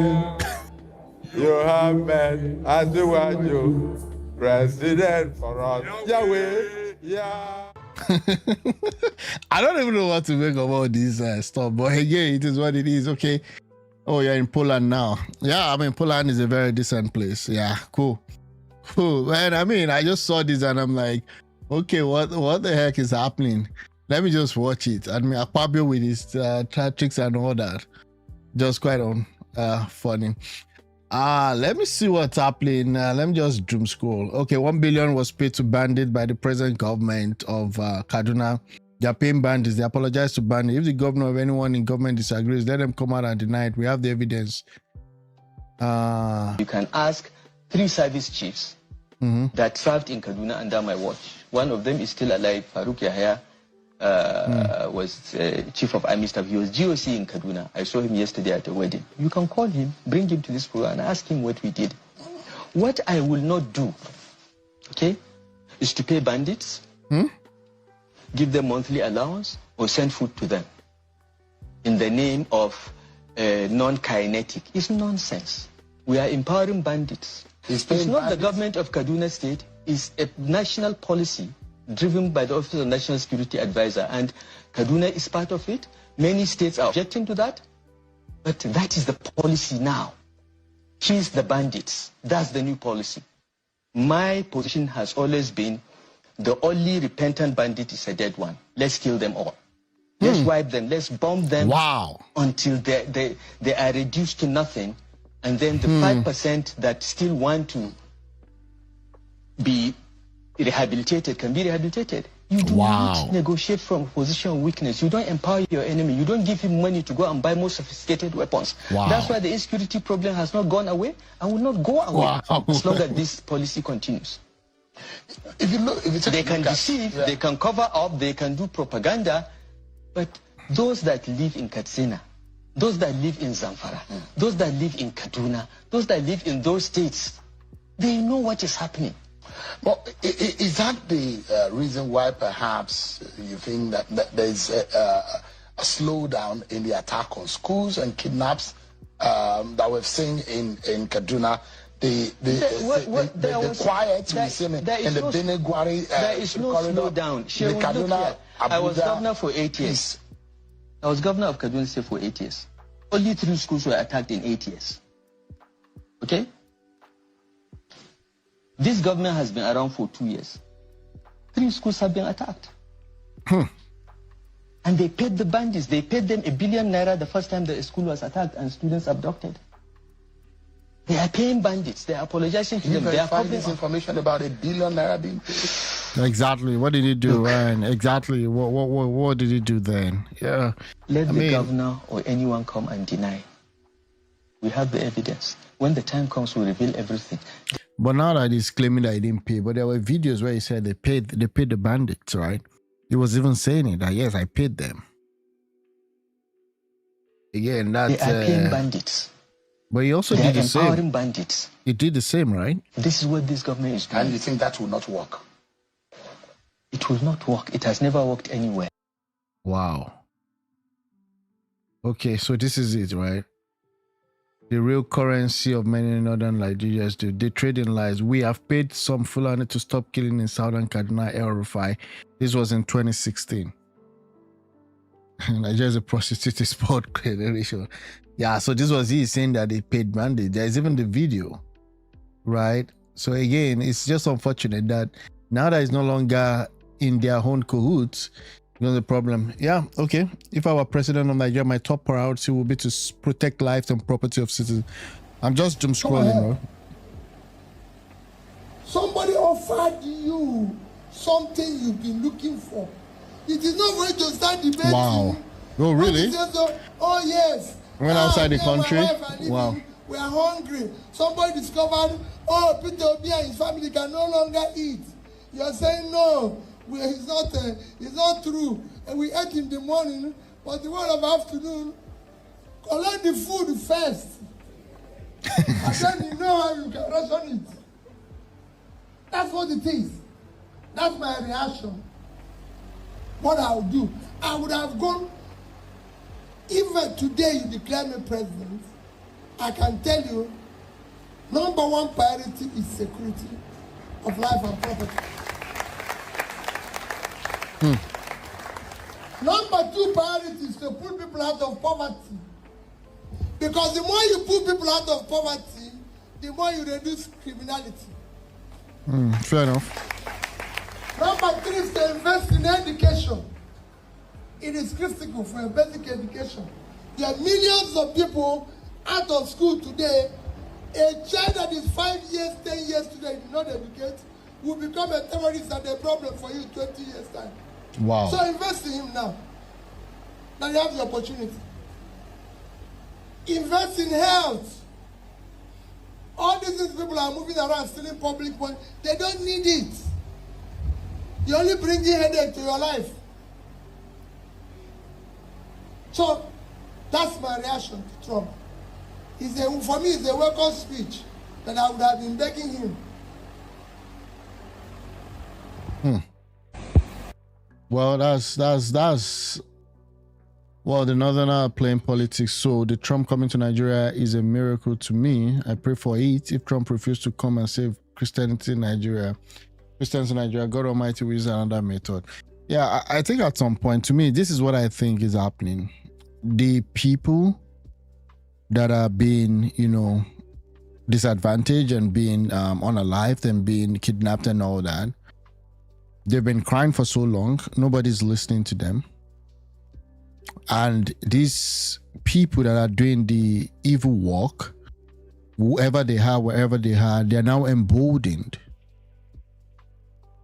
You have met Asiwaju, President for us. Yahweh, yeah. I don't even know what to make about this stuff, but again, it is what it is. Okay. Oh, you're in Poland now. Yeah, I mean, Poland is a very decent place. Yeah, cool. Man, I mean, I just saw this and I'm like, okay, what the heck is happening? Let me just watch it. I mean, Akpabio with his tricks and all that, just quite funny. Let me see what's happening. Let me just doom scroll. Okay, 1 billion was paid to bandits by the present government of Kaduna. They are paying bandits. They apologize to bandits. If the governor or anyone in government disagrees, let them come out and deny it. We have the evidence. You can ask 3 service chiefs that served in Kaduna under my watch. One of them is still alive. Farouk Yahya was chief of army staff. He was GOC in Kaduna. I saw him yesterday at a wedding. You can call him, bring him to this program and ask him what we did. What I will not do, okay, is to pay bandits, give them monthly allowance, or send food to them in the name of non-kinetic. It's nonsense. We are empowering bandits. It's not the government of Kaduna State. It's a national policy driven by the Office of National Security Advisor, and Kaduna is part of it. Many states are objecting to that, but that is the policy now. Chase the bandits. That's the new policy. My position has always been the only repentant bandit is a dead one. Let's kill them all. Let's wipe them. Let's bomb them until they are reduced to nothing. And then the 5% that still want to be rehabilitated can be rehabilitated. You do not negotiate from a position of weakness. You don't empower your enemy. You don't give him money to go and buy more sophisticated weapons. That's why the insecurity problem has not gone away and will not go away as long as this policy continues. If you look, they can deceive, they can cover up, they can do propaganda, but those that live in Katsina, those that live in Zamfara, those that live in Kaduna, those that live in those states, they know what is happening. Well, is that the reason why perhaps you think that there's a slowdown in the attack on schools and kidnaps that we've seen in Kaduna? The quiet we see in the Benegwari there is no slowdown. Kaduna, I was governor for 8 years. I was governor of Kaduna State for 8 years. Only 3 schools were attacked in 8 years. Okay? This government has been around for 2 years. 3 schools have been attacked. And they paid the bandits. They paid them ₦1 billion the first time the school was attacked and students abducted. They are paying bandits. They are apologizing to them. They are finding this information about ₦1 billion being paid. Exactly. What did he do, Ryan? Exactly. What did he do then? Yeah. Let the governor or anyone come and deny. We have the evidence. When the time comes, we'll reveal everything. But now that he's claiming that he didn't pay, but there were videos where he said they paid the bandits, right? He was even saying it, that yes, I paid them. Again, that's... They are paying bandits. But he also They did are the same. empowering bandits. He did the same, right? This is what this government is doing. And you think that will not work? It will not work. It has never worked anywhere. Wow. Okay, so this is it, right? The real currency of many northern Nigerians do. They trade in lies. We have paid some Fulani to stop killing in southern Kaduna, El Rufai. This was in 2016. Nigeria is a prostituted sport generation. Yeah, so this was he saying that they paid bandits. There's even the video, right? So again, it's just unfortunate that now that it's no longer in their own cahoots, there's a problem. Yeah, okay. If I were president of Nigeria, my top priority would be to protect lives and property of citizens. I'm just doom scrolling, bro. Somebody offered you something you've been looking for. It is not going to start debating. Wow. Oh, really? Oh, yes. Went outside the country? Wow. We are hungry. Somebody discovered, oh, Peter Obi and his family can no longer eat. You're saying no. It's not true. And we ate in the morning, but the one of afternoon, collect the food first. And then you know how you can ration it. That's what it is. That's my reaction. What I would do, I would have gone, even today you declare me president, I can tell you, number one priority is security of life and property. Number two priority is to put people out of poverty. Because the more you put people out of poverty, the more you reduce criminality. Fair enough. Number three is to invest in education. It is critical for a basic education. There are millions of people out of school today. A child that is 5 years, 10 years today, did not educate, will become a terrorist and a problem for you 20 years time. Wow. So invest in him now. Now you have the opportunity. Invest in health. All these people are moving around stealing public money. They don't need it. You're only bringing headache to your life. So that's my reaction to Trump. For me, it's a welcome speech that I would have been begging him. Well, that's well, the Northerner playing politics. So the Trump coming to Nigeria is a miracle to me. I pray for it. If Trump refused to come and save Christians in Nigeria, God Almighty will use another method. Yeah, I think at some point, to me, this is what I think is happening. The people that are being, disadvantaged and being unalived and being kidnapped and all that, they've been crying for so long. Nobody's listening to them. And these people that are doing the evil work, whoever they are, wherever they are, they're now emboldened.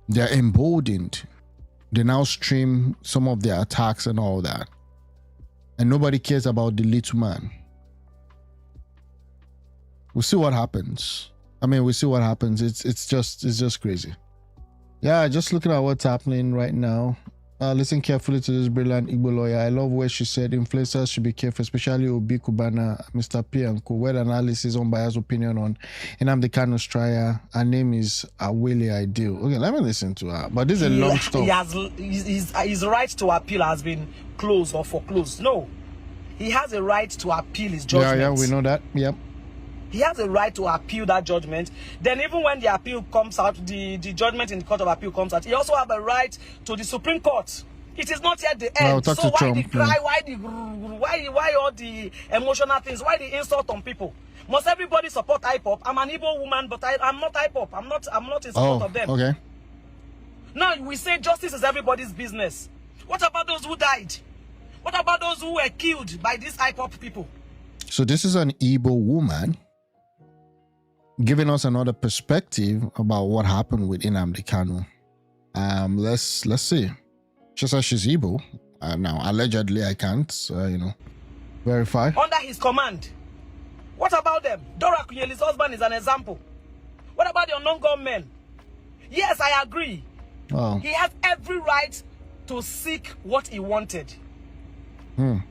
They're emboldened. They now stream some of their attacks and all that. And nobody cares about the little man. We'll see what happens. We'll see what happens. It's just crazy. Yeah, just looking at what's happening right now. Listen carefully to this brilliant Igbo lawyer. I love where she said influencers should be careful, especially Obi Kubana, Mr. P and Co. Where analysis on biased opinion on Nnamdi Kanu's trial. Her name is Awele Ideal. Okay, let me listen to her. But this is a long story. His right to appeal has been closed or foreclosed. No, he has a right to appeal his judgment. Yeah, we know that. Yep. He has a right to appeal that judgment. Then even when the appeal comes out, the judgment in the Court of Appeal comes out, he also has a right to the Supreme Court. It is not yet the end. So why the cry, why all the emotional things, why the insult on people? Must everybody support IPOP? I'm an Igbo woman, but I'm not IPOP. I'm not in support of them. Okay. Now we say justice is everybody's business. What about those who died? What about those who were killed by these IPOP people? So this is an Igbo woman giving us another perspective about what happened with Nnamdi Kanu. Let's see. She says she's Igbo. Now, allegedly, I can't, verify. Under his command. What about them? Dora Kunyeli's husband is an example. What about the unknown gunmen? Yes, I agree. He has every right to seek what he wanted. Every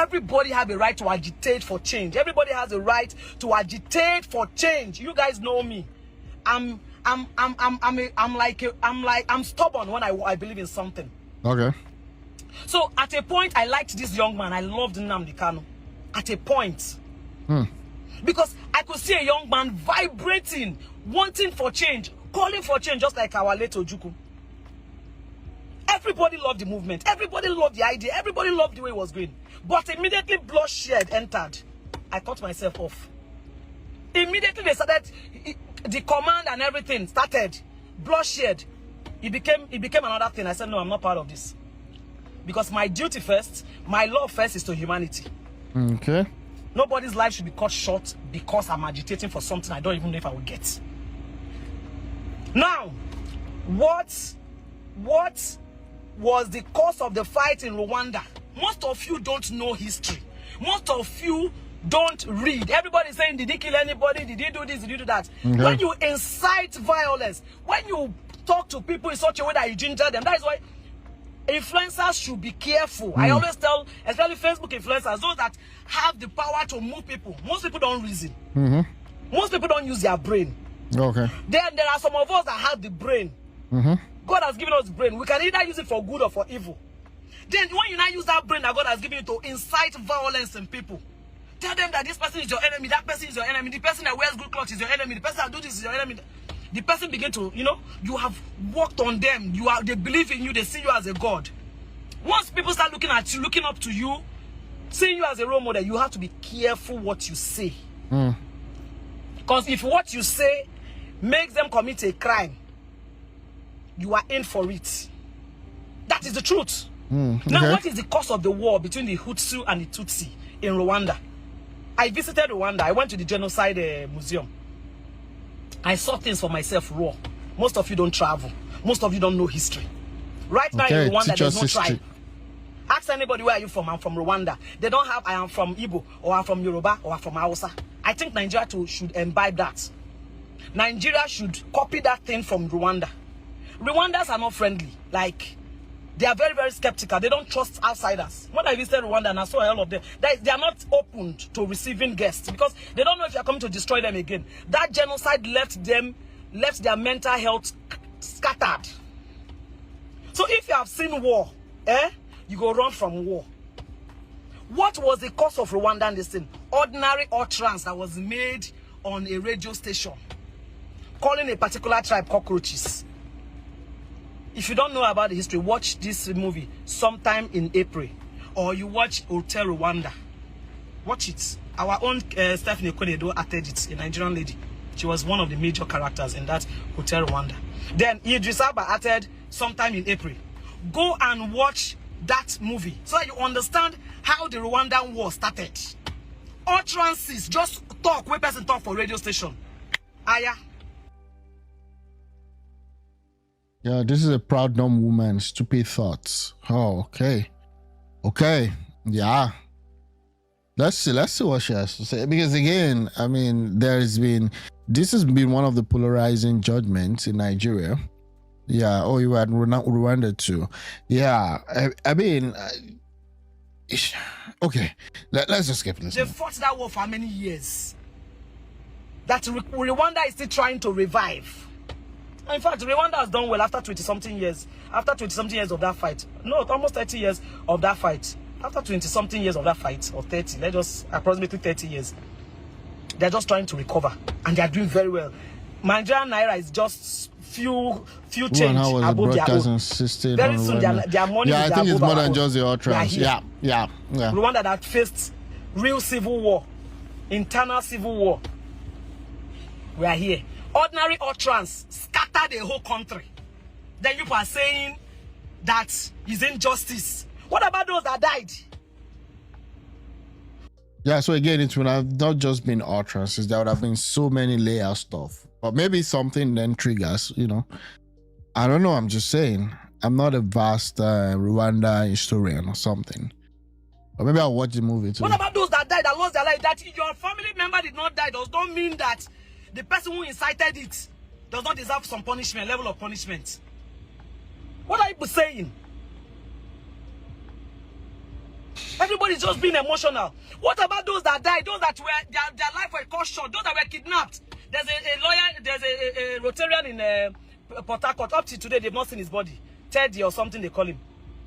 Everybody have a right to agitate for change. Everybody has a right to agitate for change. You guys know me. I'm stubborn when I believe in something. Okay. So at a point, I liked this young man. I loved Nnamdi Kanu. At a point. Because I could see a young man vibrating, wanting for change, calling for change, just like our late Ojukwu. Everybody loved the movement. Everybody loved the idea. Everybody loved the way it was going. But immediately bloodshed entered. I cut myself off. Immediately they started, the command and everything started. Bloodshed. It became another thing. I said, no, I'm not part of this. Because my duty first, my love first is to humanity. Okay. Nobody's life should be cut short because I'm agitating for something I don't even know if I will get. Now, what was the cause of the fight in Rwanda? Most of you don't know history. Most of you don't read. Everybody's saying, did he kill anybody? Did he do this? Did he do that? When you incite violence, when you talk to people in such a way that you ginger them, that is why influencers should be careful. I always tell, especially Facebook influencers, those that have the power to move people. Most people don't reason. Most people don't use their brain. Okay. Then there are some of us that have the brain. God has given us the brain. We can either use it for good or for evil. Then when you now use that brain that God has given you to incite violence in people, tell them that this person is your enemy, that person is your enemy, the person that wears good clothes is your enemy, the person that do this is your enemy. The person begin to, you have worked on them. They believe in you. They see you as a God. Once people start looking at you, looking up to you, seeing you as a role model, you have to be careful what you say. Because if what you say makes them commit a crime, you are in for it. That is the truth. Now, what is the cause of the war between the Hutu and the Tutsi in Rwanda? I visited Rwanda. I went to the genocide museum. I saw things for myself raw. Most of you don't travel. Most of you don't know history. Right now in Rwanda, there's no tribe. Ask anybody, where are you from? I'm from Rwanda. They don't have, I am from Igbo, or I'm from Yoruba, or I'm from Hausa. I think Nigeria too should imbibe that. Nigeria should copy that thing from Rwanda. Rwandans are not friendly. Like, they are very, very skeptical. They don't trust outsiders. When I visited Rwanda and I saw all of them, they are not open to receiving guests because they don't know if you are coming to destroy them again. That genocide left their mental health scattered. So if you have seen war, you go run from war. What was the cause of Rwandan this thing? Ordinary utterance that was made on a radio station, calling a particular tribe cockroaches. If you don't know about the history, watch this movie sometime in April. Or you watch Hotel Rwanda. Watch it. Our own Stephanie Konedo acted it, a Nigerian lady. She was one of the major characters in that Hotel Rwanda. Then Idris Abba acted sometime in April. Go and watch that movie so that you understand how the Rwandan war started. Utterances, just talk, where person talk for radio station. Aya. Yeah, this is a proud dumb woman. Stupid thoughts. Oh, okay. Okay. Yeah. Let's see what she has to say. Because again, I mean, this has been one of the polarizing judgments in Nigeria. Yeah. Oh, you had Rwanda too. Yeah. I mean, okay. Let's just skip this. They fought that war for how many years? That Rwanda is still trying to revive. In fact, Rwanda has done well after 20-something years. After 20-something years of that fight. No, almost 30 years of that fight. After 20-something years of that fight, or 30, let's just approximately 30 years. They're just trying to recover. And they're doing very well. Nigerian Naira is just few change above their own. Very soon, their money is I think it's more than just the utterance. Yeah. Rwanda that faced real civil war. Internal civil war. We are here. Ordinary utterance scattered the whole country. Then you are saying that is injustice. What about those that died? Yeah, so again, it would have not just been utterances. There would have been so many layer stuff. But maybe something then triggers, I don't know, I'm just saying. I'm not a vast Rwanda historian or something. Or maybe I'll watch the movie too. What about those that died, that lost their life? That your family member did not die does not mean that the person who incited it does not deserve some punishment, level of punishment. What are you saying? Everybody's just being emotional. What about those that died? Those that were their life were cut short? Those that were kidnapped? There's a lawyer. There's a Rotarian in Port Harcourt. Up to today, they've not seen his body. Teddy or something they call him.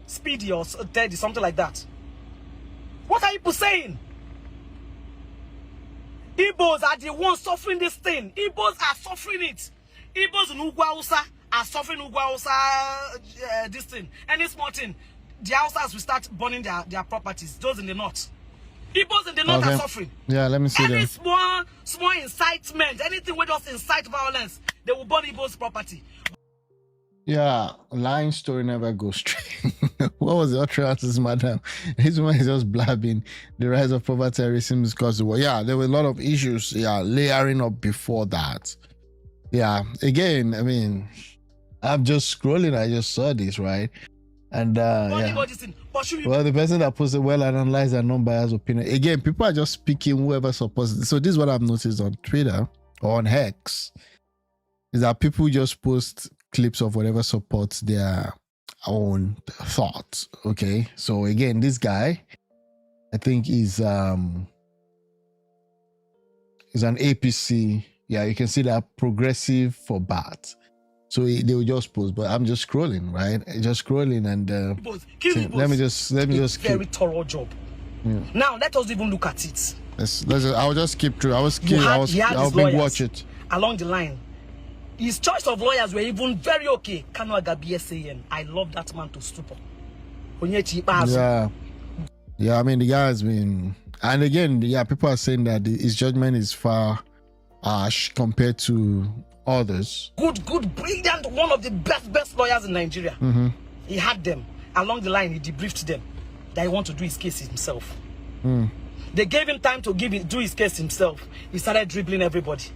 Speedy or Teddy, something like that. What are people saying? Igbos are the ones suffering this thing. Igbos are suffering it. Igbos in Ugwa are suffering Ugwa this thing. Any small thing, the Hausas will start burning their properties. Those in the north. Igbos in the north are suffering. Yeah, let me see Any them. small incitement, anything where just incite violence, they will burn Igbos' property. Yeah, lying story never goes straight. What was the utterances, madam? His man is just blabbing. The rise of poverty and racism is caused the war. Yeah, there were a lot of issues, layering up before that. Yeah, again, I mean, I'm just scrolling. I just saw this, right? And, yeah. Well, the person that posted well-analyzed and non-biased opinion. Again, people are just speaking whoever supports it. So this is what I've noticed on Twitter or on X, is that people just post clips of whatever supports their own thoughts. Okay, so again, this guy, I think is an APC. Yeah, you can see that progressive for BAT. So they will just post, but I'm just scrolling, right? Just scrolling and let me just very thorough job. Yeah. Now let us even look at it. I'll just skip through. I'll watch it along the line. His choice of lawyers were even very okay. Kanu Agabi saying, I love that man to stupor. Yeah, I mean, the guy has been, and again, yeah, people are saying that his judgment is far harsh compared to others. Good, brilliant, one of the best lawyers in Nigeria. Mm-hmm. He had them. Along the line, he debriefed them that he wanted to do his case himself. They gave him time to do his case himself. He started dribbling everybody.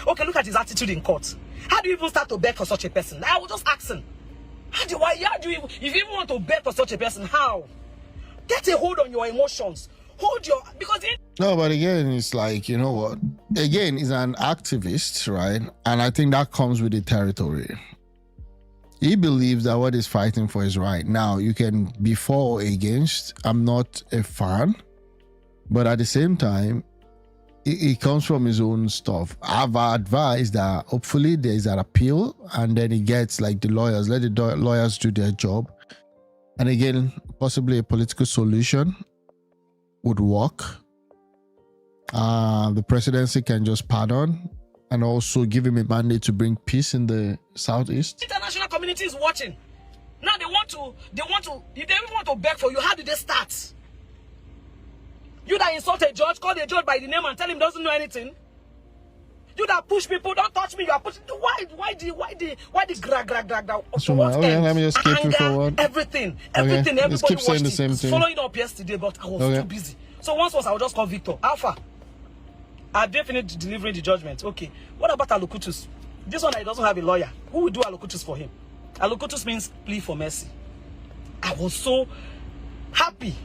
Okay, look at his attitude in court. How do you even start to beg for such a person? I was just asking. If you even want to beg for such a person, how? Get a hold on your emotions. No, but again, it's like, you know what? Again, he's an activist, right? And I think that comes with the territory. He believes that what he's fighting for is right. Now, you can be for or against. I'm not a fan. But at the same time, it comes from his own stuff. I've advised that hopefully there is an appeal and then he gets like the lawyers, let the lawyers do their job. And again, possibly a political solution would work. The presidency can just pardon and also give him a mandate to bring peace in the southeast. International community is watching. Now if they even want to beg for you, how did they start? You that insult a judge, call the judge by the name and tell him doesn't know anything. You that push people, don't touch me, you are pushing. Why the drag? Let me just keep you forward. Everything. Everybody keep saying the watched same it. thing. Following up yesterday, but I was too busy. So once I will just call Victor. Alpha. I've finished delivering the judgment. Okay. What about Alokutus? This one, he doesn't have a lawyer. Who will do Alokutus for him? Alokutus means plea for mercy. I was so happy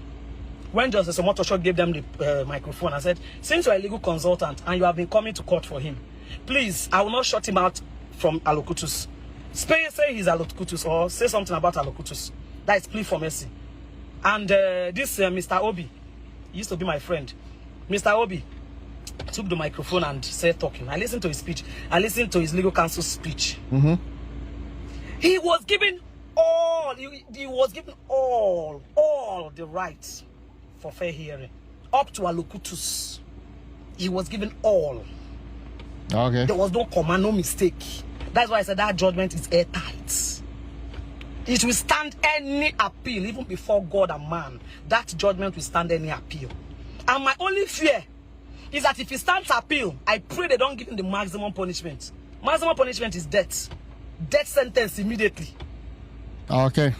when Justice Sokoto gave them the microphone. I said, since you're a legal consultant and you have been coming to court for him, please, I will not shut him out from Alokutus. Say he's Alokutus or say something about Alokutus. That is plea for mercy. And this Mr. Obi, he used to be my friend. Mr. Obi took the microphone and said talking. I listened to his speech. I listened to his legal counsel's speech. He was given all, he was given all the rights for fair hearing. Up to Alokutus. He was given all. Okay. There was no comma, no mistake. That's why I said that judgment is airtight. It will stand any appeal, even before God and man. That judgment will stand any appeal. And my only fear is that if he stands appeal, I pray they don't give him the maximum punishment. Maximum punishment is death. Death sentence immediately. Okay.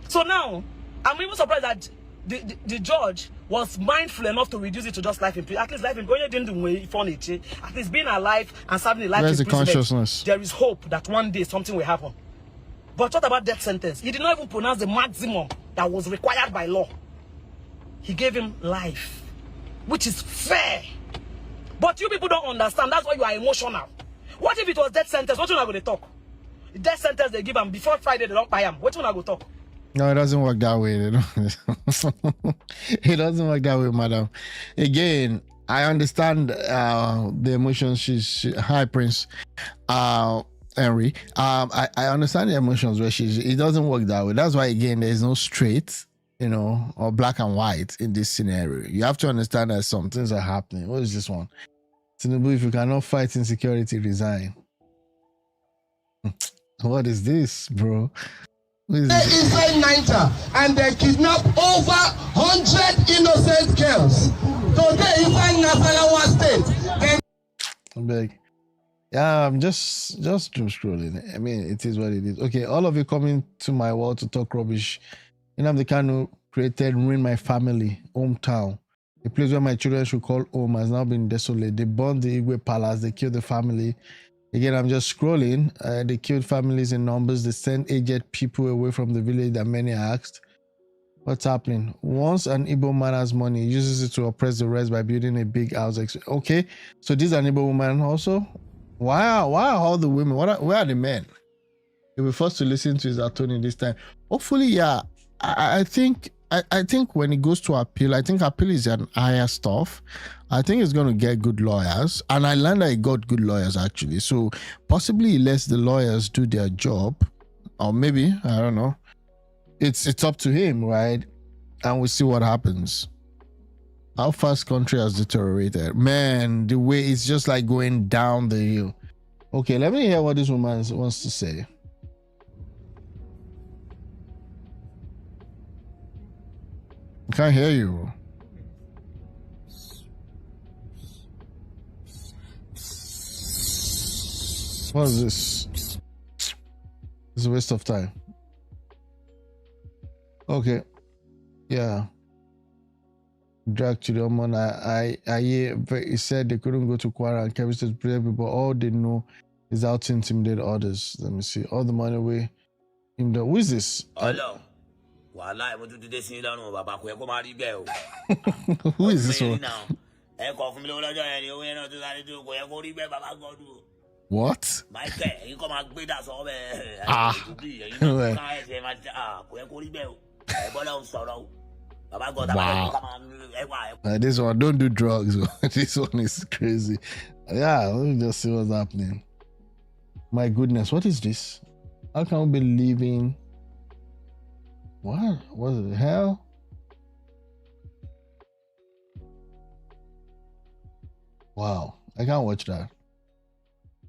So now, I'm even surprised that the judge was mindful enough to reduce it to just life imprisonment. At least life imprisonment. At least being alive and serving a life imprisonment. Where's the consciousness? There is hope that one day something will happen. But what about death sentence? He did not even pronounce the maximum that was required by law. He gave him life, which is fair. But you people don't understand. That's why you are emotional. What if it was death sentence? What are you going to talk? Death sentence they give him before Friday, they don't buy him. What are you going to talk? No, it doesn't work that way. It doesn't work that way, madam. Again, I understand the emotions. Hi, Prince Henry. I understand the emotions where it doesn't work that way. That's why, again, there's no straight, or black and white in this scenario. You have to understand that some things are happening. What is this one? Tinubu, if you cannot fight insecurity, resign. What is this, bro? Inside Niger, and they kidnap over 100 innocent girls. Today, inside Nasarawa State. I'm like, yeah, I'm just doom scrolling. I mean, it is what it is. Okay, all of you coming to my wall to talk rubbish. Nnamdi Kanu created ruin my family, hometown. A place where my children should call home has now been desolate. They burned the Igwe palace. They killed the family. Again, I'm just scrolling. They killed families in numbers. They sent aged people away from the village that many asked. What's happening? Once an Igbo man has money, he uses it to oppress the rest by building a big house. Okay, so this is an Igbo woman also? Why are all the women? Where are the men? They were forced to listen to his attorney this time. Hopefully, yeah. I think when it goes to appeal, I think appeal is an higher stuff. I think it's going to get good lawyers. And I learned that he got good lawyers, actually. So possibly he lets the lawyers do their job. Or maybe, I don't know. It's up to him, right? And we'll see what happens. How fast country has deteriorated. Man, the way it's just like going down the hill. Okay, let me hear what this woman wants to say. I can't hear you. What is this? It's a waste of time. Okay. Yeah. Drag to the Oman. He said they couldn't go to Kwara and Kebbi State, but all they know is how to intimidate others. Let me see. All the money away. Who is this? Hello. Who is this one? What? Wow. This one, don't do drugs. This one is crazy. Yeah, let me just see what's happening. My goodness, what is this? How can we be living? What the hell? Wow, I can't watch that.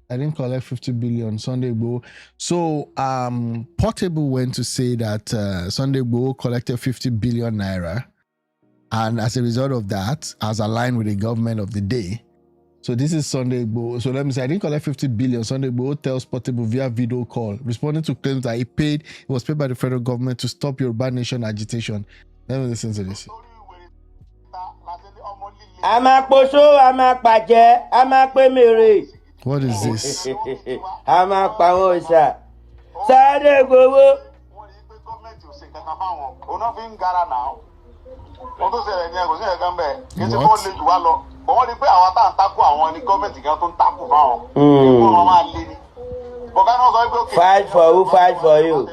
I didn't collect 50 billion Sunday Igboho. So Portable went to say that Sunday Igboho collected 50 billion naira, and as a result of that, as aligned with the government of the day. So this is Sunday Igboho. So let me say, I didn't collect 50 billion. Sunday Igboho tells Portable via video call, responding to claims that he was paid by the federal government to stop Yoruba Nation agitation. Let me listen to this. What is this? Fight for who? Fight for you.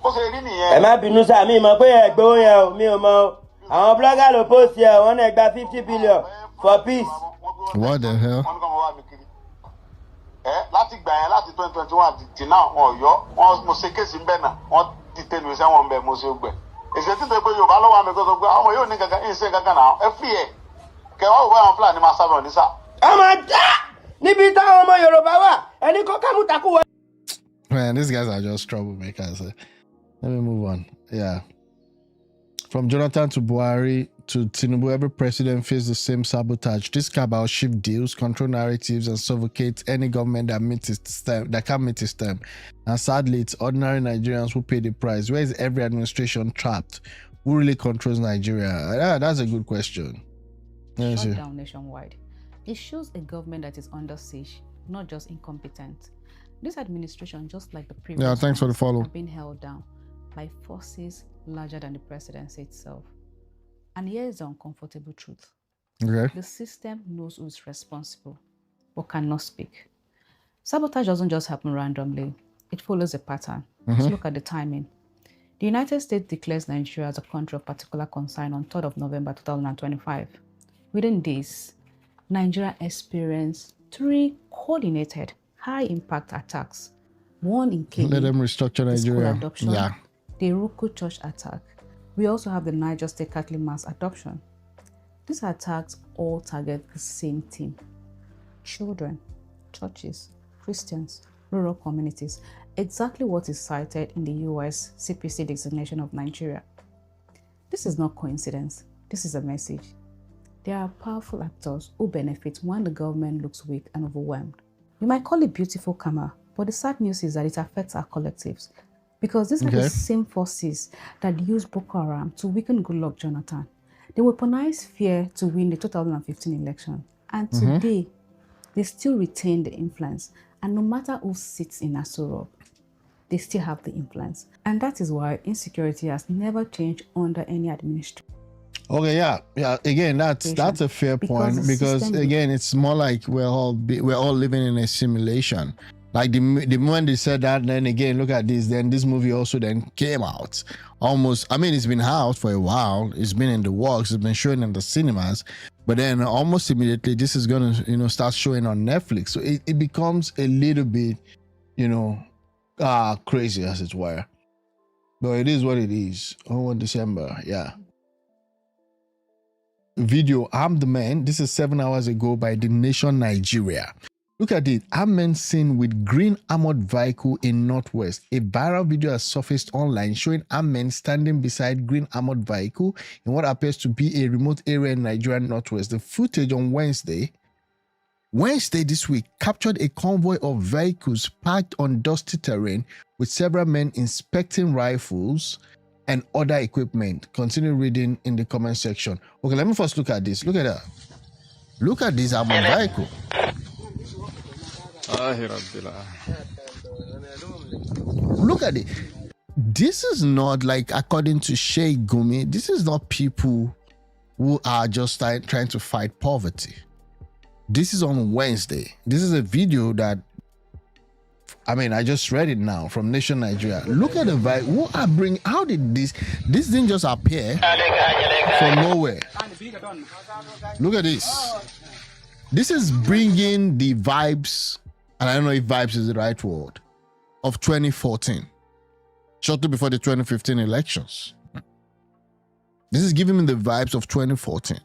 Ẹ má bínú sá mi mọ̀ pé ẹ gbowó yẹn o mi ò mọ̀ o àwọn blogger ló post yẹ wọ́n náà gba 50 billion for peace. What the hell? Láti gbà yẹn láti 2021 till now wọn yọ wọn mo ṣe kéèsì ń bẹ náà wọn dìtẹ̀ ní iṣẹ́ wọn ń bẹ mo ṣe gbẹ. Èsì tí tó gbé Yorùbá lọ́wọ́ àmì kó tó gbé ọmọ yóò ní gangan ìṣe gangan náà ẹ fi ẹ̀ kẹwàá òwe àwọn Fúlàní máa sábà ní sá. Ọmọ dá níbi táwọn ọmọ Yorùbá wà ẹni kọ́ kámútakú wọ. Man, these guys are just troublemakers. Let me move on. Yeah. From Jonathan to Buhari to Tinubu, every president faces the same sabotage. This cabal shift deals, control narratives, and suffocate any government that can't meet its term. And sadly, it's ordinary Nigerians who pay the price. Where is every administration trapped? Who really controls Nigeria? Yeah, that's a good question. Shut down nationwide. It shows a government that is under siege, not just incompetent. This administration, just like the previous, thanks for the follow, have been held down by forces larger than the presidency itself. And here is the uncomfortable truth. Okay. The system knows who's responsible. but cannot speak. Sabotage doesn't just happen randomly. It follows a pattern. Let's look at the timing. The United States declares Nigeria as a country of particular concern on 3rd of November 2025. Within this, Nigeria experienced 3 coordinated high-impact attacks. One in Kenya, let them restructure the school Nigeria. adoption, Yeah. the Ruku church attack. We also have the Niger State Catholic mass adoption. These attacks all target the same thing: children, churches, Christians, rural communities, exactly what is cited in the US CPC designation of Nigeria. This is not coincidence. This is a message. There are powerful actors who benefit when the government looks weak and overwhelmed. You might call it beautiful karma, but the sad news is that it affects our collectives, because these are the same forces that used Boko Haram to weaken Goodluck Jonathan. They weaponized fear to win the 2015 election, and today they still retain the influence. And no matter who sits in Aso Rock, they still have the influence. And that is why insecurity has never changed under any administration. Okay, yeah. Again, that's a fair point, because again, it's more like we're all living in a simulation. Like the moment they said that, then again, look at this. Then this movie also then came out. Almost, I mean, it's been out for a while. It's been in the works. It's been showing in the cinemas, but then almost immediately, this is gonna, start showing on Netflix. So it becomes a little bit, crazy, as it were. But it is what it is. 1 December, yeah. Video, I'm the Man. This is 7 hours ago by The Nation Nigeria. Look at it. Armed men seen with green armored vehicle in Northwest. A viral video has surfaced online showing armed men standing beside green armored vehicle in what appears to be a remote area in Nigerian Northwest. The footage on Wednesday this week captured a convoy of vehicles parked on dusty terrain with several men inspecting rifles and other equipment. Continue reading in the comment section. Okay, let me first look at this. Look at that. Look at this armored vehicle. Look at it. This is not like, according to Sheikh Gumi, this is not people who are just trying to fight poverty. This is on Wednesday. This is a video that, I just read it now from Nation Nigeria. Look at the vibe. How did this didn't just appear from nowhere. Look at this. This is bringing the vibes, and I don't know if vibes is the right word, of 2014, shortly before the 2015 elections. This is giving me the vibes of 2014.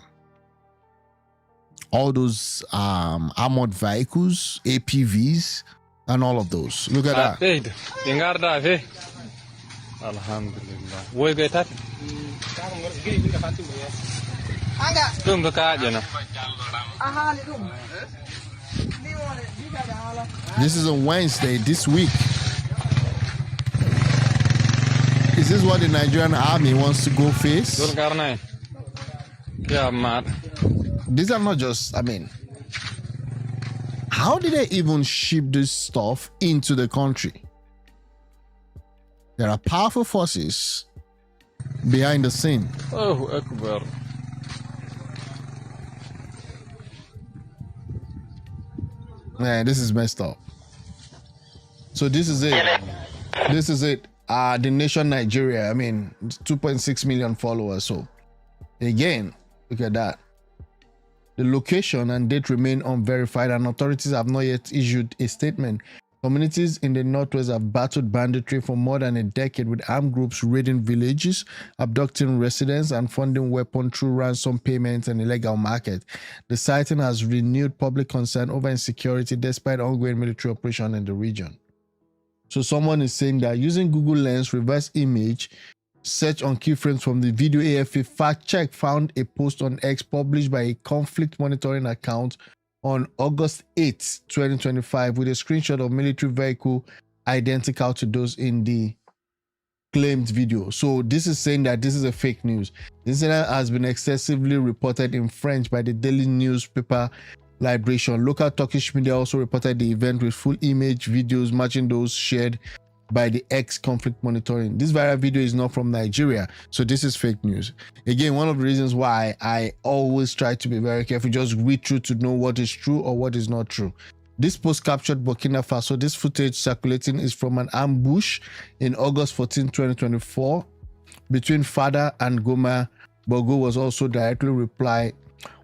All those armored vehicles, APVs, and all of those. Look at that. This is on Wednesday this week. Is this what the Nigerian army wants to go face? These are not just, how did they even ship this stuff into the country? There are powerful forces behind the scene. Oh, Akbar. Man, this is messed up. So this is it. This is it. The Nation Nigeria, 2.6 million followers. So again, look at that. The location and date remain unverified, and authorities have not yet issued a statement. Communities in the Northwest have battled banditry for more than a decade, with armed groups raiding villages, abducting residents, and funding weapons through ransom payments and illegal market. The sighting has renewed public concern over insecurity despite ongoing military operation in the region. So someone is saying that using Google Lens reverse image search on keyframes from the video, AFA fact check found a post on X published by a conflict monitoring account on August 8, 2025, with a screenshot of military vehicle identical to those in the claimed video. So this is saying that this is a fake news. The incident has been excessively reported in French by the daily newspaper Liberation. Local Turkish media also reported the event with full image videos matching those shared by the ex-conflict monitoring. This viral video is not from Nigeria, so this is fake news. Again, one of the reasons why I always try to be very careful, just read through to know what is true or what is not true. This post captured Burkina Faso. This footage circulating is from an ambush in August 14, 2024 between Fada and Goma. Bogo was also a direct reply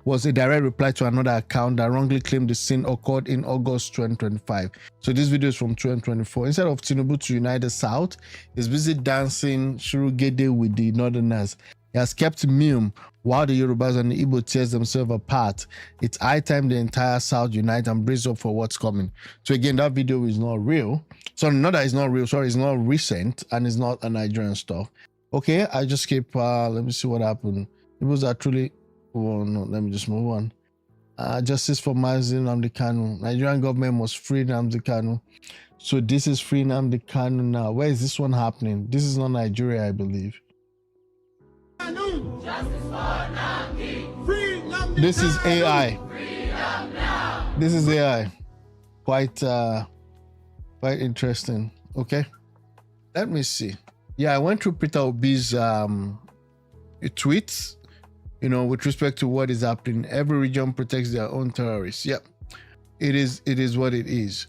to another account that wrongly claimed the scene occurred in August 2025. So this video is from 2024. Instead of Tinubu to unite the South, he's busy dancing Shurugede with the Northerners. He has kept mum while the Yorubas and the Igbo tears themselves apart. It's high time the entire South unite and brace up for what's coming. So again, that video is not real. So not that it's not real, sorry, it's not recent and it's not a Nigerian stuff. Okay, I just keep, let me see what happened. It was actually, oh no, let me just move on. Justice for Nnamdi Kanu. Nigerian government must free Nnamdi Kanu. So this is free Nnamdi Kanu now. Where is this one happening? This is not Nigeria, I believe. This is AI. This is AI. Quite interesting. Okay, let me see. Yeah, I went through Peter Obi's tweets, you know, with respect to what is happening. Every region protects their own terrorists. Yep, it is what it is.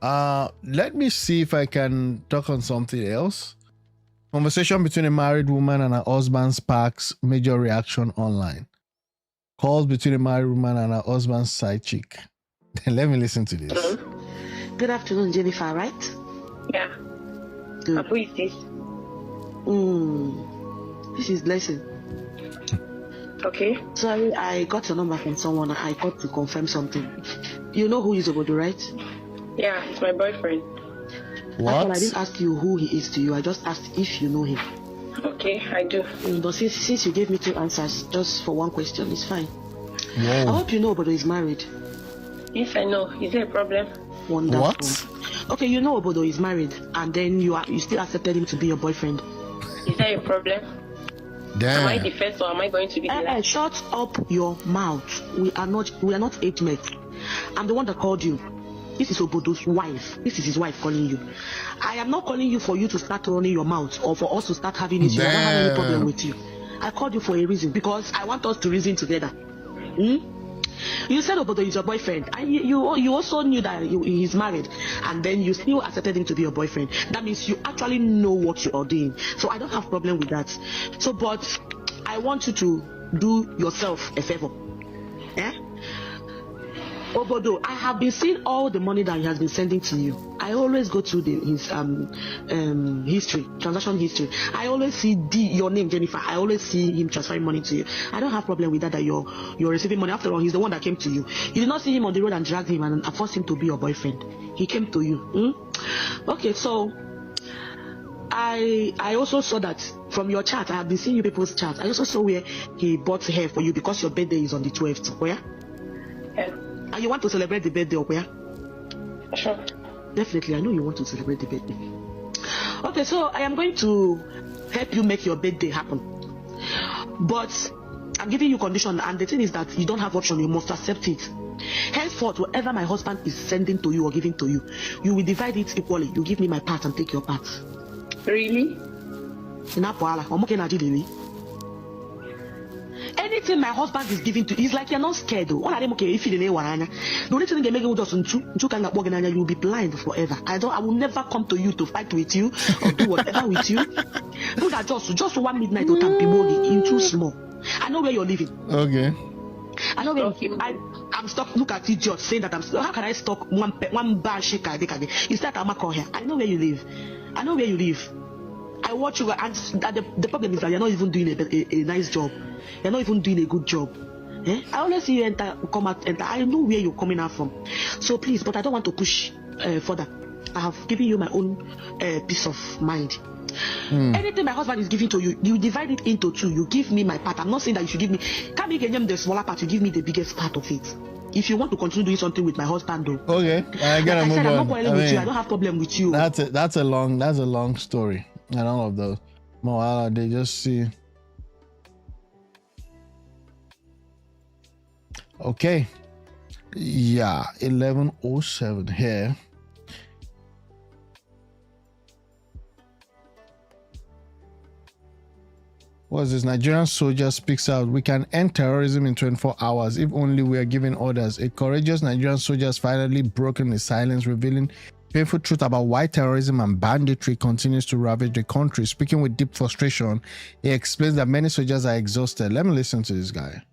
Let me see if I can talk on something else. Conversation between a married woman and her husband sparks major reaction online. Calls between a married woman and her husband's side chick. Let me listen to this. Hello. Good afternoon, Jennifer, right? Yeah. Good. Who is this? This is Blessing. Okay. Sorry, I got your number from someone. I got to confirm something. You know who is Obodo, right? Yeah, it's my boyfriend. What? I didn't ask you who he is to you. I just asked if you know him. Okay, I do. But since you gave me two answers just for one question, it's fine. Whoa. I hope you know Obodo is married. Yes, I know. Is there a problem? Wonderful. What? Okay, you know Obodo is married, and then you still accepted him to be your boyfriend. Is there a problem? Damn. Am I the first or am I going to be the last? Shut up your mouth. We are not age mates. I'm the one that called you. This is Obodo's wife. This is his wife calling you. I am not calling you for you to start running your mouth or for us to start having issues. I don't have any problem with you. I called you for a reason because I want us to reason together. You said Obodo is your boyfriend, and you also knew that he's married, and then you still accepted him to be your boyfriend. That means you actually know what you are doing. So I don't have problem with that. So, but I want you to do yourself a favor. Eh? Obodo, I have been seeing all the money that he has been sending to you. I always go through his transaction history. I always see your name, Jennifer. I always see him transferring money to you. I don't have problem with that you're receiving money. After all, he's the one that came to you. You did not see him on the road and dragged him and forced him to be your boyfriend. He came to you. Okay, so I also saw that from your chat. I have been seeing you people's chat. I also saw where he bought hair for you because your birthday is on the 12th. Where? Yeah. And you want to celebrate the birthday, where? Sure. Definitely, I know you want to celebrate the birthday. Okay, so I am going to help you make your birthday happen. But I'm giving you condition, and the thing is that you don't have option, you must accept it. Henceforth, whatever my husband is sending to you or giving to you, you will divide it equally. You give me my part and take your part. Really? Anything my husband is giving to you, it's like you're not scared though. The only thing they make you just you'll be blind forever. I will never come to you to fight with you or do whatever with you. Look at just one midnight or Tampimogi in too small. I know where you're living. Okay. I know where I'm stuck. Look at idiot saying that I'm stuck. How can I stalk one bar shaker? Is that Amako here? I know where you live. I know where you live. I watch you, and the problem is that you're not even doing a nice job. You're not even doing a good job. I always see you come out, enter. I know where you're coming out from. So please, but I don't want to push further. I have given you my own peace of mind. Anything my husband is giving to you, you divide it into two. You give me my part. I'm not saying that you should give me. Can't make the smaller part. You give me the biggest part of it. If you want to continue doing something with my husband, though. Okay, I gotta move on. I'm not quarreling with you. I don't have problem with you. That's a long story. And all of those. Moala, they just see. Okay. Yeah, 11:07 here. What's this? Nigerian soldier speaks out. We can end terrorism in 24 hours if only we are given orders. A courageous Nigerian soldier has finally broken the silence, revealing painful truth about why terrorism and banditry continues to ravage the country. Speaking with deep frustration, he explains that many soldiers are exhausted. Let me listen to this guy.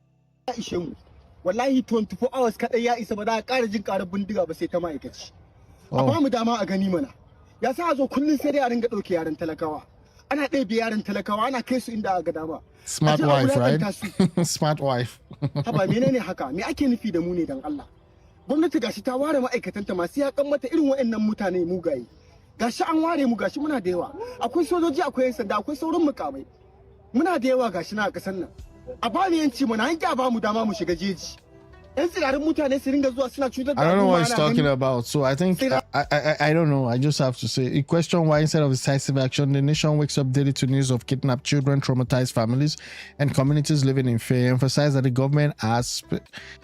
Wallahi 24 hours kada ya isa ba za a ƙara jin ƙarar bindiga ba sai ta ma'aikaci. A ba mu dama a gani mana. Ya sa a zo kullum sai dai a ringa ɗauke yaran talakawa. Ana ɗebe yaran talakawa ana kai su inda aka dama. Smart wife, right? Smart wife. Haba menene haka? Me ake nufi da mu ne dan Allah? Gwamnati gashi ta ware ma'aikatanta masu yakan mata irin waɗannan mutane mugaye. Gashi an ware mu gashi muna da yawa. Akwai sojoji, akwai 'yan sanda, akwai sauran mukamai. Muna da yawa gashi na ƙasar nan. A ba ni yanci mana an ba mu dama mu shiga jeji. I don't know what he's talking about. So I think I don't know. I just have to say, a question why instead of decisive action, the nation wakes up daily to news of kidnapped children, traumatized families, and communities living in fear. Emphasize that the government has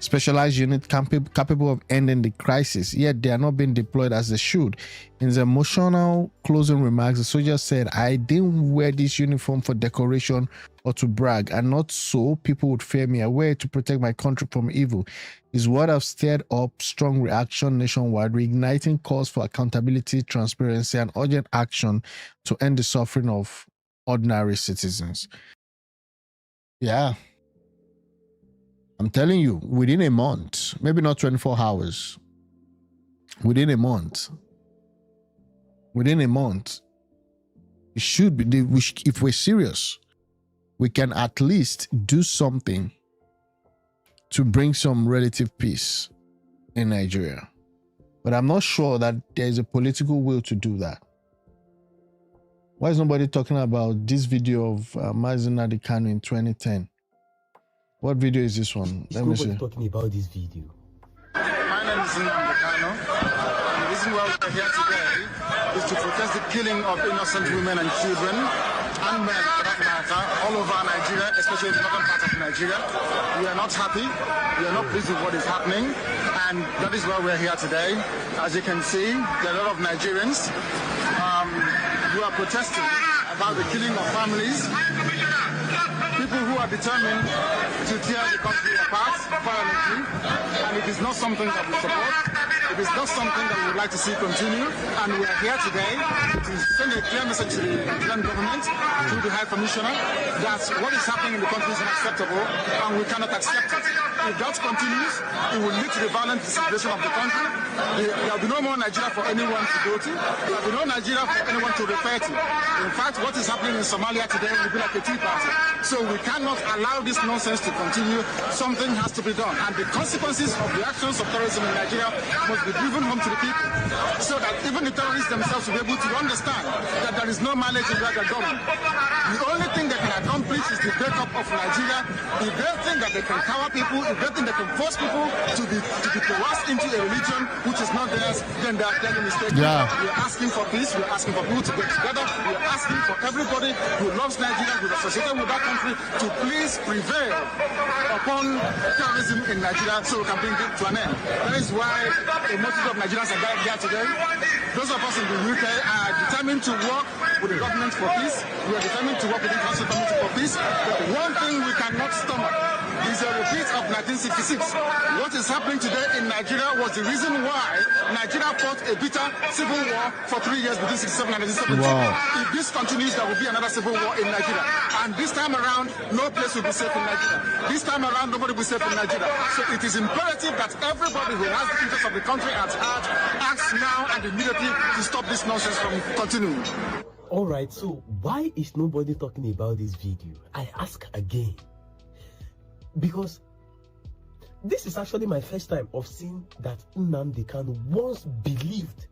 specialized units capable of ending the crisis, yet they are not being deployed as they should. In his emotional closing remarks, the soldier said, "I didn't wear this uniform for decoration or to brag, and not so people would fear me. I wear it to protect my country from evil." His word have stirred up strong reaction nationwide, reigniting calls for accountability, transparency, and urgent action to end the suffering of ordinary citizens. Yeah. I'm telling you, within a month, maybe not 24 hours, within a month, it should be, if we're serious, we can at least do something to bring some relative peace in Nigeria. But I'm not sure that there's a political will to do that. Why is nobody talking about this video of Nnamdi Kanu in 2010? What video is this one? Let me see. Talking about this video. My name is Nnamdi Kanu. The reason why we're here today is to protest the killing of innocent women and children and men, for that matter, all over Nigeria, especially in the northern part of Nigeria. We are not happy. We are not pleased with what is happening, and that is why we're here today. As you can see, there are a lot of Nigerians who are protesting about the killing of families, people who are determined to tear the country apart violently, and it is not something that we support. It is not something that we would like to see continue, and we are here today to send a clear message to the Nigerian government, to the High Commissioner, that what is happening in the country is unacceptable, and we cannot accept it. If that continues, it will lead to the violent disintegration of the country. There will be no more Nigeria for anyone to go to. There will be no Nigeria for anyone to refer to. In fact, what is happening in Somalia today will be like a tea party. So we cannot allow this nonsense to continue. Something has to be done, and the consequences of the actions of terrorism in Nigeria must be driven home to the people, so that even the terrorists themselves will be able to understand that there is no mileage in where they're going. The only thing they can accomplish is the breakup of Nigeria. If they think that they can cower people, if they think they can force people to be coerced into a religion which is not theirs, then they are clearly mistaken. Yeah. We are asking for peace. We are asking for people to get together. We are asking for everybody who loves Nigeria, who is associated with that country, to please prevail upon terrorism in Nigeria so we can bring it to an end. That is why a multitude of Nigerians are gathered here today. Those of us in the UK are determined to work with the government for peace. We are determined to work with the Council Committee for peace. But one thing we cannot stomach is a repeat of 1966. What is happening today in Nigeria was the reason why Nigeria fought a bitter civil war for 3 years between 1967 and 1970. Wow. If this continues, there will be another civil war in Nigeria. And this time around, no place will be safe in Nigeria. This time around, nobody will be safe in Nigeria. So it is imperative that everybody who has the interest of the country at heart acts now and immediately to stop this nonsense from continuing. All right, so why is nobody talking about this video? I ask again. Because this is actually my first time of seeing that Nnamdi Kanu once believed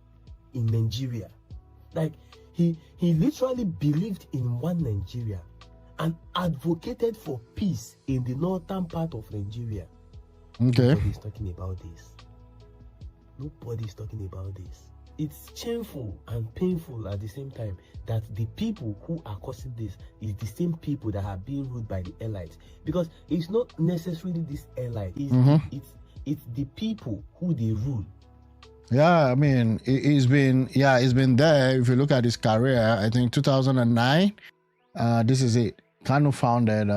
in Nigeria. Like, he literally believed in one Nigeria and advocated for peace in the northern part of Nigeria. Okay. Nobody's talking about this. Nobody's talking about this. It's shameful and painful at the same time that the people who are causing this is the same people that are being ruled by the elites. Because it's not necessarily this elite. it's the people who they rule. Yeah, I mean, it's been there. If you look at his career, I think 2009, this is it. Kanu founded,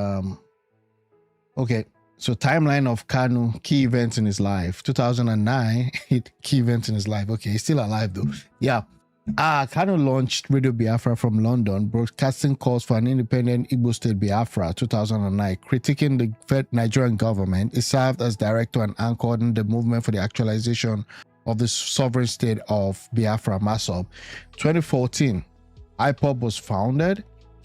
okay, so timeline of Kanu, key events in his life. 2009, key events in his life. Okay, he's still alive though. Yeah. Kanu launched Radio Biafra from London, broadcasting calls for an independent Igbo state Biafra, 2009, critiquing the Nigerian government. He served as director and anchored in the movement for the actualization of the sovereign state of Biafra, MASOB. 2014, IPOB was founded,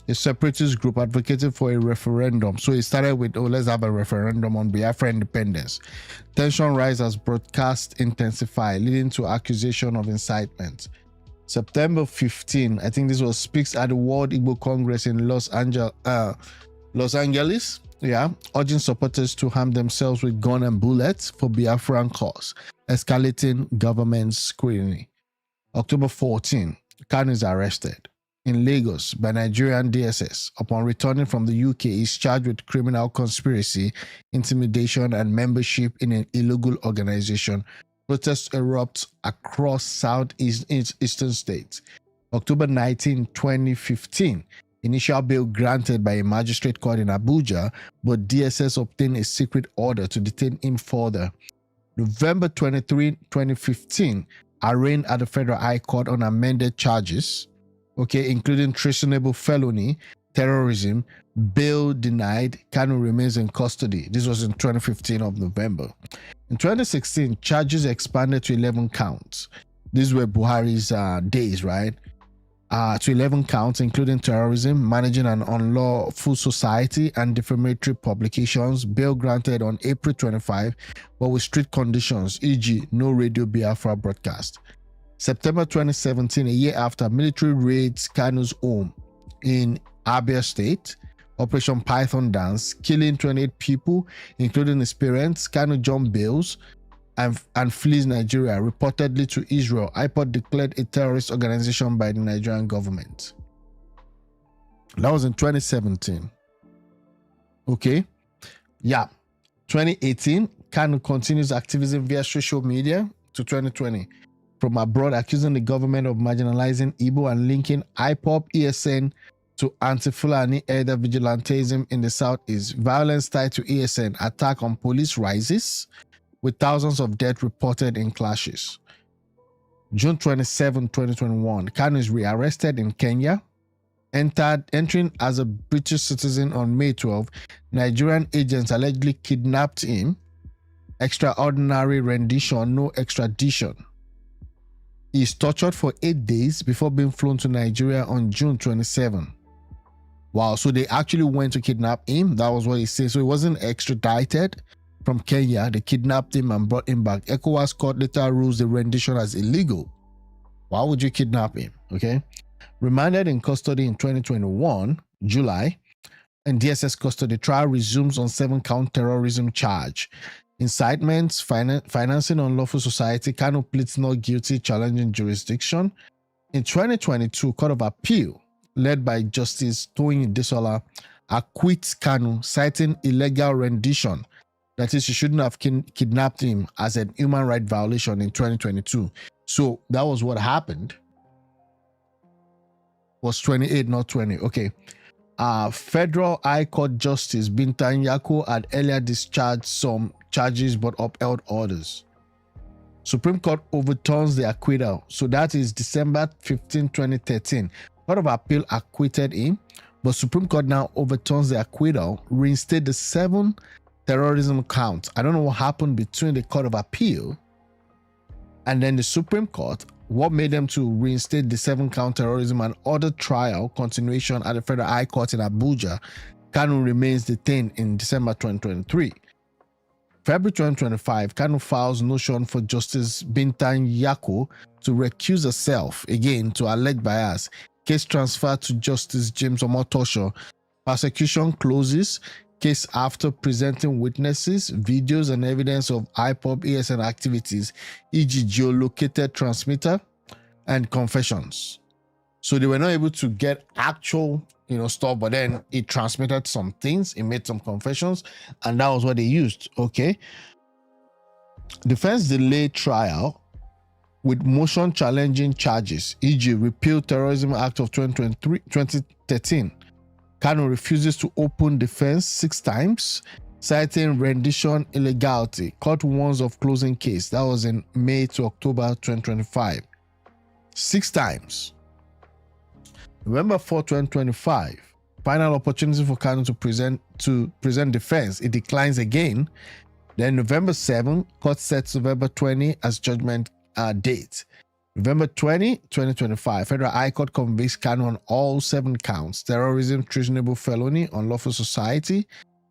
a separatist group advocating for a referendum. So it started with, let's have a referendum on Biafra independence. Tension rise as broadcast intensify, leading to accusation of incitement. September 15, I think this was speaks at the World Igbo Congress in Los Angeles, urging supporters to arm themselves with gun and bullets for Biafran cause, escalating government scrutiny. October 14, Kanu is arrested in Lagos by Nigerian DSS. Upon returning from the UK, he is charged with criminal conspiracy, intimidation, and membership in an illegal organization. Protests erupt across southeastern states. October 19, 2015, initial bail granted by a magistrate court in Abuja, but DSS obtained a secret order to detain him further. November 23, 2015, arraigned at the Federal High Court on amended charges, including treasonable felony, terrorism, bail denied. Kanu remains in custody. This was in 2015 of November. In 2016, charges expanded to 11 counts. These were Buhari's days, right? To 11 counts, including terrorism, managing an unlawful society, and defamatory publications. Bail granted on April 25, but with strict conditions, e.g., no Radio Biafra broadcast. September 2017, a year after, military raids Kanu's home in Abia State. Operation Python Dance, killing 28 people, including his parents. Kanu jumped bails and flees Nigeria, reportedly to Israel. IPOD declared a terrorist organization by the Nigerian government. That was in 2017. 2018, Kanu continues activism via social media to 2020. From abroad, accusing the government of marginalizing Igbo and linking IPOB, ESN to anti-Fulani elder vigilantism in the southeast. Violence tied to ESN attack on police rises, with thousands of deaths reported in clashes. June 27, 2021, Kanu is rearrested in Kenya. Entering as a British citizen on May 12, Nigerian agents allegedly kidnapped him. Extraordinary rendition, no extradition. He is tortured for 8 days before being flown to Nigeria on June 27. Wow, so they actually went to kidnap him. That was what he said. So he wasn't extradited from Kenya. They kidnapped him and brought him back. ECOWAS court later rules the rendition as illegal. Why would you kidnap him? Remanded in custody in 2021, July, in DSS custody, trial resumes on 7-count terrorism charge. Incitements, financing unlawful society. Kanu pleads not guilty, challenging jurisdiction. In 2022, Court of Appeal, led by Justice Toyin Desola, acquits Kanu, citing illegal rendition. That is, she shouldn't have kidnapped him as a human rights violation in 2022. So that was what happened. Was 28, not 20. Federal High Court Justice Bintan Yako had earlier discharged some charges but upheld orders. Supreme Court overturns the acquittal. So that is December 15, 2013. Court of Appeal acquitted him, but Supreme Court now overturns the acquittal, reinstate the 7 terrorism counts. I don't know what happened between the Court of Appeal and then the Supreme Court. What made them to reinstate the 7-count terrorism and order trial continuation at the Federal High Court in Abuja. Kanu remains detained in December 2023. February 2025, Kanu files motion for Justice Bintan Yako to recuse herself again to alleged bias. Case transferred to Justice James Omotosho. Persecution closes. Case after presenting witnesses, videos, and evidence of IPOB ESN activities, e.g. geolocated transmitter and confessions. So they were not able to get actual, stuff, but then it transmitted some things, it made some confessions, and that was what they used. Defense delayed trial with motion challenging charges, e.g. Repeal Terrorism Act of 2013. Kanu refuses to open defense 6 times, citing rendition illegality. Court warns of closing case. That was in May to October 2025. 6 times. November 4, 2025. Final opportunity for Kanu to present defense. It declines again. Then November 7, court sets November 20 as judgment date. November 20, 2025, Federal High Court convicts Kanu on all 7 counts: terrorism, treasonable felony, unlawful society,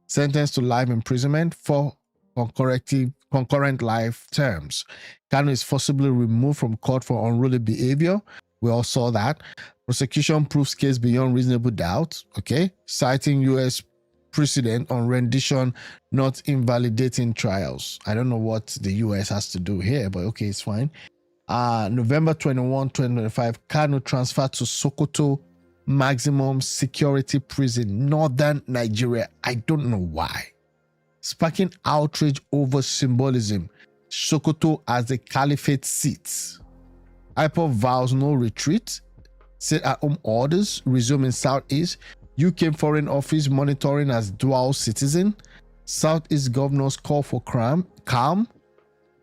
sentenced to life imprisonment for concurrent life terms. Kanu is forcibly removed from court for unruly behavior. We all saw that. Prosecution proves case beyond reasonable doubt, okay? Citing U.S. precedent on rendition not invalidating trials. I don't know what the U.S. has to do here, but okay, it's fine. November 21, 2025, Kanu transferred to Sokoto Maximum Security Prison, Northern Nigeria. I don't know why. Sparking outrage over symbolism. Sokoto as the caliphate seat. IPOB vows no retreat. Sit-at-home orders resume in Southeast. UK Foreign Office monitoring as dual citizen. Southeast governors call for calm.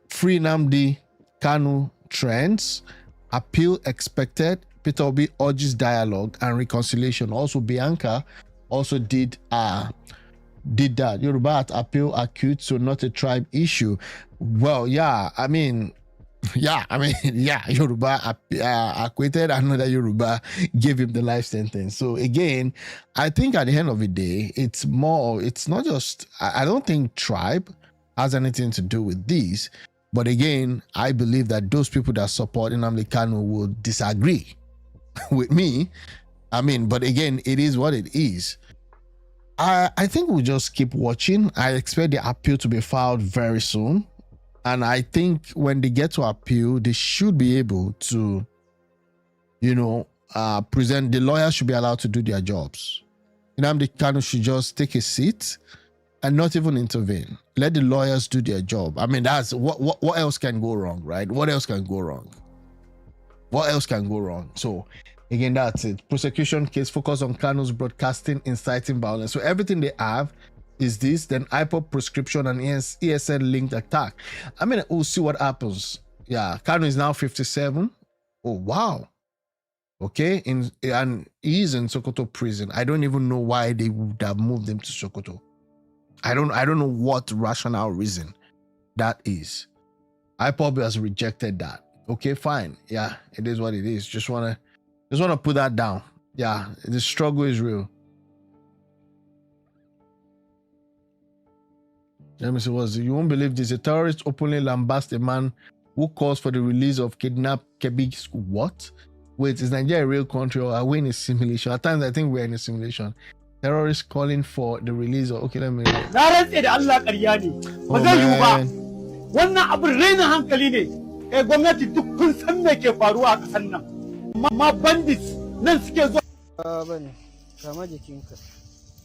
Free Nnamdi Kanu trends. Appeal expected. Peter Obi urges dialogue and reconciliation. Also, Bianca also did that. Yoruba at appeal acute, so not a tribe issue. Well, Yoruba acquitted, another Yoruba gave him the life sentence. So again, I think at the end of the day, it's not just, I don't think tribe has anything to do with this. But again, I believe that those people that support Nnamdi Kanu will disagree with me. But again, it is what it is. I think we'll just keep watching. I expect the appeal to be filed very soon. And I think when they get to appeal, they should be able to, present. The lawyers should be allowed to do their jobs. Nnamdi Kanu should just take a seat and not even intervene. Let the lawyers do their job. That's what else can go wrong, right? What else can go wrong? So again, that's it. Prosecution case focus on Kanu's broadcasting, inciting violence. So everything they have is this, then IPOB prescription and ESN linked attack. We'll see what happens. Yeah, Kanu is now 57. Oh, wow. Okay, and he's in Sokoto prison. I don't even know why they would have moved him to Sokoto. I don't know what rational reason that is. IPOB has rejected that. Okay, fine. Yeah, it is what it is. Just wanna put that down. Yeah, the struggle is real. Let me see you won't believe this. A terrorist openly lambasts a man who calls for the release of kidnapped Kebbi. What? Wait, is Nigeria a real country or are we in a simulation? At times I think we're in a simulation. Terrorists calling for the release of... Okay, let me... Oh,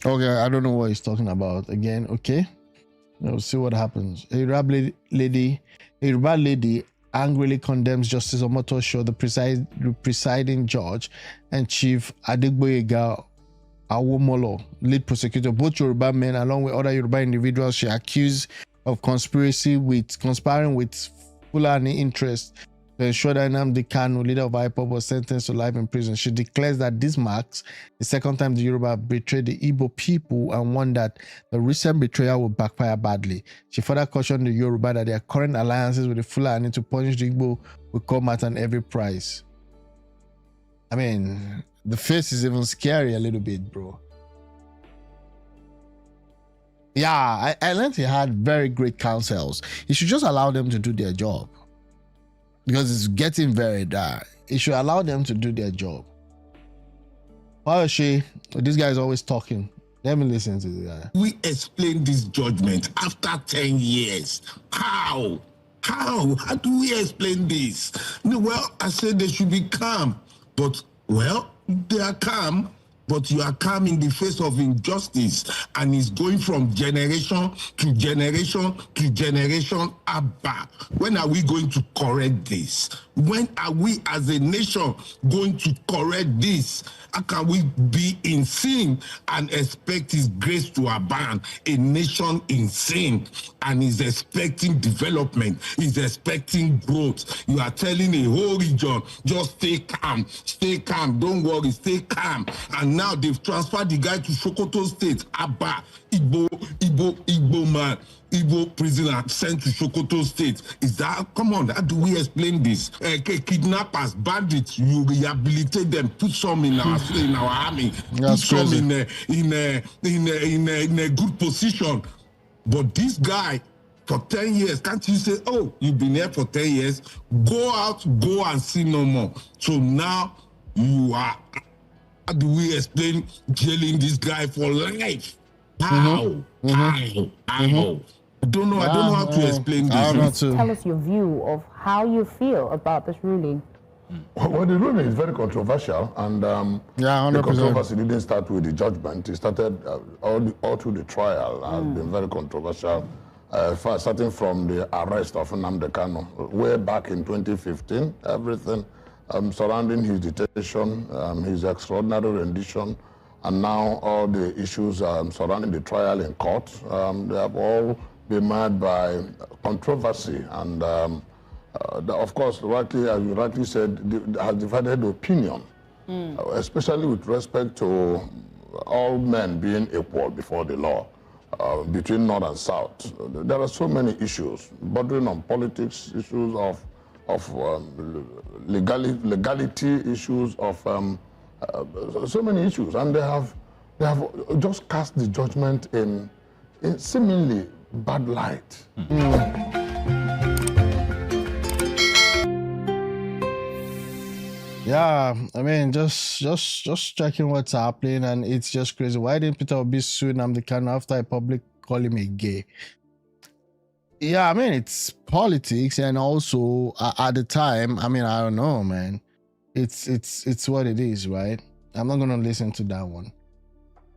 okay, I don't know what he's talking about. Again, okay. We'll see what happens. A Yoruba lady angrily condemns Justice Omotosho, the presiding judge, and Chief Adigboyega Awomolo, lead prosecutor. Both Yoruba men, along with other Yoruba individuals, she accused of conspiring with Fulani interests to ensure that Nnamdi Kanu, leader of IPOB, was sentenced to life in prison. She declares that this marks the second time the Yoruba betrayed the Igbo people and warned that the recent betrayal will backfire badly. She further cautioned the Yoruba that their current alliances with the Fulani to punish the Igbo will come at an every price. The face is even scary a little bit, bro. Yeah, I learned he had very great counsels. He should just allow them to do their job. Because it's getting very dark. He should allow them to do their job. This guy is always talking. Let me listen to the guy. We explain this judgment after 10 years. How? How do we explain this? Well, I said they should be calm. But, well, they are calm. but you are calm in the face of injustice, and it's going from generation to generation to generation. Abba, when are we going to correct this? When are we as a nation going to correct this? How can we be in sin and expect his grace to abound? A nation in sin and is expecting development, is expecting growth. You are telling a whole region, just stay calm, don't worry, stay calm. And now they've transferred the guy to Sokoto State. Abba, Igbo man, Igbo prisoner sent to Sokoto State. Is that, come on, how do we explain this? Kidnappers, bandits, you rehabilitate them, put some in our army, That's put some crazy. in a good position. But this guy, for 10 years, can't you say, oh, you've been here for 10 years, go out, go and see no more. So now you are, how do we explain jailing this guy for life? How? How? I don't know how to explain this. Tell us your view of how you feel about this ruling. Well, the ruling is very controversial, and the 100%. controversy didn't start with the judgment. It started all through the trial. Has been very controversial, starting from the arrest of Nnamdi Kanu way back in 2015. Everything surrounding his detention, his extraordinary rendition, and now all the issues surrounding the trial in court. They have all been marred by controversy, and of course, rightly, as you rightly said, has divided opinion, especially with respect to all men being equal before the law, between North and South. There are so many issues, bordering on politics, issues of legality, issues of so many issues, and they have just cast the judgment in seemingly bad light. Yeah, I mean, just checking what's happening, and it's just crazy. Why didn't Peter Obi sue Nnamdi Kanu after a public call him a gay? Yeah, I mean, it's politics, and also at the time, I mean, I don't know, man. It's what it is, right? I'm not gonna listen to that one.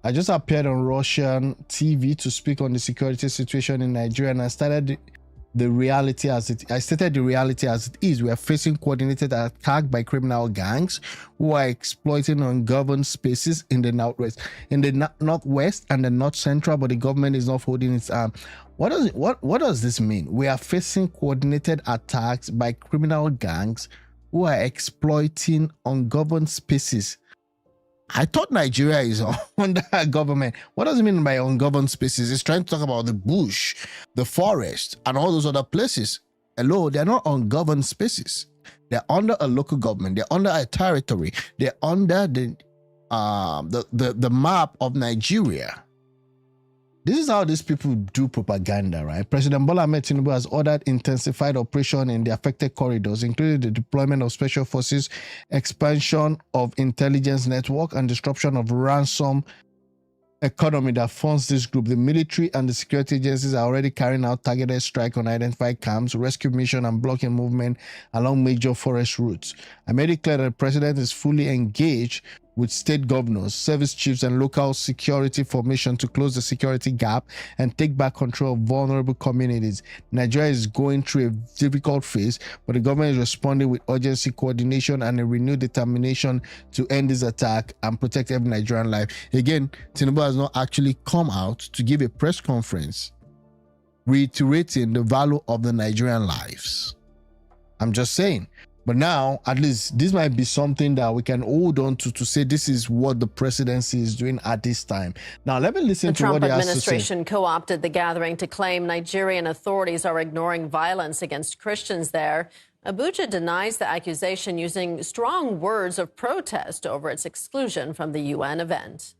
I just appeared on Russian TV to speak on the security situation in Nigeria, and I stated the reality as it is. We are facing coordinated attack by criminal gangs who are exploiting ungoverned spaces in the northwest, northwest and the north central, but the government is not holding its arm. What does this mean? We are facing coordinated attacks by criminal gangs who are exploiting ungoverned spaces. I thought Nigeria is under government. What does it mean by ungoverned spaces? It's trying to talk about the bush, the forest, and all those other places. Hello, they're not ungoverned spaces. They're under a local government. They're under a territory. They're under the map of Nigeria. This is how these people do propaganda, right? President Bola Ahmed Tinubu has ordered intensified operation in the affected corridors, including the deployment of special forces, expansion of intelligence network, and disruption of ransom economy that funds this group. The military and the security agencies are already carrying out targeted strike on identified camps, rescue mission, and blocking movement along major forest routes. I made it clear that the president is fully engaged with state governors, service chiefs, and local security formation to close the security gap and take back control of vulnerable communities. Nigeria is going through a difficult phase, but the government is responding with urgency, coordination, and a renewed determination to end this attack and protect every Nigerian life. Again, Tinubu has not actually come out to give a press conference reiterating the value of the Nigerian lives. I'm just saying. But now, at least, this might be something that we can hold on to say this is what the presidency is doing at this time. Now, let me listen to what he has to say. The Trump administration co-opted the gathering to claim Nigerian authorities are ignoring violence against Christians there. Abuja denies the accusation, using strong words of protest over its exclusion from the UN event.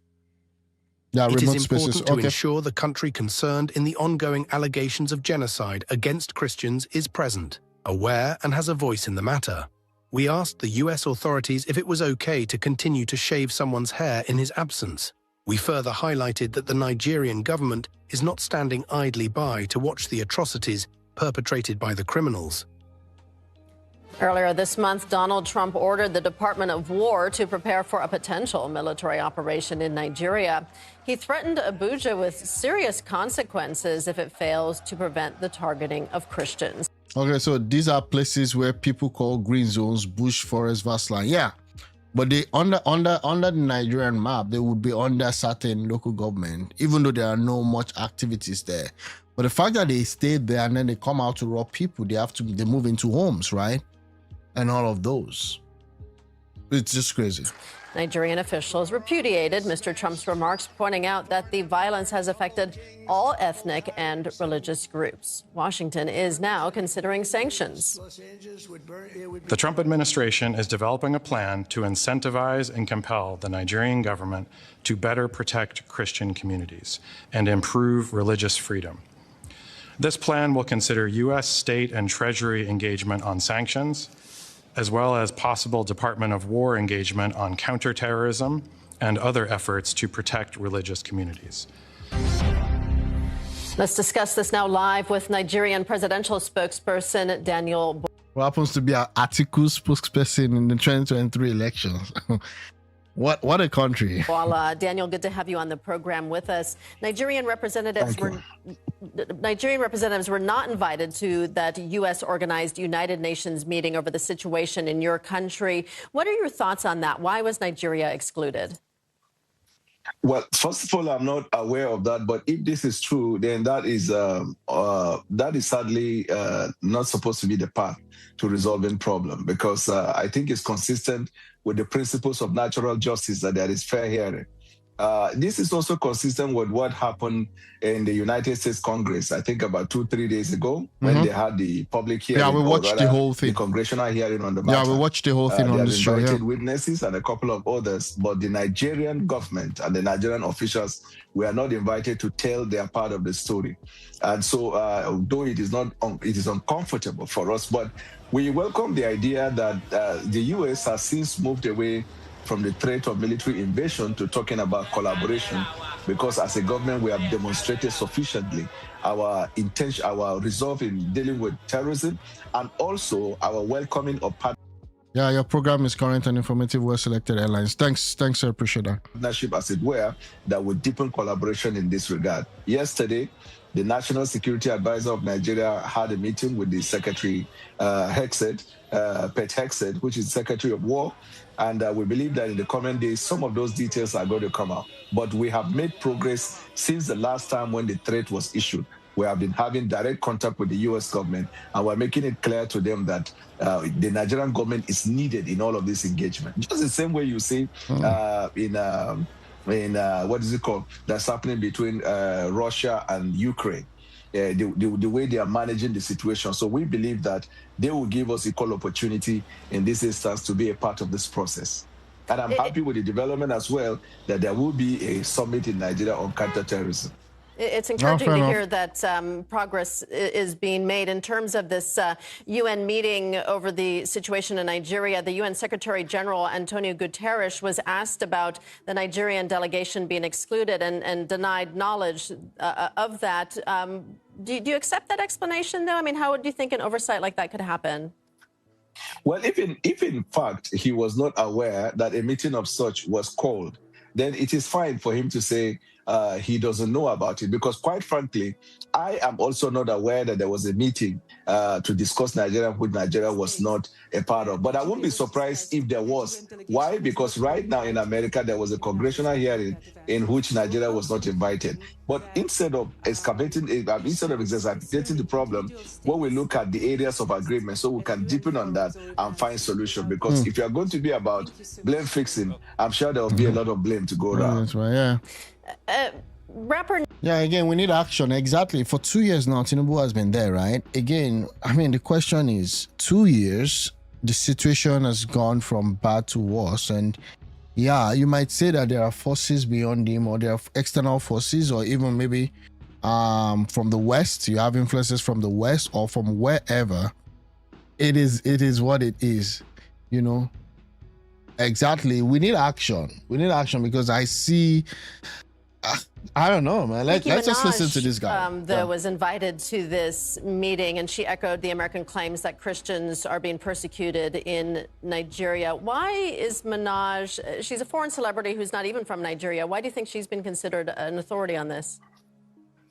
It is important to ensure the country concerned in the ongoing allegations of genocide against Christians is present, aware, and has a voice in the matter. We asked the US authorities if it was okay to continue to shave someone's hair in his absence. We further highlighted that the Nigerian government is not standing idly by to watch the atrocities perpetrated by the criminals. Earlier this month, Donald Trump ordered the Department of War to prepare for a potential military operation in Nigeria. He threatened Abuja with serious consequences if it fails to prevent the targeting of Christians. Okay, so these are places where people call green zones, bush, forest, vastland. Yeah, but they under the Nigerian map, they would be under certain local government, even though there are no much activities there. But the fact that they stayed there and then they come out to rob people, they move into homes, right? And all of those. It's just crazy. Nigerian officials repudiated Mr. Trump's remarks, pointing out that the violence has affected all ethnic and religious groups. Washington is now considering sanctions. The Trump administration is developing a plan to incentivize and compel the Nigerian government to better protect Christian communities and improve religious freedom. This plan will consider U.S. state and Treasury engagement on sanctions, as well as possible Department of War engagement on counterterrorism and other efforts to protect religious communities. Let's discuss this now live with Nigerian presidential spokesperson Daniel. What happens to be our Atiku spokesperson in the 2023 elections? What a country. Well, Daniel, good to have you on the program with us. Nigerian representatives were not invited to that U.S.-organized United Nations meeting over the situation in your country. What are your thoughts on that? Why was Nigeria excluded? Well, first of all, I'm not aware of that. But if this is true, then that is sadly not supposed to be the path to resolving problem, because I think it's consistent with the principles of natural justice that there is fair hearing. This is also consistent with what happened in the United States Congress, I think about 2-3 days ago, when they had the public hearing. Yeah, we watched the whole thing. The congressional hearing on the matter. Yeah, we watched the whole thing on the show. They invited witnesses and a couple of others, but the Nigerian government and the Nigerian officials were not invited to tell their part of the story. And so, though it is uncomfortable for us, but we welcome the idea that the U.S. has since moved away from the threat of military invasion to talking about collaboration, because as a government we have demonstrated sufficiently our intention, our resolve in dealing with terrorism, and also our welcoming of partners. Yeah, your program is current and informative, well-selected airlines. Thanks, sir. Appreciate that. Partnership, as it were, that would deepen collaboration in this regard. Yesterday, the National Security Advisor of Nigeria had a meeting with the Secretary Pet Hegseth, which is Secretary of War. And we believe that in the coming days, some of those details are going to come out. But we have made progress since the last time when the threat was issued. We have been having direct contact with the U.S. government, and we're making it clear to them that the Nigerian government is needed in all of this engagement. Just the same way you see in what is it called, that's happening between Russia and Ukraine, the way they are managing the situation. So we believe that they will give us equal opportunity in this instance to be a part of this process. And I'm happy with the development as well, that there will be a summit in Nigeria on counterterrorism. It's encouraging to hear that progress is being made in terms of this UN meeting over the situation in Nigeria. The UN Secretary General Antonio Guterres was asked about the Nigerian delegation being excluded and denied knowledge of that. Do you accept that explanation, though? I mean, how do you think an oversight like that could happen? Well, if in fact he was not aware that a meeting of such was called, then it is fine for him to say he doesn't know about it, because quite frankly, I am also not aware that there was a meeting to discuss Nigeria, which Nigeria was not a part of. But I wouldn't be surprised if there was. Why? Because right now in America, there was a congressional hearing in which Nigeria was not invited. But instead of exacerbating the problem, when we look at the areas of agreement, so we can deepen on that and find solution. Because if you're going to be about blame fixing, I'm sure there will be a lot of blame to go around. That's right, yeah. Yeah, again, we need action. Exactly. For 2 years now, Tinubu has been there, right? Again, I mean, the question is, 2 years, the situation has gone from bad to worse. And yeah, you might say that there are forces beyond him, or there are external forces, or even maybe from the West. You have influences from the West or from wherever. It is what it is, you know. Exactly. We need action. We need action, because I see I don't know, man. Let's just listen to this guy. Was invited to this meeting, and she echoed the American claims that Christians are being persecuted in Nigeria. Why is Minaj, she's a foreign celebrity who's not even from Nigeria. Why do you think she's been considered an authority on this?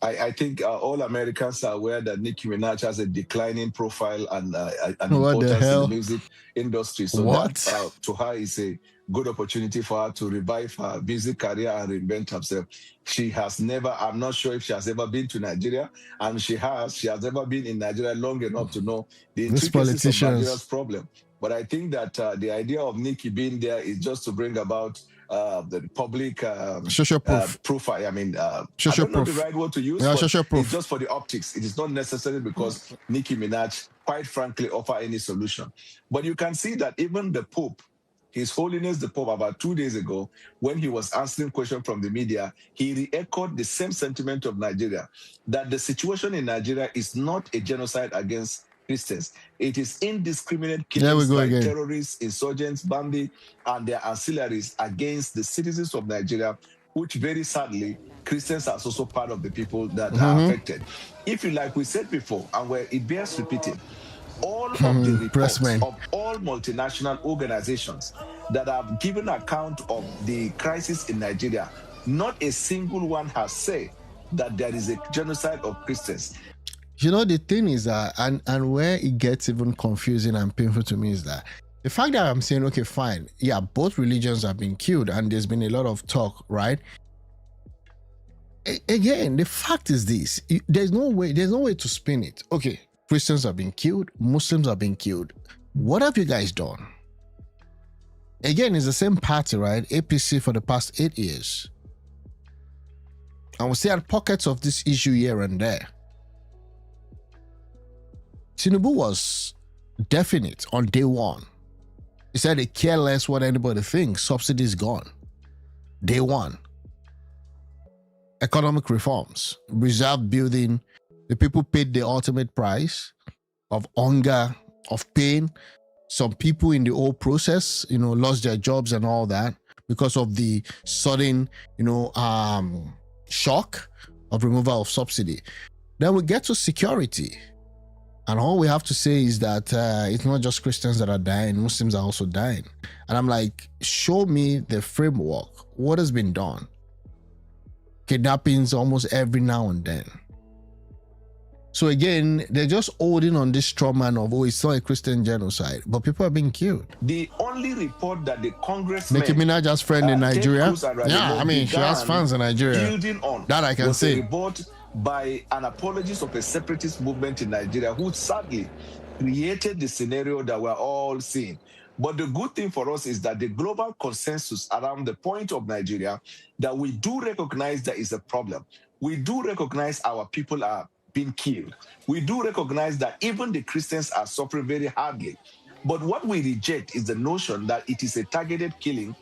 I think all Americans are aware that Nicki Minaj has a declining profile and importance in the music industry. So that to her is a good opportunity for her to revive her music career and reinvent herself. She has never, I'm not sure if she has ever been to Nigeria, and she has never been in Nigeria long enough to know the intricacies of Nigeria's problem. But I think that the idea of Nicki being there is just to bring about the public social proof. Profile. I mean, social I don't know proof. the right word to use, Yeah, but social proof. it's just for the optics. It is not necessarily because Nicki Minaj, quite frankly, offer any solution. But you can see that even the Pope, His Holiness the Pope, about 2 days ago, when he was answering questions from the media, he re-echoed the same sentiment of Nigeria, that the situation in Nigeria is not a genocide against Christians. It is indiscriminate killings by terrorists, insurgents, bandits, and their ancillaries against the citizens of Nigeria, which very sadly, Christians are also part of the people that are affected. If you like we said before, and where it bears repeating, all of the reports of all multinational organizations that have given account of the crisis in Nigeria, not a single one has said that there is a genocide of Christians. You know, the thing is that, and where it gets even confusing and painful to me is that the fact that I'm saying, okay, fine, yeah, both religions have been killed and there's been a lot of talk, right? Again, the fact is this, there's no way to spin it. Okay, Christians have been killed, Muslims have been killed. What have you guys done? Again, it's the same party, right? APC for the past 8 years. And we see had pockets of this issue here and there. Tinubu was definite on day one. He said they care less what anybody thinks. Subsidy is gone. Day one. Economic reforms, reserve building. The people paid the ultimate price of hunger, of pain. Some people in the whole process, lost their jobs and all that because of the sudden, shock of removal of subsidy. Then we get to security. And all we have to say is that it's not just Christians that are dying, Muslims are also dying. And I'm like, show me the framework. What has been done? Kidnappings almost every now and then. So again, they're just holding on this straw man of, it's not a Christian genocide, but people are being killed. The only report that the congressman... Nicki Minaj's friend in Nigeria? Yeah, I mean, she has fans in Nigeria. That I can say. A report by an apologist of a separatist movement in Nigeria who sadly created the scenario that we're all seeing. But the good thing for us is that the global consensus around the point of Nigeria, that we do recognize there is a problem. We do recognize our people are being killed. We do recognize that even the Christians are suffering very hardly. But what we reject is the notion that it is a targeted killing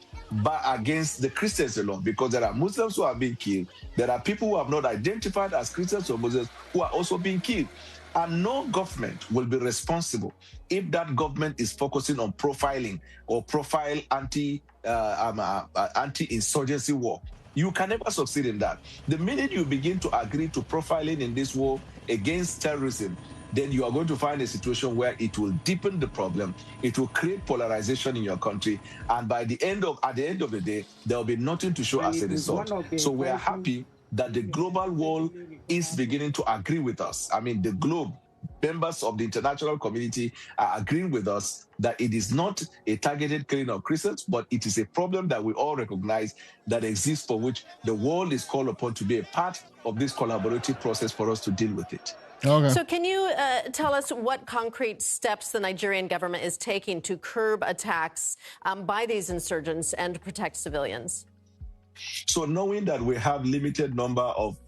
against the Christians alone, because there are Muslims who are being killed. There are people who have not identified as Christians or Muslims who are also being killed. And no government will be responsible if that government is focusing on profiling or profile anti-insurgency war. You can never succeed in that. The minute you begin to agree to profiling in this war against terrorism, then you are going to find a situation where it will deepen the problem. It will create polarization in your country. And at the end of the day, there will be nothing to show as a result. So we are happy that the global world is beginning to agree with us. I mean, the globe, members of the international community are agreeing with us that it is not a targeted killing of Christians, but it is a problem that we all recognize that exists, for which the world is called upon to be a part of this collaborative process for us to deal with it. Okay. So can you tell us what concrete steps the Nigerian government is taking to curb attacks by these insurgents and to protect civilians? So knowing that we have limited number of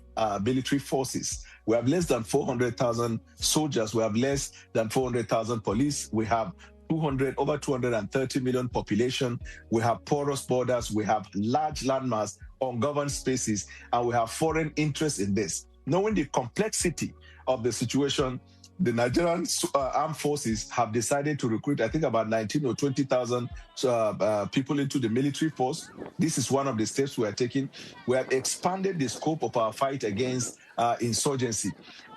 military forces, we have less than 400,000 soldiers, we have less than 400,000 police, we have over 230 million population, we have porous borders, we have large landmass, ungoverned spaces, and we have foreign interests in this. Knowing the complexity of the situation, the Nigerian armed forces have decided to recruit, I think, about 19 or 20,000 people into the military force. This is one of the steps we are taking. We have expanded the scope of our fight against insurgency.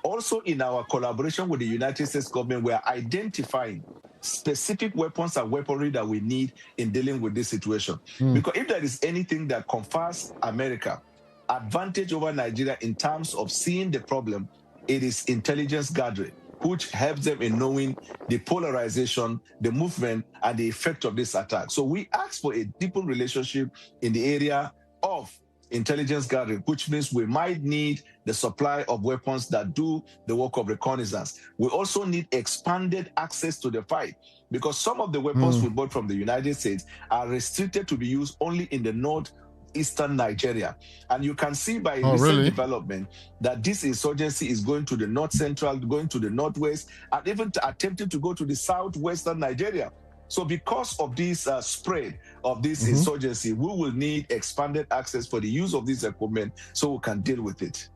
Also, in our collaboration with the United States government, we are identifying specific weapons and weaponry that we need in dealing with this situation. Because if there is anything that confers America advantage over Nigeria in terms of seeing the problem, it is intelligence gathering, which helps them in knowing the polarization, the movement, and the effect of this attack. So we ask for a deeper relationship in the area of intelligence gathering, which means we might need the supply of weapons that do the work of reconnaissance. We also need expanded access to the fight, because some of the weapons we bought from the United States are restricted to be used only in the northeastern Nigeria. And you can see by recent development that this insurgency is going to the north central, going to the northwest, and even attempting to go to the southwestern Nigeria. So because of this spread of this insurgency, we will need expanded access for the use of this equipment so we can deal with it.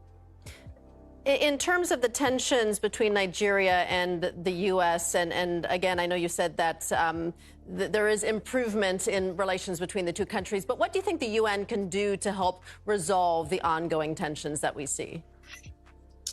In terms of the tensions between Nigeria and the U.S., and again, I know you said that there is improvement in relations between the two countries, but what do you think the UN can do to help resolve the ongoing tensions that we see?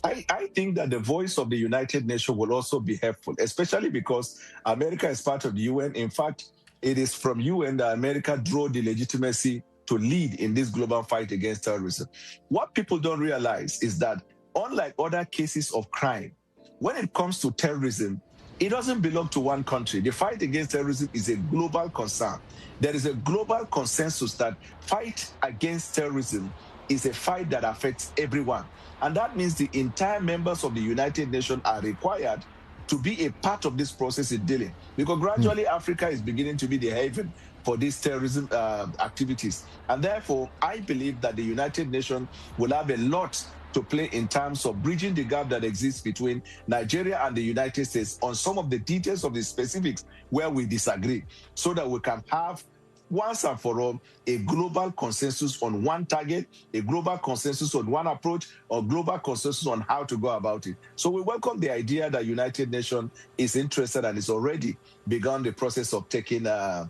I think that the voice of the United Nations will also be helpful, especially because America is part of the UN. In fact, it is from UN that America drew the legitimacy to lead in this global fight against terrorism. What people don't realize is that unlike other cases of crime, when it comes to terrorism, it doesn't belong to one country. The fight against terrorism is a global concern. There is a global consensus that fight against terrorism is a fight that affects everyone. And that means the entire members of the United Nations are required to be a part of this process in dealing. Because gradually Africa is beginning to be the haven for these terrorism activities. And therefore, I believe that the United Nations will have a lot to play in terms of bridging the gap that exists between Nigeria and the United States on some of the details of the specifics where we disagree, so that we can have once and for all a global consensus on one target, a global consensus on one approach, or global consensus on how to go about it. So we welcome the idea that United Nations is interested and is already begun the process of taking her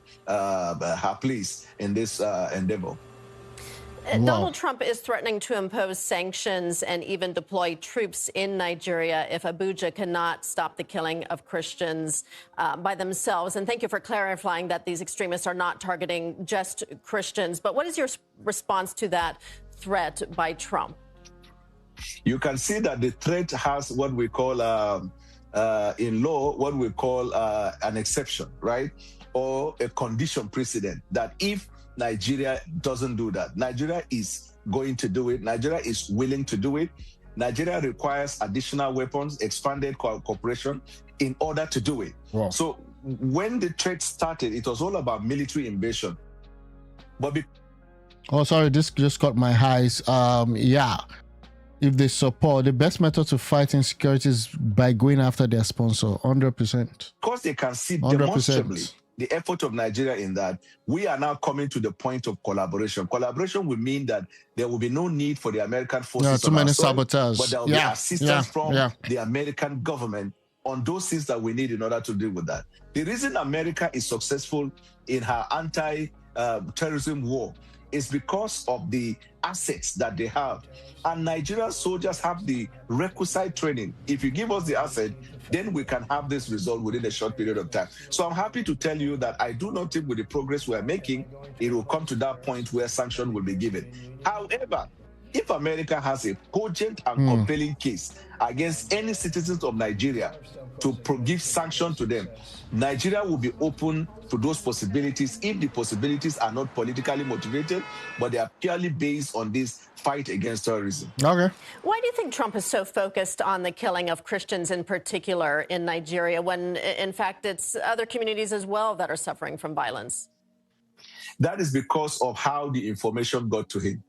place in this endeavor. Donald Trump is threatening to impose sanctions and even deploy troops in Nigeria if Abuja cannot stop the killing of Christians by themselves. And thank you for clarifying that these extremists are not targeting just Christians. But what is your response to that threat by Trump? You can see that the threat has what we call, in law, what we call an exception, right? Or a condition precedent, that if Nigeria doesn't do that, Nigeria is going to do it. Nigeria is willing to do it. Nigeria requires additional weapons, expanded cooperation in order to do it. Wow. So when the threat started, it was all about military invasion. But oh, sorry, this just caught my eyes. Yeah. If they support, the best method to fight insecurity is by going after their sponsor, 100%. Because they can see demonstrably the effort of Nigeria in that, we are now coming to the point of collaboration. Collaboration will mean that there will be no need for the American forces too many saboteurs, but there will be assistance from the American government on those things that we need in order to deal with that. The reason America is successful in her anti-terrorism war is because of the assets that they have. And Nigerian soldiers have the requisite training. If you give us the asset, then we can have this result within a short period of time. So I'm happy to tell you that I do not think with the progress we are making, it will come to that point where sanction will be given. However, if America has a cogent and compelling case against any citizens of Nigeria to give sanction to them, Nigeria will be open to those possibilities if the possibilities are not politically motivated, but they are purely based on this fight against terrorism. Okay. Why do you think Trump is so focused on the killing of Christians in particular in Nigeria, when in fact it's other communities as well that are suffering from violence? That is because of how the information got to him.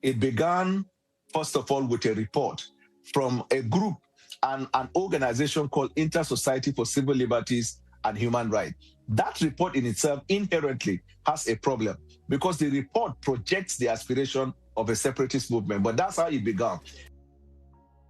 It began, first of all, with a report from a group and an organization called Inter-Society for Civil Liberties and Human Rights. That report in itself inherently has a problem because the report projects the aspiration of a separatist movement, but that's how it began.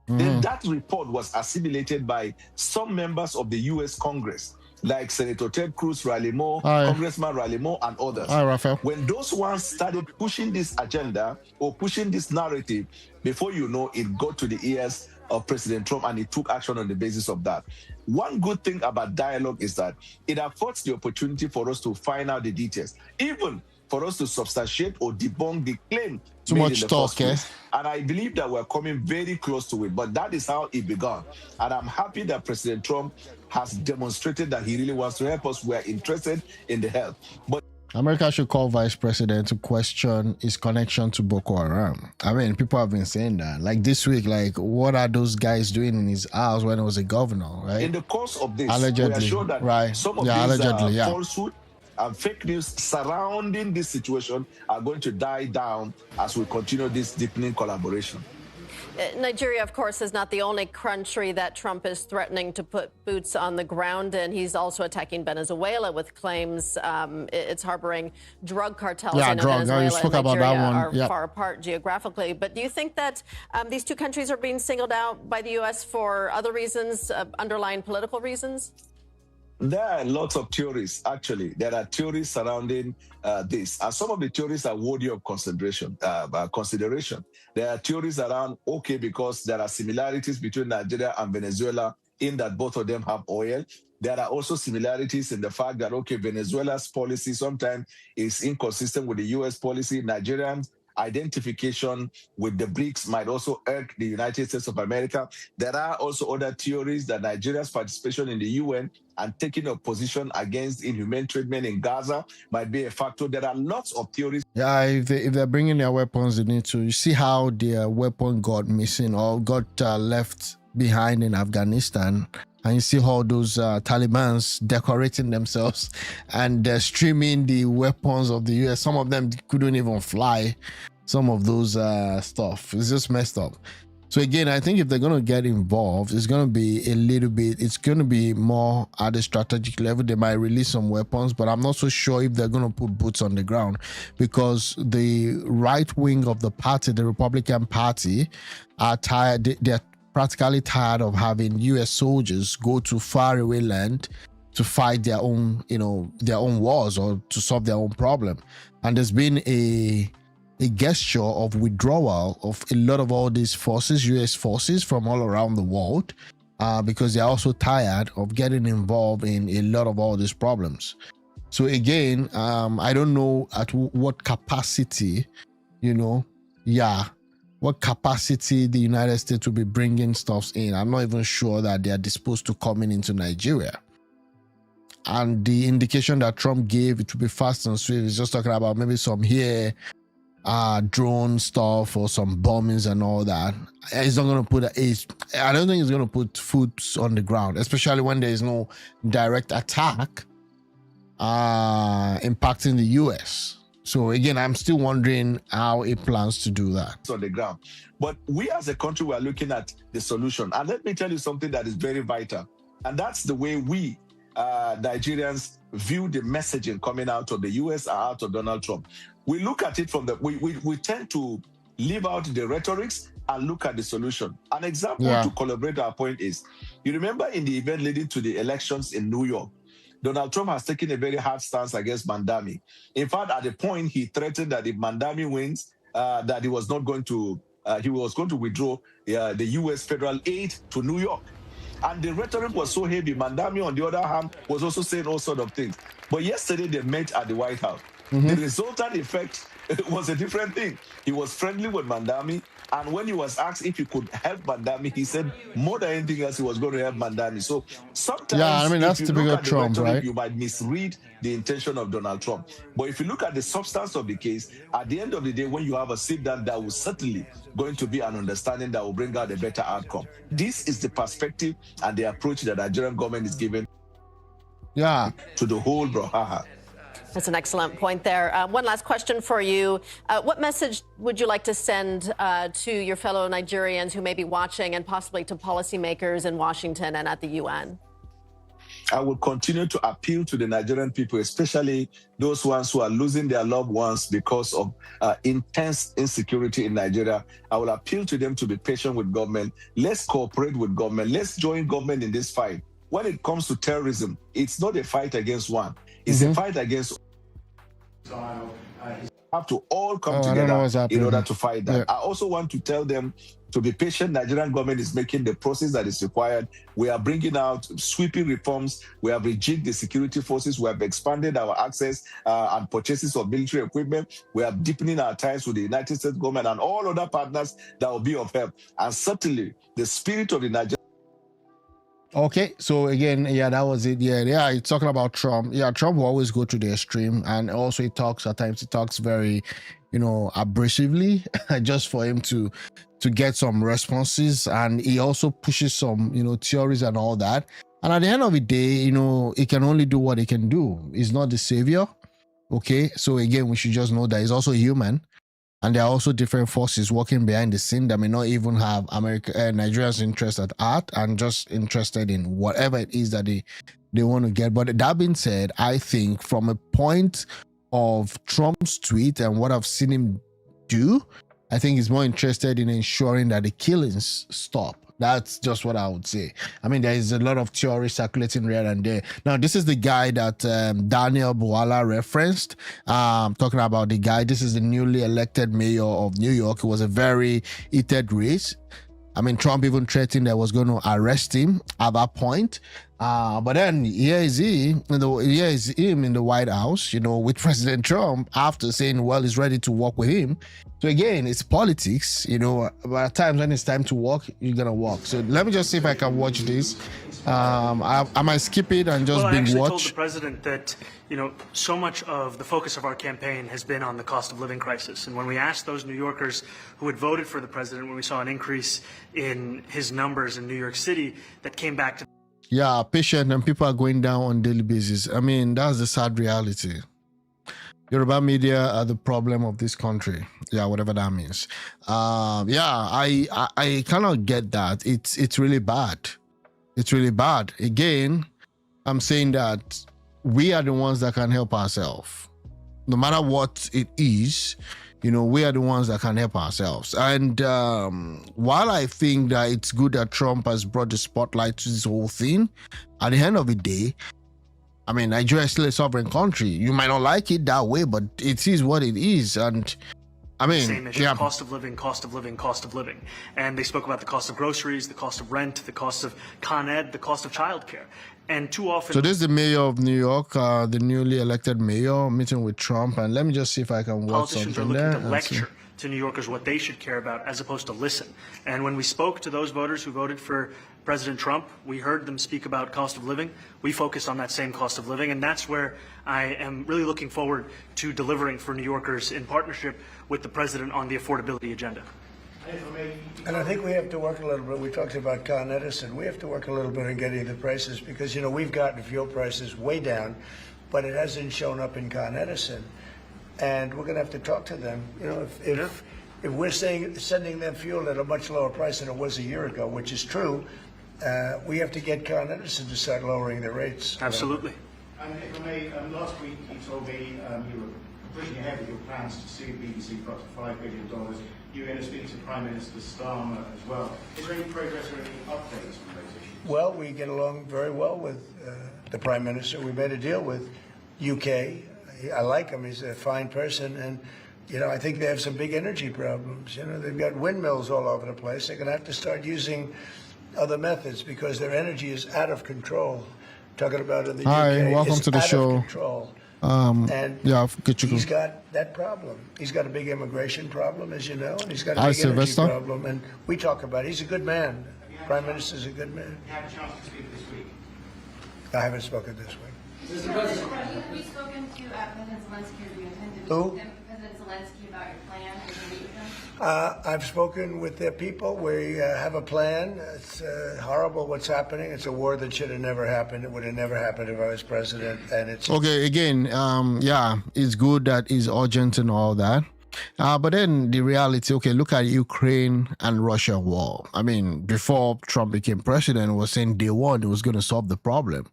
Then that report was assimilated by some members of the U.S. Congress, like Senator Ted Cruz, Riley Moore, Congressman Riley Moore, and others. Raphael. When those ones started pushing this agenda or pushing this narrative, before you know, it got to the ears of President Trump, and he took action on the basis of that. One good thing about dialogue is that it affords the opportunity for us to find out the details, even for us to substantiate or debunk the claim Too made much in the talk, first place. And I believe that we're coming very close to it, but that is how it began. And I'm happy that President Trump has demonstrated that he really wants to help us. We're interested in the help. But America should call Vice President to question his connection to Boko Haram. I mean, people have been saying that. Like this week, like, what are those guys doing in his house when he was a governor, right? In the course of this, allegedly, we are sure that some of these falsehood and fake news surrounding this situation are going to die down as we continue this deepening collaboration. Nigeria, of course, is not the only country that Trump is threatening to put boots on the ground in. He's also attacking Venezuela with claims it's harboring drug cartels. Yeah, I know drug. Venezuela You spoke and about Nigeria that one. are far apart geographically. But do you think that these two countries are being singled out by the U.S. for other reasons, underlying political reasons? There are lots of theories, actually. There are theories surrounding this. And some of the theories are worthy of consideration. There are theories around, okay, because there are similarities between Nigeria and Venezuela in that both of them have oil. There are also similarities in the fact that, okay, Venezuela's policy sometimes is inconsistent with the U.S. policy. Nigerians' identification with the BRICS might also irk the United States of America. There are also other theories that Nigeria's participation in the UN and taking a position against inhumane treatment in Gaza might be a factor. There are lots of theories. Yeah, if they're bringing their weapons, they need to. You see how their weapon got missing or got left behind in Afghanistan. And you see all those Talibans decorating themselves and streaming the weapons of the US. Some of them couldn't even fly. Some of those stuff. It's just messed up. So again, I think if they're going to get involved, it's going to be a little bit, it's going to be more at the strategic level. They might release some weapons, but I'm not so sure if they're going to put boots on the ground, because the right wing of the party, the Republican Party, are tired. They're practically tired of having US soldiers go to faraway land to fight their own, their own wars or to solve their own problem. And there's been a gesture of withdrawal of a lot of all these forces, US forces from all around the world, because they're also tired of getting involved in a lot of all these problems. So again, I don't know at what capacity, what capacity the United States will be bringing stuff in. I'm not even sure that they are disposed to coming into Nigeria. And the indication that Trump gave, it will be fast and swift, is just talking about maybe some drone stuff or some bombings and all that. He's not going to put I don't think he's going to put foot on the ground, especially when there is no direct attack impacting the US. So again, I'm still wondering how he plans to do that. On the ground. But we as a country, we are looking at the solution. And let me tell you something that is very vital. And that's the way we Nigerians view the messaging coming out of the US and out of Donald Trump. We look at it from we tend to leave out the rhetorics and look at the solution. An example to collaborate our point is, you remember in the event leading to the elections in New York, Donald Trump has taken a very hard stance against Mandami. In fact, at the point, he threatened that if Mandami wins, that he was not going to, he was going to withdraw the U.S. federal aid to New York. And the rhetoric was so heavy. Mandami, on the other hand, was also saying all sorts of things. But yesterday, they met at the White House. The resultant effect was a different thing. He was friendly with Mandami. And when he was asked if he could help Mandami, he said more than anything else, he was going to help Mandami. So sometimes, that's if you typical look at the Trump, rhetoric, right? you might misread the intention of Donald Trump. But if you look at the substance of the case, at the end of the day, when you have a sit-down, that will certainly going to be an understanding that will bring out a better outcome. This is the perspective and the approach that the Nigerian government is giving to the whole brouhaha. That's an excellent point there. One last question for you. What message would you like to send to your fellow Nigerians who may be watching, and possibly to policymakers in Washington and at the UN? I will continue to appeal to the Nigerian people, especially those ones who are losing their loved ones because of intense insecurity in Nigeria. I will appeal to them to be patient with government. Let's cooperate with government. Let's join government in this fight. When it comes to terrorism, it's not a fight against one. It's a fight against have to all come together in order to fight that. I also want to tell them to be patient. Nigerian government is making the process that is required. We are bringing out sweeping reforms. We have rejigged the security forces. We have expanded our access and purchases of military equipment. We are deepening our ties with the United States government and all other partners that will be of help. And certainly, the spirit of the Nigerian. Okay, so again, yeah, that was it. Yeah, it's talking about Trump. Yeah, Trump will always go to the extreme, and also he talks at times. He talks very, abrasively, just for him to get some responses, and he also pushes some, theories and all that. And at the end of the day, he can only do what he can do. He's not the savior. Okay, so again, we should just know that he's also human. And there are also different forces working behind the scene that may not even have Nigeria's interest at heart and just interested in whatever it is that they want to get. But that being said, I think from a point of Trump's tweet and what I've seen him do, I think he's more interested in ensuring that the killings stop. That's just what I would say. I mean, there is a lot of theory circulating here and there. Now, this is the guy that Daniel Bwala referenced, talking about the guy. This is the newly elected mayor of New York. It was a very heated race. I mean, Trump even threatened that was going to arrest him at that point. But then here is him in the White House, with President Trump, after saying, well, he's ready to work with him. So again, it's politics, but at times when it's time to walk, you're going to walk. So let me just see if I can watch this. I might skip it and just binge watch. I told the president that, so much of the focus of our campaign has been on the cost of living crisis. And when we asked those New Yorkers who had voted for the president, when we saw an increase in his numbers in New York City, that came back to... Yeah, patient, and people are going down on a daily basis. I mean, that's the sad reality. Yoruba media are the problem of this country. Yeah, whatever that means. I cannot get that. It's really bad. It's really bad. Again, I'm saying that we are the ones that can help ourselves. No matter what it is, we are the ones that can help ourselves. And while I think that it's good that Trump has brought the spotlight to this whole thing, at the end of the day, I mean, Nigeria is still a sovereign country. You might not like it that way, but it is what it is. And I mean, same issue, cost of living. And they spoke about the cost of groceries, the cost of rent, the cost of Con Ed, the cost of childcare. And too often... So this is the mayor of New York, the newly elected mayor, meeting with Trump. And let me just see if I can watch something there. Politicians are looking to lecture to New Yorkers what they should care about as opposed to listen. And when we spoke to those voters who voted for President Trump, we heard them speak about cost of living. We focused on that same cost of living, and that's where I am really looking forward to delivering for New Yorkers in partnership with the president on the affordability agenda. And I think we have to work a little bit. We talked about Con Edison. We have to work a little bit on getting the prices because, we've gotten fuel prices way down, but it hasn't shown up in Con Edison. And we're going to have to talk to them. If we're sending them fuel at a much lower price than it was a year ago, which is true, we have to get Con Edison to start lowering their rates. Absolutely. And if I may, last week you told me you were pushing ahead with your plans to sue BBC for up to $5 billion. You were going to speak to Prime Minister Starmer as well. Is there any progress or any updates on those issues? Well, we get along very well with the Prime Minister. We made a deal with UK. I like him. He's a fine person. And, I think they have some big energy problems. They've got windmills all over the place. They're going to have to start using other methods because their energy is out of control. Talking about in the UK. Hi, welcome to the show. And he's go. got that problem. He's got a big immigration problem, as you know, and he's got a big energy problem. And we talk about it. He's a good man. Prime Minister's a good man. You had a chance to speak this week. I haven't spoken this week. Mr. President, have you spoken to President Zelensky, or do you intend to Who? President Zelensky about your plan? I've spoken with their people. We have a plan. It's horrible what's happening. It's a war that should have never happened. It would have never happened if I was president. And it's okay. Again, it's good that it's urgent and all that. But then the reality, okay, look at Ukraine and Russia war. I mean, before Trump became president, was saying day one it was going to solve the problem.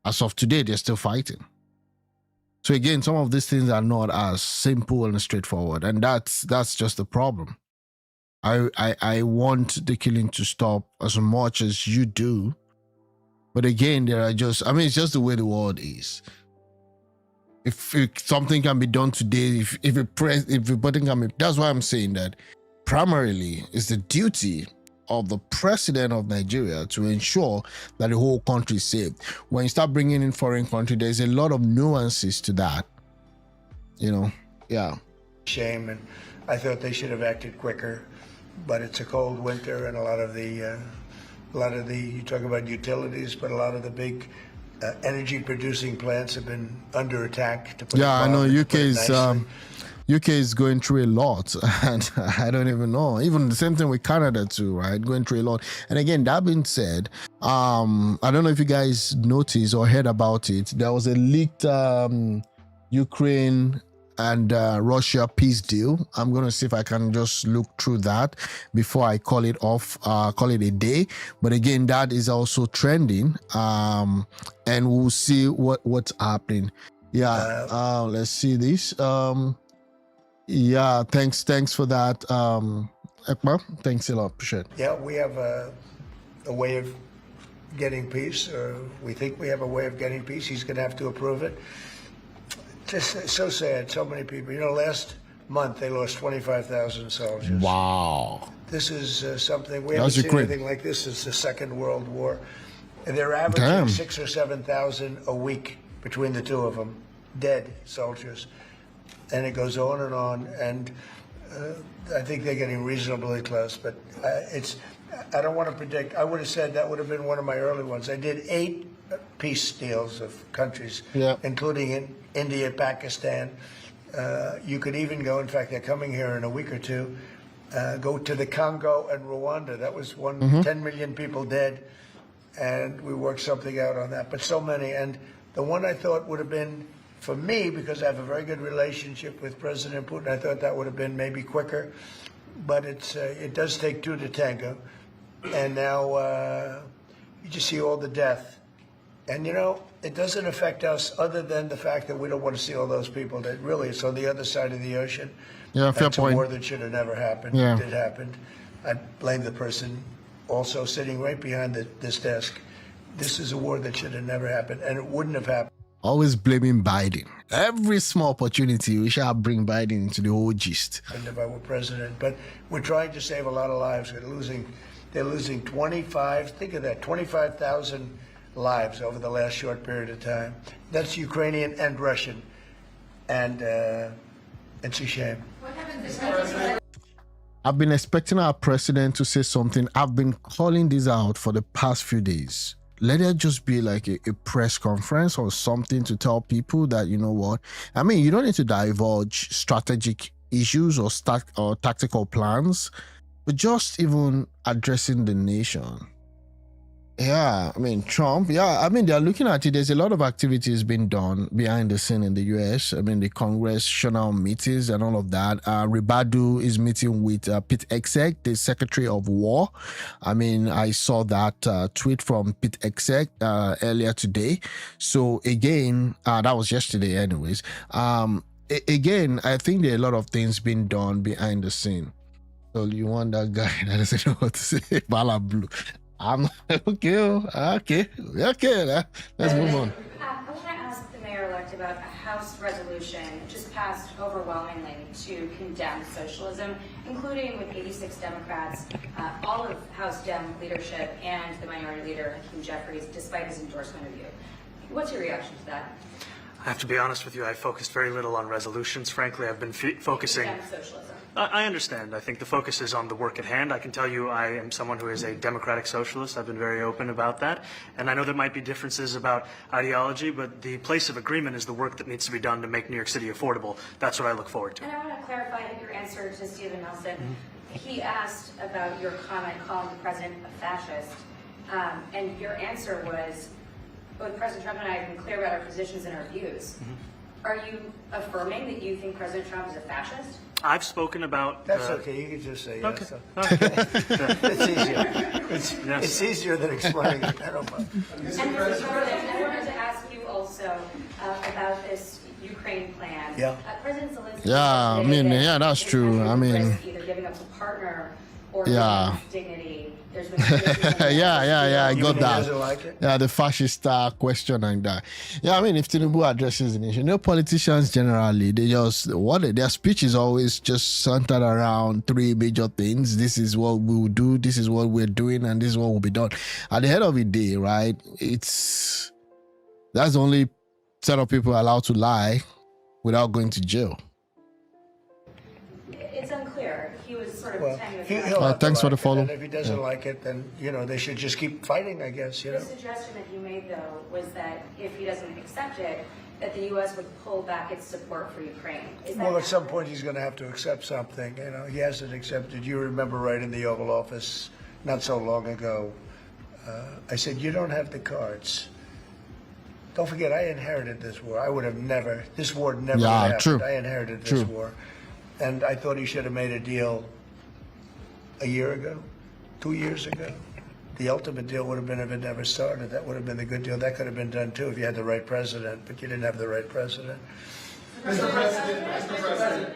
As of today, they're still fighting. So again, some of these things are not as simple and straightforward, and that's just the problem. I want the killing to stop as much as you do, but again, there are just, I mean, it's just the way the world is. If something can be done today, if something can be, that's why I'm saying that primarily it's the duty of the president of Nigeria to ensure that the whole country is safe. When you start bringing in foreign country, there's a lot of nuances to that, you know. Yeah. Shame, and I thought they should have acted quicker, but it's a cold winter, and a lot of the you talk about utilities, but a lot of the big energy producing plants have been under attack. I know UK is going through a lot, and I don't even know. Even the same thing with Canada too, right? Going through a lot. And again, that being said, I don't know if you guys noticed or heard about it. There was a leaked Ukraine and Russia peace deal. I'm going to see if I can just look through that before I call it off, call it a day. But again, that is also trending, and we'll see what's happening. Yeah, let's see this. Yeah, thanks for that, Ekma. Thanks a lot, appreciate it. Yeah, we have a way of getting peace, or we think we have a way of getting peace. He's going to have to approve it. Just so sad, so many people. You know, last month they lost 25,000 soldiers. Wow. This is something, we haven't seen anything like this since the Second World War. And they're averaging 6,000 or 7,000 a week between the two of them, dead soldiers. And it goes on, and I think they're getting reasonably close, but I don't want to predict. I would have said that would have been one of my early ones. I did 8 peace deals of countries, including in India, Pakistan. You could even go, in fact, they're coming here in a week or two, go to the Congo and Rwanda. That was 10 million people dead, and we worked something out on that. But so many, and the one I thought would have been, for me, because I have a very good relationship with President Putin, I thought that would have been maybe quicker, but it does take 2 to tango. And now you just see all the death. And, you know, it doesn't affect us other than the fact that we don't want to see all those people that really it's on the other side of the ocean. Yeah, fair point. That's a war that should have never happened. Yeah. It happened. I blame the person also sitting right behind this desk. This is a war that should have never happened, and it wouldn't have happened. Always blaming Biden. Every small opportunity, we shall bring Biden into the whole gist. If I were president, but we're trying to save a lot of lives. They're losing 25. Think of that, 25,000 lives over the last short period of time. That's Ukrainian and Russian, and it's a shame. I've been expecting our president to say something. I've been calling this out for the past few days. Let it just be like a press conference or something to tell people that, you know what, I mean, you don't need to divulge strategic issues or tactical plans, but just even addressing the nation. Yeah, I mean, Trump, I mean, they're looking at it. There's a lot of activities being done behind the scene in the US. I mean, the congressional meetings and all of that. Ribadu is meeting with Pete Hegseth, the Secretary of War. I mean, I saw that tweet from Pete Hegseth earlier today. So again, that was yesterday anyways. Again, I think there are a lot of things being done behind the scene. So you want that guy that doesn't know what to say? Bala Blue. I'm okay. Let's move on. I want to ask the mayor-elect about a House resolution just passed overwhelmingly to condemn socialism, including with 86 Democrats, all of House Dem leadership, and the minority leader, Hakeem Jeffries, despite his endorsement of you. What's your reaction to that? I have to be honest with you, I focused very little on resolutions. Frankly, I've been focusing... Socialism. I understand. I think the focus is on the work at hand. I can tell you I am someone who is a democratic socialist. I've been very open about that. And I know there might be differences about ideology, but the place of agreement is the work that needs to be done to make New York City affordable. That's what I look forward to. And I want to clarify your answer to Stephen Nelson. He asked about your comment calling the president a fascist. And your answer was, both President Trump and I have been clear about our positions and our views. Are you affirming that you think President Trump is a fascist? I've spoken about... That's okay, you can just say yes. Okay. It's easier. It's easier than explaining it. I don't mind. And I wanted to ask Ukraine plan. Yeah. President Zelensky. Yeah, I mean, yeah, that's true. I mean, either giving up a partner or yeah. dignity. There's been yeah, I got that. Doesn't like it? Yeah, the fascist question and that. Yeah, I mean, if Tinubu addresses the nation, politicians generally, they just, their speech is always just centered around three major things. This is what we will do, this is what we're doing, and this is what will be done. At the end of the day, right, that's the only set of people allowed to lie without going to jail. It's unclear. He was sort of pretending thanks for the follow. And if he doesn't like it, then, they should just keep fighting, I guess, The suggestion that you made, though, was that if he doesn't accept it, that the U.S. would pull back its support for Ukraine. Is that Well, at some point he's going to have to accept something. He hasn't accepted. You remember right in the Oval Office not so long ago, I said, you don't have the cards. Don't forget, I inherited this war. I would have never, this war never happened. True. I inherited this war. And I thought he should have made a deal a year ago, 2 years ago. The ultimate deal would have been if it never started. That would have been the good deal. That could have been done too if you had the right president, but you didn't have the right president. Mr. President,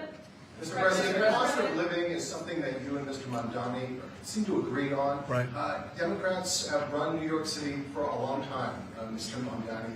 the cost of living is something that you and Mr. Mamdani seem to agree on. Right. Democrats have run New York City for a long time, Mr. Mamdani.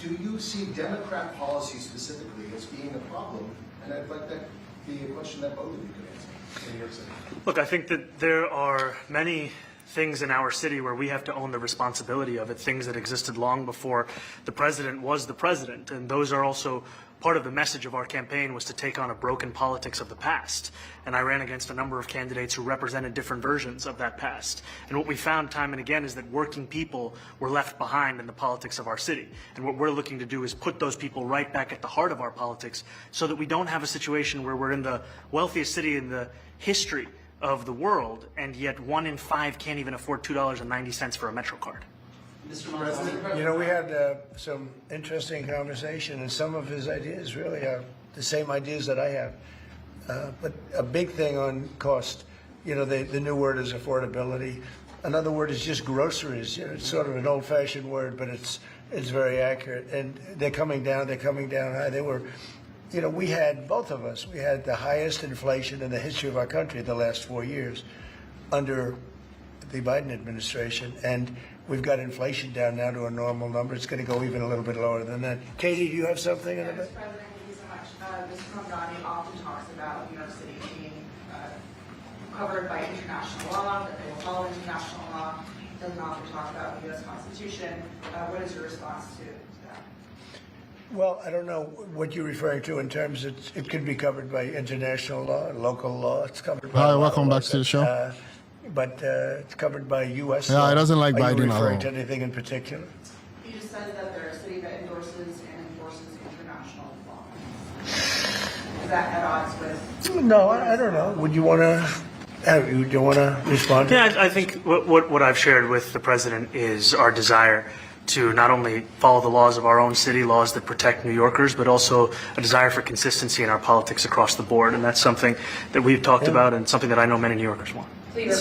Do you see Democrat policy specifically as being a problem? And I'd like that to be a question that both of you could answer in New York City. Look, I think that there are many things in our city where we have to own the responsibility of it, things that existed long before the president was the president. And those are also part of the message of our campaign, was to take on a broken politics of the past. And I ran against a number of candidates who represented different versions of that past. And what we found time and again is that working people were left behind in the politics of our city. And what we're looking to do is put those people right back at the heart of our politics so that we don't have a situation where we're in the wealthiest city in the history of the world, and yet 1 in 5 can't even afford $2.90 for a Metro card. Mr. President, we had some interesting conversation, and some of his ideas really are the same ideas that I have. But a big thing on cost, the new word is affordability. Another word is just groceries. It's sort of an old-fashioned word, but it's very accurate. And they're coming down high. They were, we had, both of us, we had the highest inflation in the history of our country the last 4 years under the Biden administration. And we've got inflation down now to a normal number. It's going to go even a little bit lower than that. Katie, do you have something in a bit? Mr. President, thank you so much. Mr. Nnamdi often talks about New York City being covered by international law, that they will follow international law. Doesn't often talk about the U.S. Constitution. What is your response to that? Well, I don't know what you're referring to in terms of it could be covered by international law, local law. It's covered by. Hi, welcome back to the show. But it's covered by U.S. Yeah, law. he doesn't like Biden at all. Are you referring at to all. anything in particular? He just says that they're a city that endorses and enforces international law. Is that at odds with? No, I don't know. Would you want to respond? Yeah, I think what I've shared with the president is our desire to not only follow the laws of our own city, laws that protect New Yorkers, but also a desire for consistency in our politics across the board. And that's something that we've talked about and something that I know many New Yorkers want. We were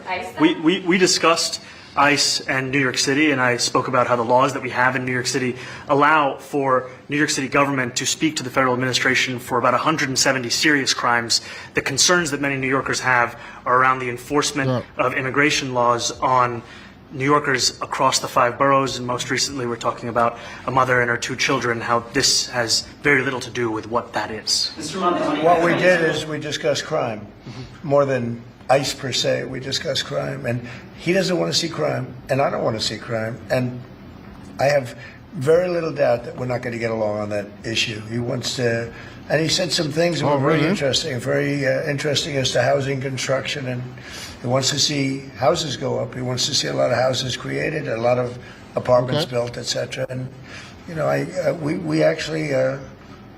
ICE. We discussed ICE and New York City, and I spoke about how the laws that we have in New York City allow for New York City government to speak to the federal administration for about 170 serious crimes. The concerns that many New Yorkers have are around the enforcement of immigration laws on New Yorkers across the 5 boroughs, and most recently we're talking about a mother and her 2 children, how this has very little to do with what that is. What we did is we discussed crime, more than ICE per se. We discussed crime, and he doesn't want to see crime, and I don't want to see crime, and I have very little doubt that we're not going to get along on that issue. He wants to, and he said some things that were very interesting as to housing construction, and he wants to see houses go up. He wants to see a lot of houses created, a lot of apartments built, etc. And we actually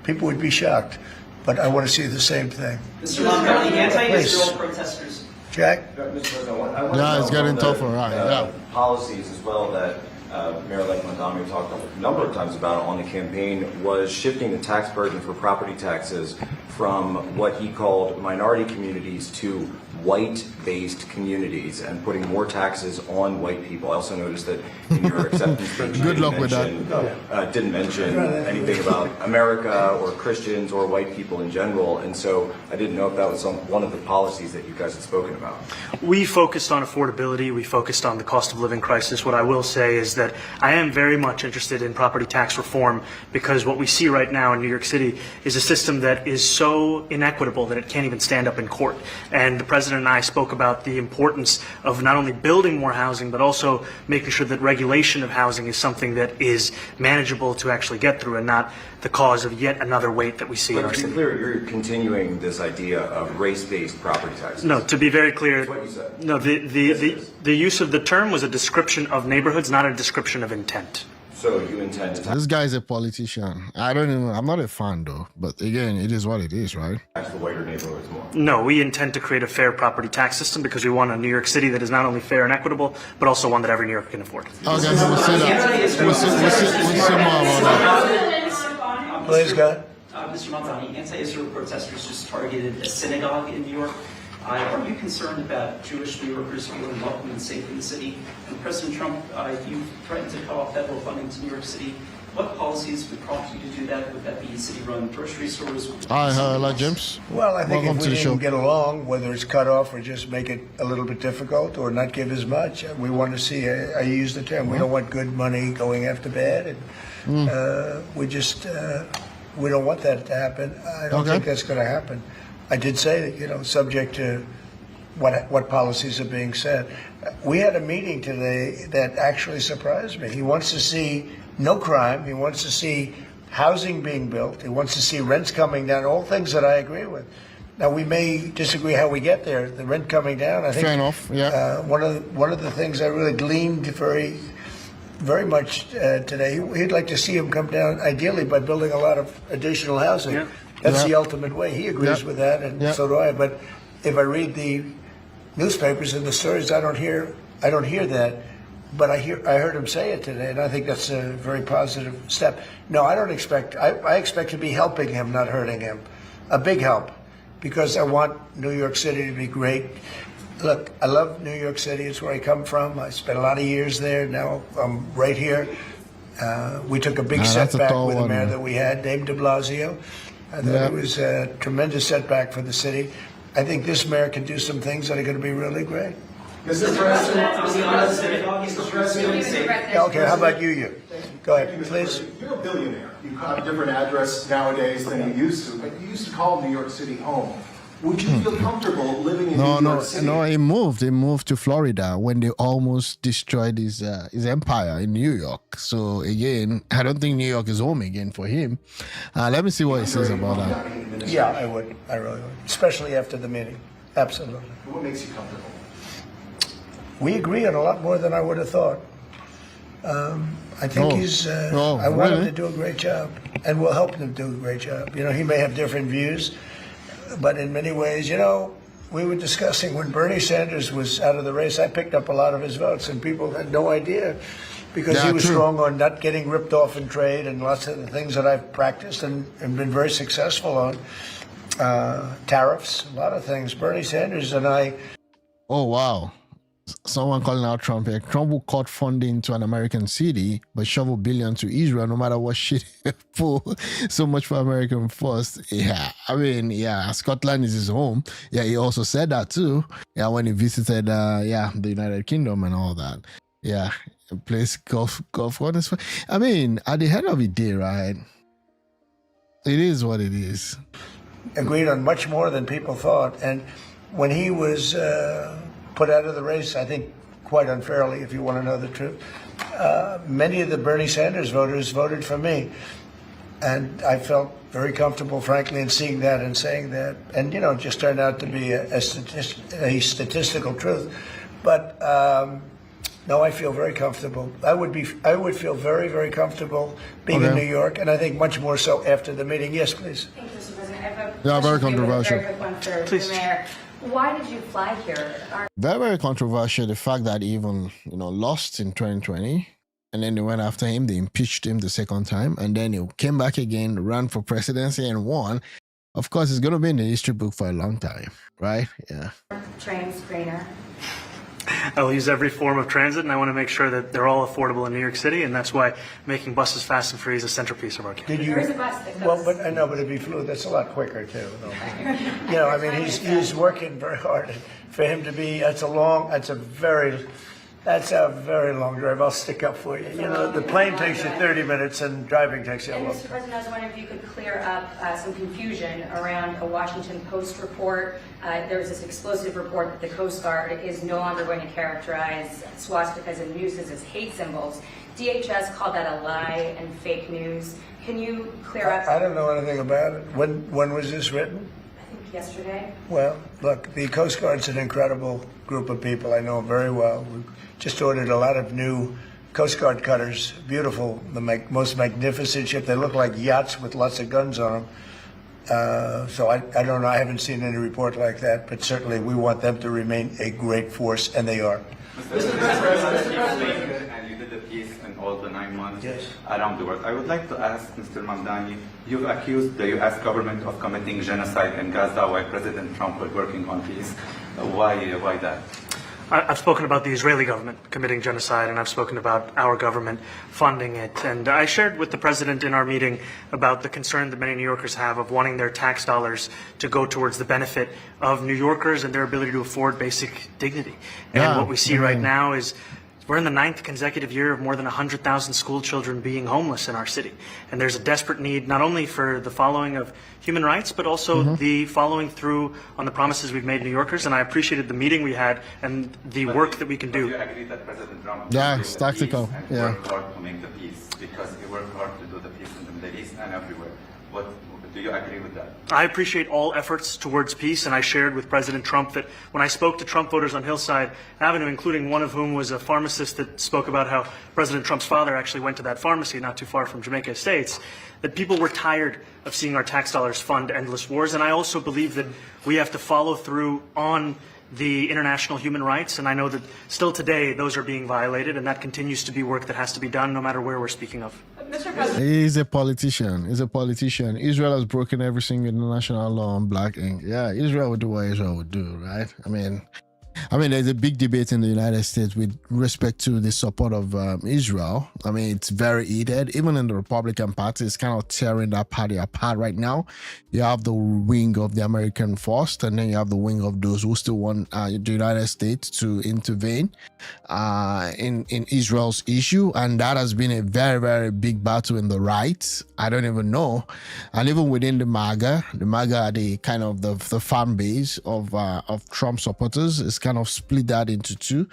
people would be shocked, but I want to see the same thing. Mr. Nnamdi, the anti-Israel protesters. Jack? Mr. President, Yeah, it's getting tougher, right? Policies as well that Mayor-elect Nnamdi talked a number of times about on the campaign was shifting the tax burden for property taxes from what he called minority communities to white-based communities and putting more taxes on white people. I also noticed that in your acceptance speech, Good luck with that. Didn't mention anything about America or Christians or white people in general, and so I didn't know if that was one of the policies that you guys had spoken about. We focused on affordability. We focused on the cost of living crisis. What I will say is that I am very much interested in property tax reform because what we see right now in New York City is a system that is so inequitable that it can't even stand up in court. And the President and I spoke about the importance of not only building more housing, but also making sure that regulation of housing is something that is manageable to actually get through and not the cause of yet another weight that we see in our But to city. be clear, you're continuing this idea of race-based property taxes. No, to be very clear, That's what you said. no, the use of the term was a description of neighborhoods, not a description of intent. So you intend to This guy's a politician. I'm not a fan though, but again, it is what it is, right? tax the whiter neighborhoods more? No, we intend to create a fair property tax system because we want a New York City that is not only fair and equitable, but also one that every New Yorker can afford. Okay, we'll see that. We'll see more about that. Please, go ahead. Mr. Nnamdi, anti-Israel protesters just targeted a synagogue in New York. Are you concerned about Jewish New Yorkers feeling welcome and safe in the city? And President Trump, you threatened to cut off federal funding to New York City. What policies would prompt you to do that? Would that be city-run grocery stores? Hi, hello, James. Well, I think Welcome if to we the show. didn't get along, whether it's cut off or just make it a little bit difficult or not give as much, we want to see, I use the term, we don't want good money going after bad. And we don't want that to happen. I don't think that's going to happen. I did say that, subject to what policies are being said. We had a meeting today that actually surprised me. He wants to see no crime. He wants to see housing being built. He wants to see rents coming down, all things that I agree with. Now, we may disagree how we get there. The rent coming down, I think. Fair enough, yeah. One of the things I really gleaned very much today, he'd like to see him come down, ideally, by building a lot of additional housing. Yeah. That's the ultimate way. He agrees with that, and so do I. But if I read the newspapers and the stories, I don't hear that. But I heard him say it today, and I think that's a very positive step. No, I don't expect. I expect to be helping him, not hurting him. A big help, because I want New York City to be great. Look, I love New York City. It's where I come from. I spent a lot of years there. Now I'm right here. We took a big setback with the mayor that we had, Dave de Blasio. I thought it was a tremendous setback for the city. I think this mayor can do some things that are going to be really great. Mr. President. Okay, how about you? Go ahead, please. You're a billionaire. You have a different address nowadays than you used to, but you used to call New York City home. Would you feel comfortable living in New York City? No, he moved to Florida when they almost destroyed his empire in New York. So again, I don't think New York is home again for him. Let me see what he says about that. Yeah, I would. I really would. Especially after the meeting. Absolutely. What makes you comfortable? We agree on a lot more than I would have thought. I think I want him to do a great job, and we'll help him do a great job. He may have different views, but in many ways, we were discussing when Bernie Sanders was out of the race, I picked up a lot of his votes, and people had no idea because he was strong on not getting ripped off in trade and lots of the things that I've practiced and been very successful on. Tariffs, a lot of things. Bernie Sanders and I. Oh, wow. Someone calling out Trump here. Trump will cut funding to an American city, but shovel billions to Israel no matter what shit for. So much for American first. Yeah, I mean, Scotland is his home. Yeah, he also said that too. Yeah, when he visited, the United Kingdom and all that. Yeah, plays golf. I mean, at the end of the day, right? It is what it is. Agreed on much more than people thought, and when he was put out of the race, I think quite unfairly, if you want to know the truth, many of the Bernie Sanders voters voted for me. And I felt very comfortable, frankly, in seeing that and saying that. And, it just turned out to be a statistical truth. But, no, I feel very comfortable. I would feel very, very comfortable being in New York, and I think much more so after the meeting. Yes, please. Thank you, Mr. President. I have a very question controversial. very quick one for the mayor. Why did you fly here? Very, very controversial. The fact that he even, lost in 2020. And then they went after him. They impeached him the second time. And then he came back again, ran for presidency and won. Of course, it's going to be in the history book for a long time, right? Yeah. Train screener. I will use every form of transit, and I want to make sure that they're all affordable in New York City, and that's why making buses fast and free is a centerpiece of our campaign. There is a bus that goes. Well, but I know, but it'd be fluid. That's a lot quicker too. You know, I mean, he's working very hard. For him to be, that's a very long drive. I'll stick up for you. You know, the plane takes you 30 minutes and driving takes you a And long Mr. time. President, I was wondering if you could clear up some confusion around a Washington Post report. There was this explosive report that the Coast Guard is no longer going to characterize swastikas and nooses as hate symbols. DHS called that a lie and fake news. Can you clear up? I don't know anything about it. When was this written? I think yesterday. Well, look, the Coast Guard's an incredible group of people. I know them very well. We just ordered a lot of new Coast Guard cutters. Beautiful, the most magnificent ship. They look like yachts with lots of guns on them. So I don't know. I haven't seen any report like that, but certainly we want them to remain a great force, and they are. Mr. President, and you did the peace in all the 9 months around the world. I would like to ask Mr. Mamdani, you've accused the U.S. government of committing genocide in Gaza while President Trump was working on peace. Why that? I've spoken about the Israeli government committing genocide, and I've spoken about our government funding it. And I shared with the president in our meeting about the concern that many New Yorkers have of wanting their tax dollars to go towards the benefit of New Yorkers and their ability to afford basic dignity. And what we see right now is we're in the 9th consecutive year of more than 100,000 school children being homeless in our city. And there's a desperate need not only for the following of human rights, but also the following through on the promises we've made New Yorkers. And I appreciated the meeting we had and the work that we can do. Do you agree that President Trump it's tactical. worked hard to make the peace because he worked hard to do the peace in the Middle East and everywhere? Do you agree with that? I appreciate all efforts towards peace, and I shared with President Trump that when I spoke to Trump voters on Hillside Avenue, including one of whom was a pharmacist that spoke about how President Trump's father actually went to that pharmacy not too far from Jamaica Estates, that people were tired of seeing our tax dollars fund endless wars. And I also believe that we have to follow through on the international human rights, and I know that still today those are being violated, and that continues to be work that has to be done no matter where we're speaking of. Mr. President. He's a politician. He's a politician. Israel has broken every single international law on black ink. Yeah, Israel would do what Israel would do, right? I mean, there's a big debate in the United States with respect to the support of Israel. I mean, it's very heated. Even in the Republican Party, it's kind of tearing that party apart right now. You have the wing of the American first, and then you have the wing of those who still want the United States to intervene in Israel's issue. And that has been a very, very big battle in the right. I don't even know. And even within the MAGA are the kind of the fan base of Trump supporters. It's kind of split that into two.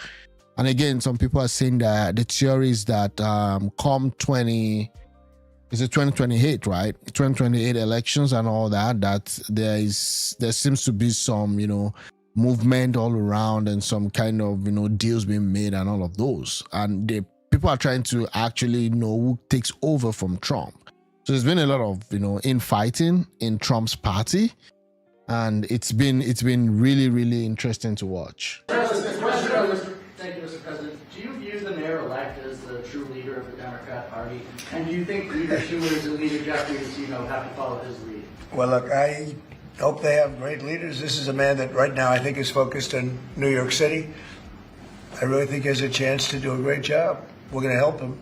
And again, some people are saying that the theory is that come 2028, right? 2028 elections and all that, there seems to be some, movement all around and some kind of, deals being made and all of those. And people are trying to actually know who takes over from Trump. So there's been a lot of, infighting in Trump's party. And it's been really, really interesting to watch. Thank you, Mr. President. Do you view the mayor-elect as the true leader of the Democrat Party? And do you think Leader Schumer's and Leader Jeffries, have to follow his lead? Well, look, I hope they have great leaders. This is a man that right now I think is focused on New York City. I really think he has a chance to do a great job. We're going to help him,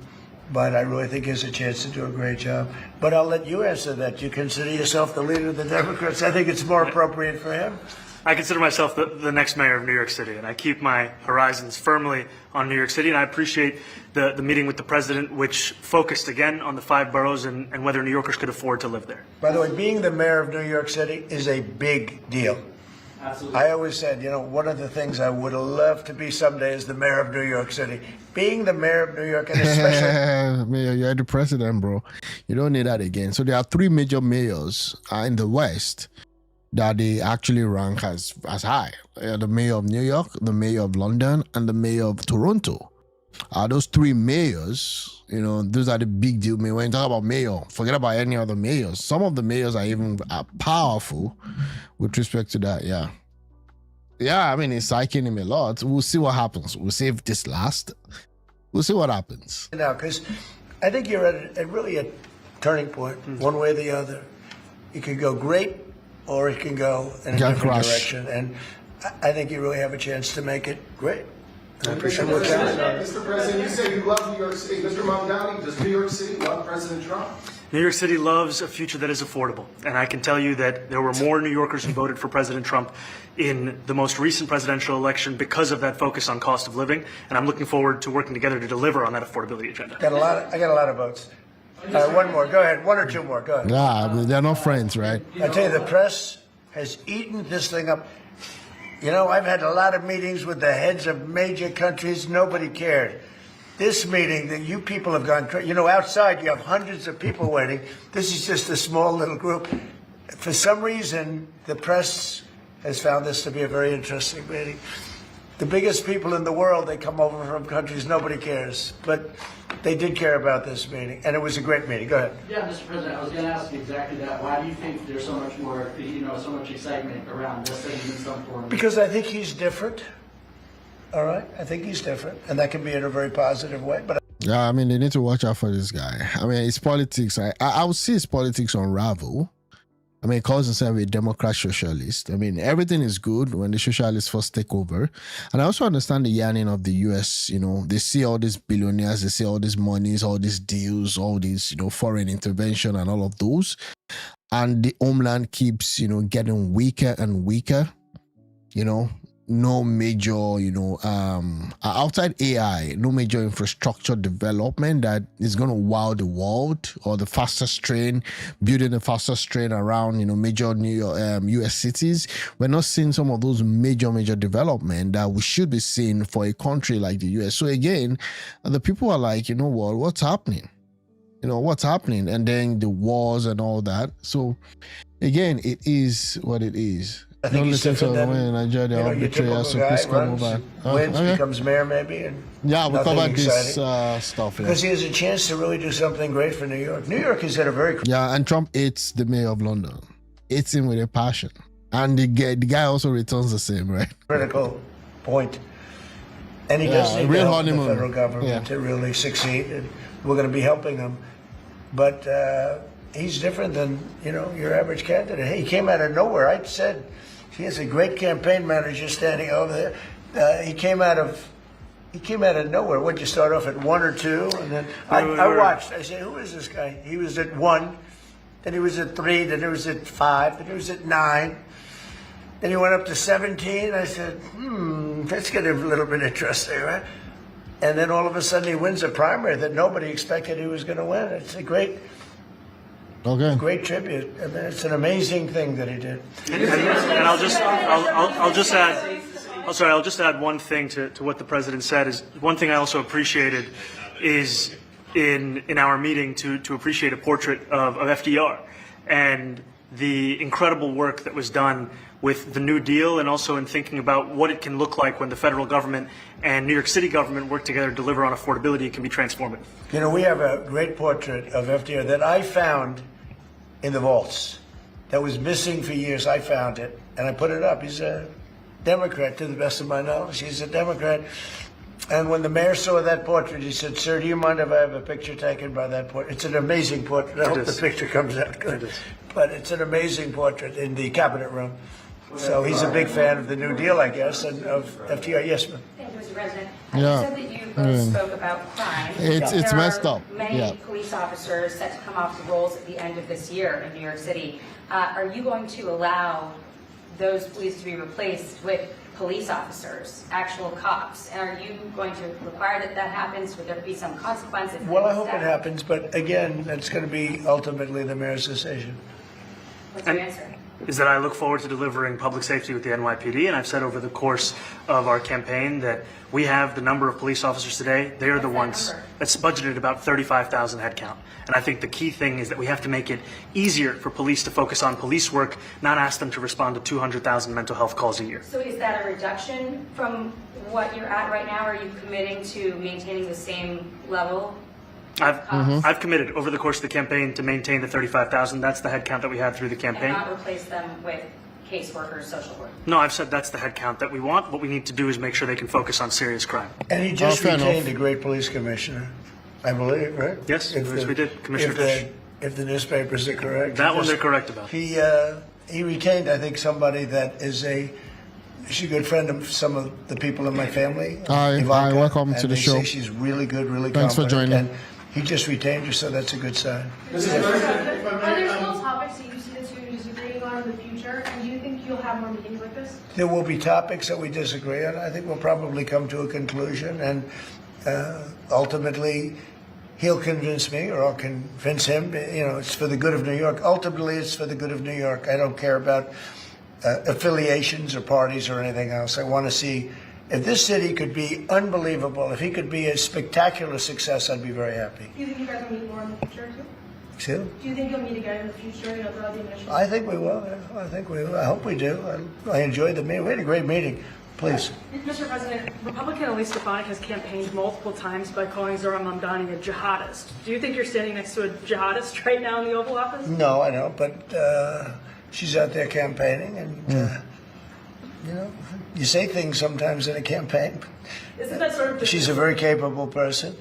but I really think he has a chance to do a great job. But I'll let you answer that. You consider yourself the leader of the Democrats. I think it's more appropriate for him. I consider myself the next mayor of New York City, and I keep my horizons firmly on New York City. And I appreciate the meeting with the president, which focused again on the 5 boroughs and whether New Yorkers could afford to live there. By the way, being the mayor of New York City is a big deal. Absolutely. I always said, one of the things I would love to be someday is the mayor of New York City. Being the mayor of New York, and especially... Mayor, you're the president, bro. You don't need that again. So there are 3 major mayors in the West that they actually rank as high. The mayor of New York, the mayor of London, and the mayor of Toronto. Those 3 mayors, those are the big deal. When you talk about mayor, forget about any other mayors. Some of the mayors are even powerful with respect to that, yeah. Yeah, it's psyching him a lot. We'll see what happens. We'll see if this lasts. we'll see what happens. Now, because I think you're at really a turning point, one way or the other. It could go great, or it can go in a different direction. And I think you really have a chance to make it great. I appreciate what you're saying. Mr. President, you say you love New York City. Mr. Mamdani, does New York City love President Trump? New York City loves a future that is affordable. And I can tell you that there were more New Yorkers who voted for President Trump in the most recent presidential election because of that focus on cost of living. And I'm looking forward to working together to deliver on that affordability agenda. I got a lot of votes. One more. Go ahead. One or two more. Go ahead. Yeah, they're not friends, right? I tell you, the press has eaten this thing up. You know, I've had a lot of meetings with the heads of major countries. Nobody cared. This meeting that you people have gone, you know, outside you have hundreds of people waiting. This is just a small little group. For some reason, the press has found this to be a very interesting meeting. The biggest people in the world, they come over from countries nobody cares. But they did care about this meeting, and it was a great meeting. Go ahead. Yeah, Mr. President, I was going to ask you exactly that. Why do you think there's so much more, so much excitement around this thing in some form? Because I think he's different. All right? I think he's different, and that can be in a very positive way. But yeah, I mean, they need to watch out for this guy. I mean, his politics, I would see his politics unravel. I mean, he calls himself a Democrat socialist. I mean, everything is good when the socialists first take over. And I also understand the yearning of the US. You know, they see all these billionaires, they see all these monies, all these deals, all these, foreign intervention and all of those. And the homeland keeps, getting weaker and weaker. No major, outside AI, no major infrastructure development that is going to wow the world, or the fastest train, building the fastest train around, major US cities. We're not seeing some of those major development that we should be seeing for a country like the US. So again, the people are like, what's happening? What's happening? And then the wars and all that. So again, it is what it is. I think he's different than Nigeria, your typical guy wins, becomes mayor maybe, and we covered this stuff. Because he has a chance to really do something great for New York. New York is at a very and Trump hates the mayor of London, hates him with a passion, and the guy also returns the same, right? Critical point, and he does need real help from the federal government to really succeed, and we're going to be helping him, but he's different than your average candidate. He came out of nowhere. I said. He has a great campaign manager standing over there. He came out of nowhere. Would you start off at 1 or 2? And then I watched. I said, who is this guy? He was at 1, then he was at 3, then he was at 5, then he was at 9. Then he went up to 17. I said, that's getting a little bit interesting, right? And then all of a sudden he wins a primary that nobody expected he was going to win. It's a great tribute. I mean, it's an amazing thing that he did. And I'll just add one thing to what the president said. Is one thing I also appreciated is in our meeting to appreciate a portrait of FDR and the incredible work that was done with the New Deal, and also in thinking about what it can look like when the federal government and New York City government work together to deliver on affordability. It can be transformative. We have a great portrait of FDR that I found in the vaults that was missing for years. I found it and I put it up. He's a Democrat, to the best of my knowledge. He's a Democrat. And when the mayor saw that portrait, he said, "Sir, do you mind if I have a picture taken by that portrait?" It's an amazing portrait. I hope the picture comes out good. But it's an amazing portrait in the cabinet room. So he's a big fan of the New Deal, I guess, and of FDR. Yes, ma'am. Thank you, Mr. President. You said that you both spoke about crime. It's messed up. Many police officers set to come off the rolls at the end of this year in New York City. Are you going to allow those police to be replaced with police officers, actual cops? And are you going to require that happens? Would there be some consequences? Well, I hope it happens, but again, that's going to be ultimately the mayor's decision. What's your answer? Is that I look forward to delivering public safety with the NYPD, and I've said over the course of our campaign that we have the number of police officers today. They are the ones that's budgeted about 35,000 headcount. And I think the key thing is that we have to make it easier for police to focus on police work, not ask them to respond to 200,000 mental health calls a year. So is that a reduction from what you're at right now? Are you committing to maintaining the same level? I've committed over the course of the campaign to maintain the 35,000. That's the headcount that we had through the campaign. And not replace them with caseworkers, social workers? No, I've said that's the head count that we want. What we need to do is make sure they can focus on serious crime. And he just retained a great police commissioner, I believe, right? Yes, we did. Commissioner Fish. If the newspapers are correct. That one they're correct about. He retained, I think, somebody that is she's a good friend of some of the people in my family. Hi, welcome to the show. Say she's really good, really Thanks for competent, joining. and he just retained her, so that's a good sign. Are there still topics that you see the two disagreeing on in the future? And do you think you'll have more meetings like this? There will be topics that we disagree on. I think we'll probably come to a conclusion, and ultimately, he'll convince me, or I'll convince him. You know, it's for the good of New York. Ultimately, it's for the good of New York. I don't care about affiliations or parties or anything else. I want to see if this city could be unbelievable. If he could be a spectacular success, I'd be very happy. Do you think you guys will meet more in the future too? Excuse me? Do you think you'll meet again in the future, throughout the administration? I think we will. Yeah. I think we will. I hope we do. I enjoyed the meeting. We had a great meeting. Please. Mr. President, Republican Elise Stefanik has campaigned multiple times by calling Zohran Mamdani a jihadist. Do you think you're standing next to a jihadist right now in the Oval Office? No, I don't. But she's out there campaigning, and you know, you say things sometimes in a campaign. Isn't that sort of? She's a very capable person.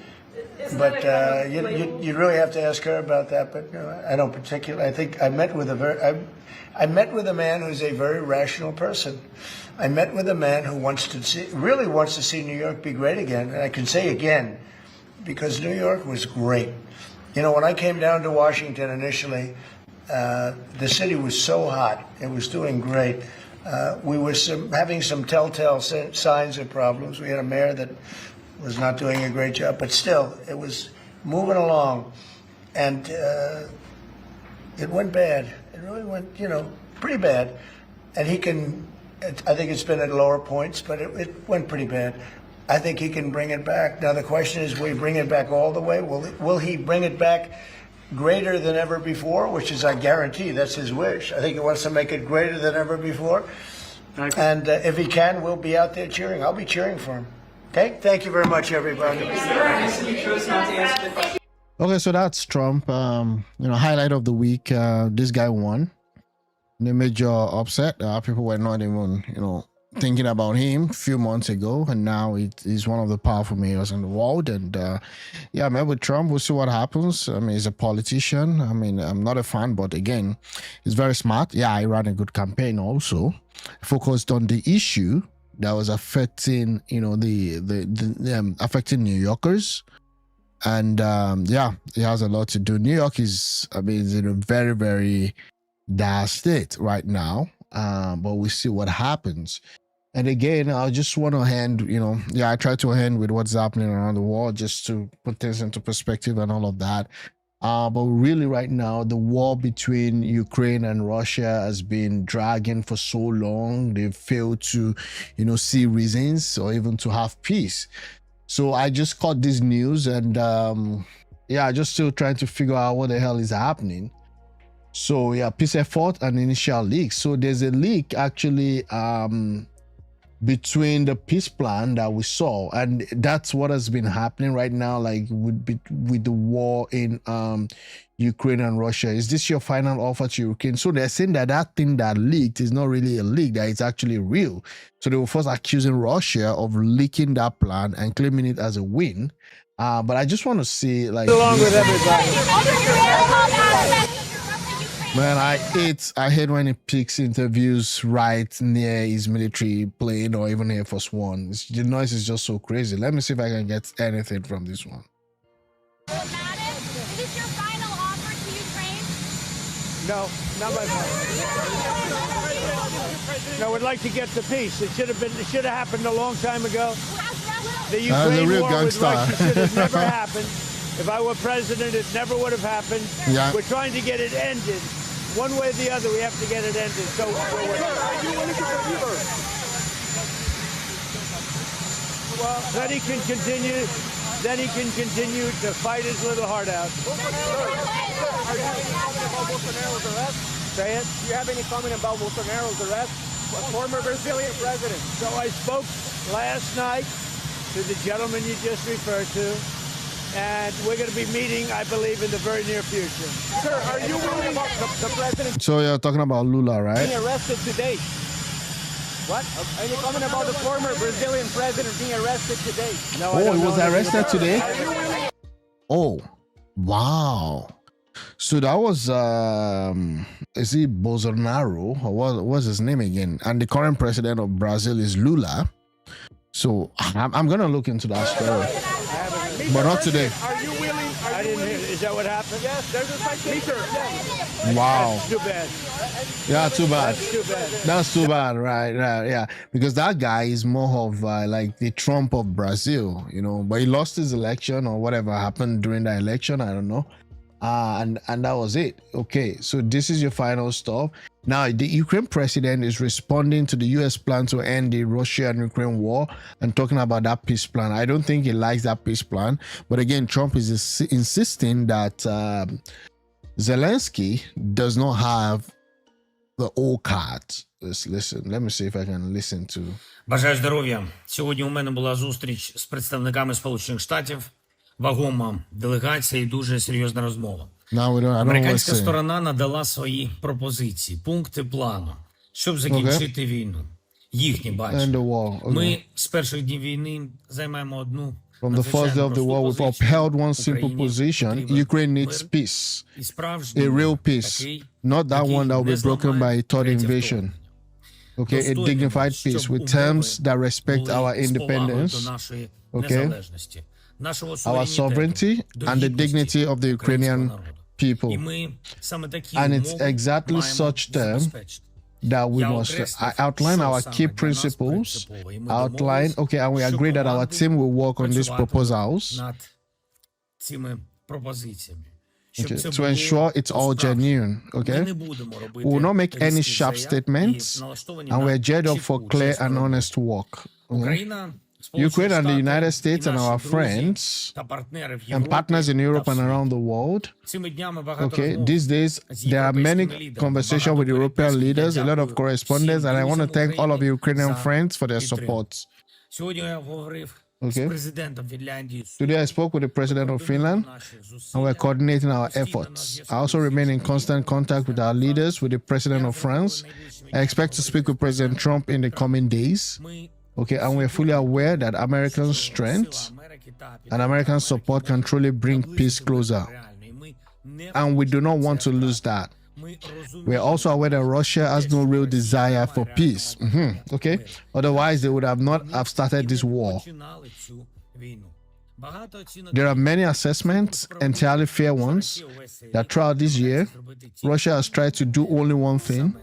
But you really have to ask her about that. But I don't particularly. I think I met with I met with a man who's a very rational person. I met with a man who really wants to see New York be great again. And I can say again, because New York was great. You know, when I came down to Washington initially, the city was so hot. It was doing great. We were having some telltale signs of problems. We had a mayor that was not doing a great job, but still, it was moving along. And it went bad. It really went, pretty bad. And I think it's been at lower points, but it went pretty bad. I think he can bring it back. Now, the question is, will he bring it back all the way? Will he bring it back greater than ever before, which is, I guarantee, that's his wish. I think he wants to make it greater than ever before. And if he can, we'll be out there cheering. I'll be cheering for him. Okay? Thank you very much, everybody. Okay, so that's Trump. Highlight of the week. This guy won. The major upset. People were not even, thinking about him a few months ago, and now he's one of the powerful mayors in the world. And I met with Trump. We'll see what happens. I mean, he's a politician. I mean, I'm not a fan, but again, he's very smart. Yeah, he ran a good campaign also. Focused on the issue that was affecting, affecting New Yorkers. And he has a lot to do. New York is in a very, very dire state right now. But we'll see what happens. And again, I just want to end, I try to end with what's happening around the world just to put things into perspective and all of that. But really right now, the war between Ukraine and Russia has been dragging for so long. They've failed to, see reasons or even to have peace. So I just caught this news and, just still trying to figure out what the hell is happening. So peace effort and initial leak. So there's a leak actually between the peace plan that we saw, and that's what has been happening right now, like with the war in Ukraine and Russia. Is this your final offer to Ukraine? So they're saying that thing that leaked is not really a leak, that it's actually real. So they were first accusing Russia of leaking that plan and claiming it as a win. But I just want to see, along with everybody. Man, I hate when he picks interviews right near his military plane or even Air Force One. The noise is just so crazy. Let me see if I can get anything from this one. Is this your final offer to Ukraine? No, not my final. No, we'd like to get the peace. It should have happened a long time ago. The Ukraine war with Russia should have never happened. If I were president, it never would have happened. Yeah. We're trying to get it ended. One way or the other, we have to get it ended. So then he can continue. Then he can continue to fight his little heart out. Are you talking about Bolsonaro's arrest? Say it. Do you have any comment about Bolsonaro's arrest? A former Brazilian president. So I spoke last night to the gentleman you just referred to. and we're going to be meeting, I believe, in the very near future. Sir, are you willing about the president So you're talking about Lula, right? being arrested today? What? Are you comment about the former Brazilian president being arrested today? No, Oh, he was arrested today? Oh, wow. So that was, is he Bolsonaro? Or what was his name again? And the current president of Brazil is Lula. So I'm going to look into that story. But not today. Are you willing? I didn't hear. Is that what happened? Yes, there's a citation. Yes. Wow. That's too bad. Yeah, too bad. That's too bad. That's too bad, right? Yeah. Because that guy is more of like the Trump of Brazil, you know, but he lost his election or whatever happened during the election. I don't know. And that was it. Okay, so this is your final stop. Now, the Ukraine president is responding to the US plan to end the Russia and Ukraine war and talking about that peace plan. I don't think he likes that peace plan. But again, Trump is insisting that Zelensky does not have the old cards. Let's listen. Let me see if I can listen to. Бажаю здоров'я. Сьогодні у мене була зустріч з представниками Сполучених Штатів. Вагома делегація і дуже серйозна розмова. Американська сторона надала свої пропозиції, пункти плану, щоб закінчити війну. Їхні бачення. Ми з перших днів війни займаємо одну From the first day of the war, we've upheld one simple position. Ukraine needs peace, a real peace, not that one that will be broken by a third invasion. Okay, a dignified peace with terms that respect our independence, okay, our sovereignty, and the dignity of the Ukrainian people. And it's exactly such terms that we must outline our key principles, outline, okay, and we agree that our team will work on these proposals, okay, to ensure it's all genuine, okay? We will not make any sharp statements, and we're geared up for clear and honest work. Okay? Ukraine and the United States and our friends and partners in Europe and around the world. Okay, these days there are many conversations with European leaders, a lot of correspondence, and I want to thank all of the Ukrainian friends for their support. Okay. Today I spoke with the president of Finland and we're coordinating our efforts. I also remain in constant contact with our leaders, with the president of France. I expect to speak with President Trump in the coming days. Okay, and we're fully aware that American strength and American support can truly bring peace closer. And we do not want to lose that. We're also aware that Russia has no real desire for peace. Okay, otherwise they would have not have started this war. There are many assessments, entirely fair ones, that throughout this year, Russia has tried to do only one thing,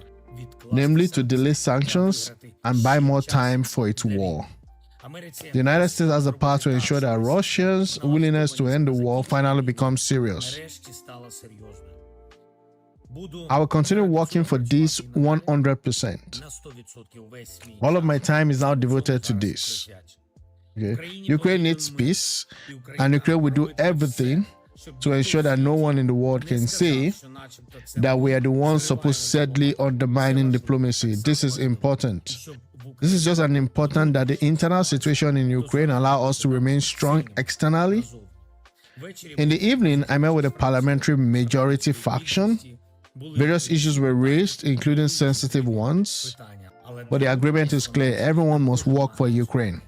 namely to delay sanctions and buy more time for its war. The United States has the power to ensure that Russia's willingness to end the war finally becomes serious. I will continue working for this 100%. All of my time is now devoted to this. Okay? Ukraine needs peace, and Ukraine will do everything to ensure that no one in the world can say that we are the ones supposedly undermining diplomacy. This is important. This is just as important that the internal situation in Ukraine allow us to remain strong externally. In the evening, I met with a parliamentary majority faction. Various issues were raised, including sensitive ones, but the agreement is clear. Everyone must work for Ukraine.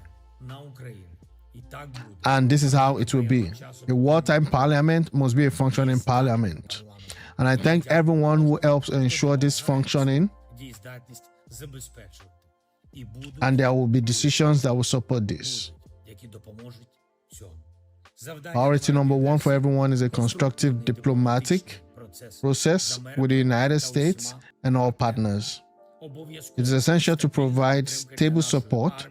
And this is how it will be. A wartime parliament must be a functioning parliament. And I thank everyone who helps ensure this functioning. And there will be decisions that will support this. Priority number one for everyone is a constructive diplomatic process with the United States and all partners. It is essential to provide stable support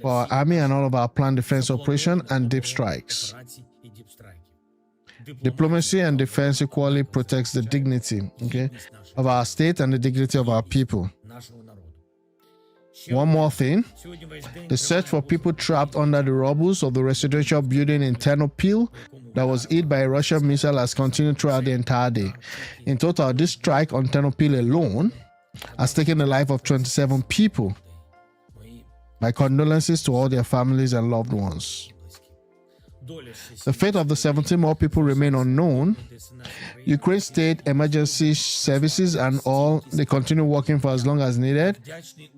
for our army and all of our planned defense operation and deep strikes. Diplomacy and defense equally protects the dignity, okay, of our state and the dignity of our people. One more thing, the search for people trapped under the rubble of the residential building in Ternopil that was hit by a Russian missile has continued throughout the entire day. In total, this strike on Ternopil alone has taken the life of 27 people. My condolences to all their families and loved ones. The fate of the 17 more people remain unknown. Ukraine State Emergency Services and all, they continue working for as long as needed.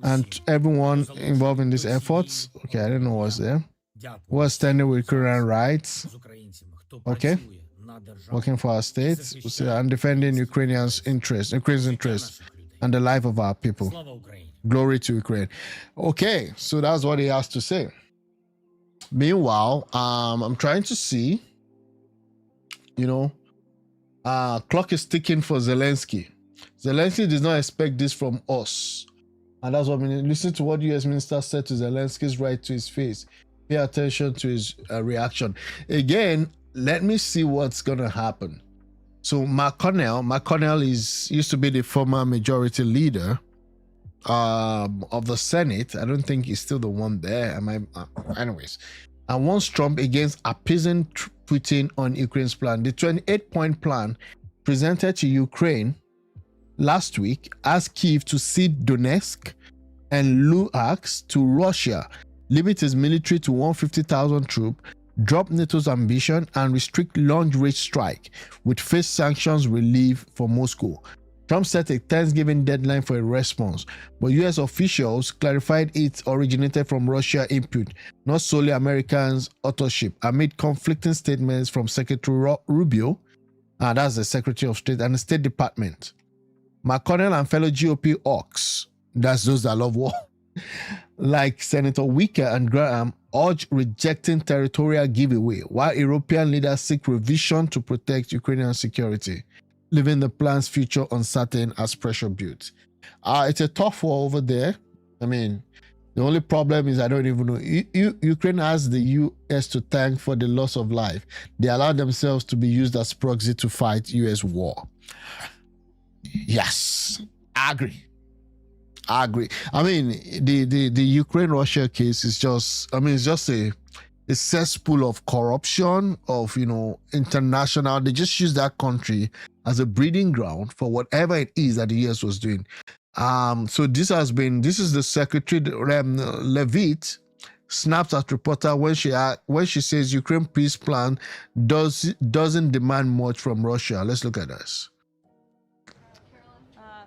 And everyone involved in these efforts, okay, I don't know what's there. We're standing with Ukrainian rights, okay, working for our states, and defending Ukraine's interests, and the life of our people. Glory to Ukraine. Okay, so that's what he has to say. Meanwhile, I'm trying to see, clock is ticking for Zelensky. Zelensky does not expect this from us. And that's what I mean. Listen to what U.S. Minister said to Zelensky's right to his face. Pay attention to his reaction. Again, let me see what's going to happen. So McConnell used to be the former majority leader of the Senate. I don't think he's still the one there. Anyways, and wants Trump against appeasing Putin on Ukraine's plan. The 28-point plan presented to Ukraine last week asked Kyiv to cede Donetsk and Luhansk to Russia, limit its military to 150,000 troops, drop NATO's ambition, and restrict long-range strike, with face sanctions relief for Moscow. Trump set a Thanksgiving deadline for a response, but U.S. officials clarified it originated from Russia input, not solely Americans' authorship, amid conflicting statements from Secretary Rubio, that's the Secretary of State, and the State Department. McConnell and fellow GOP hawks, that's those that love war, like Senator Wicker and Graham, urge rejecting territorial giveaway, while European leaders seek revision to protect Ukrainian security, leaving the plan's future uncertain as pressure builds. It's a tough war over there. I mean, the only problem is I don't even know. Ukraine has the U.S. to thank for the loss of life. They allowed themselves to be used as proxy to fight U.S. war. Yes, I agree. I mean, the Ukraine-Russia case is just, it's just a cesspool of corruption, of, international. They just use that country as a breeding ground for whatever it is that the US was doing. So this is the Secretary Levitt snaps at reporter when she says Ukraine peace plan doesn't demand much from Russia. Let's look at this.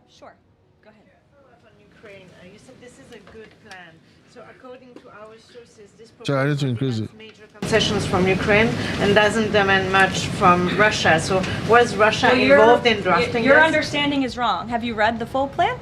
Sure. Go ahead. On Ukraine, you said this is a good plan. So according to our sources, this proposal demands major concessions from Ukraine and doesn't demand much from Russia. So was Russia involved in drafting Your this? understanding is wrong. Have you read the full plan?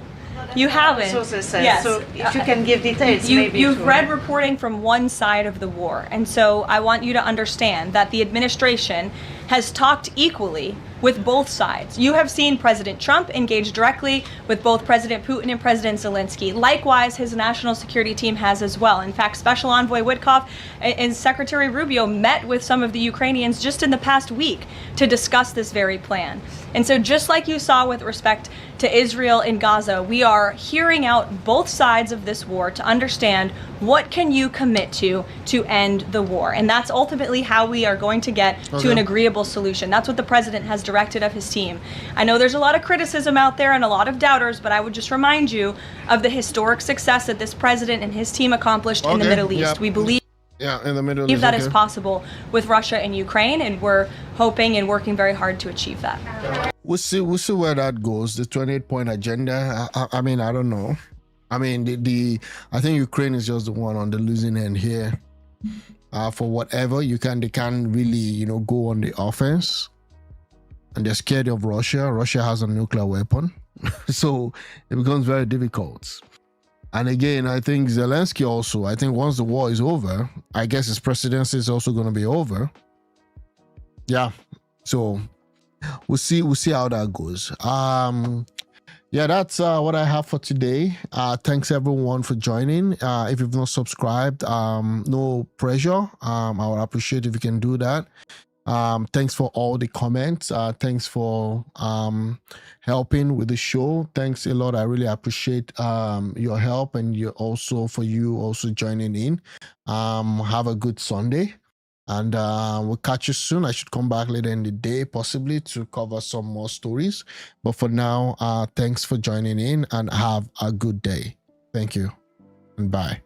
You haven't. Sources say. Yes. So if you can give details, You've read reporting from one side of the war, and so I want you to understand that the administration has talked equally with both sides. You have seen President Trump engage directly with both President Putin and President Zelensky. Likewise, his national security team has as well. In fact, Special Envoy Witkoff and Secretary Rubio met with some of the Ukrainians just in the past week to discuss this very plan. And so just like you saw with respect to Israel and Gaza, we are hearing out both sides of this war to understand what can you commit to end the war. And that's ultimately how we are going to get to an agreeable solution. That's what the president has directed of his team. I know there's a lot of criticism out there and a lot of doubters, but I would just remind you of the historic success that this president and his team accomplished in the Middle East. We believe in the Middle East, that is possible with Russia and Ukraine, and we're hoping and working very hard to achieve that. We'll see where that goes. The 28-point agenda. I mean, I don't know. I mean, I think Ukraine is just the one on the losing end here. For whatever they can't really, go on the offense, and they're scared of Russia. Russia has a nuclear weapon, so it becomes very difficult. And again, I think Zelensky also, I think once the war is over, I guess his presidency is also going to be over. Yeah. So we'll see how that goes. Yeah, that's what I have for today. Thanks everyone for joining. If you've not subscribed, no pressure. I would appreciate if you can do that. Thanks for all the comments. Thanks for helping with the show. Thanks a lot. I really appreciate your help, and for you also joining in. Have a good Sunday, and we'll catch you soon. I should come back later in the day, possibly to cover some more stories. But for now, thanks for joining in, and have a good day. Thank you, and bye.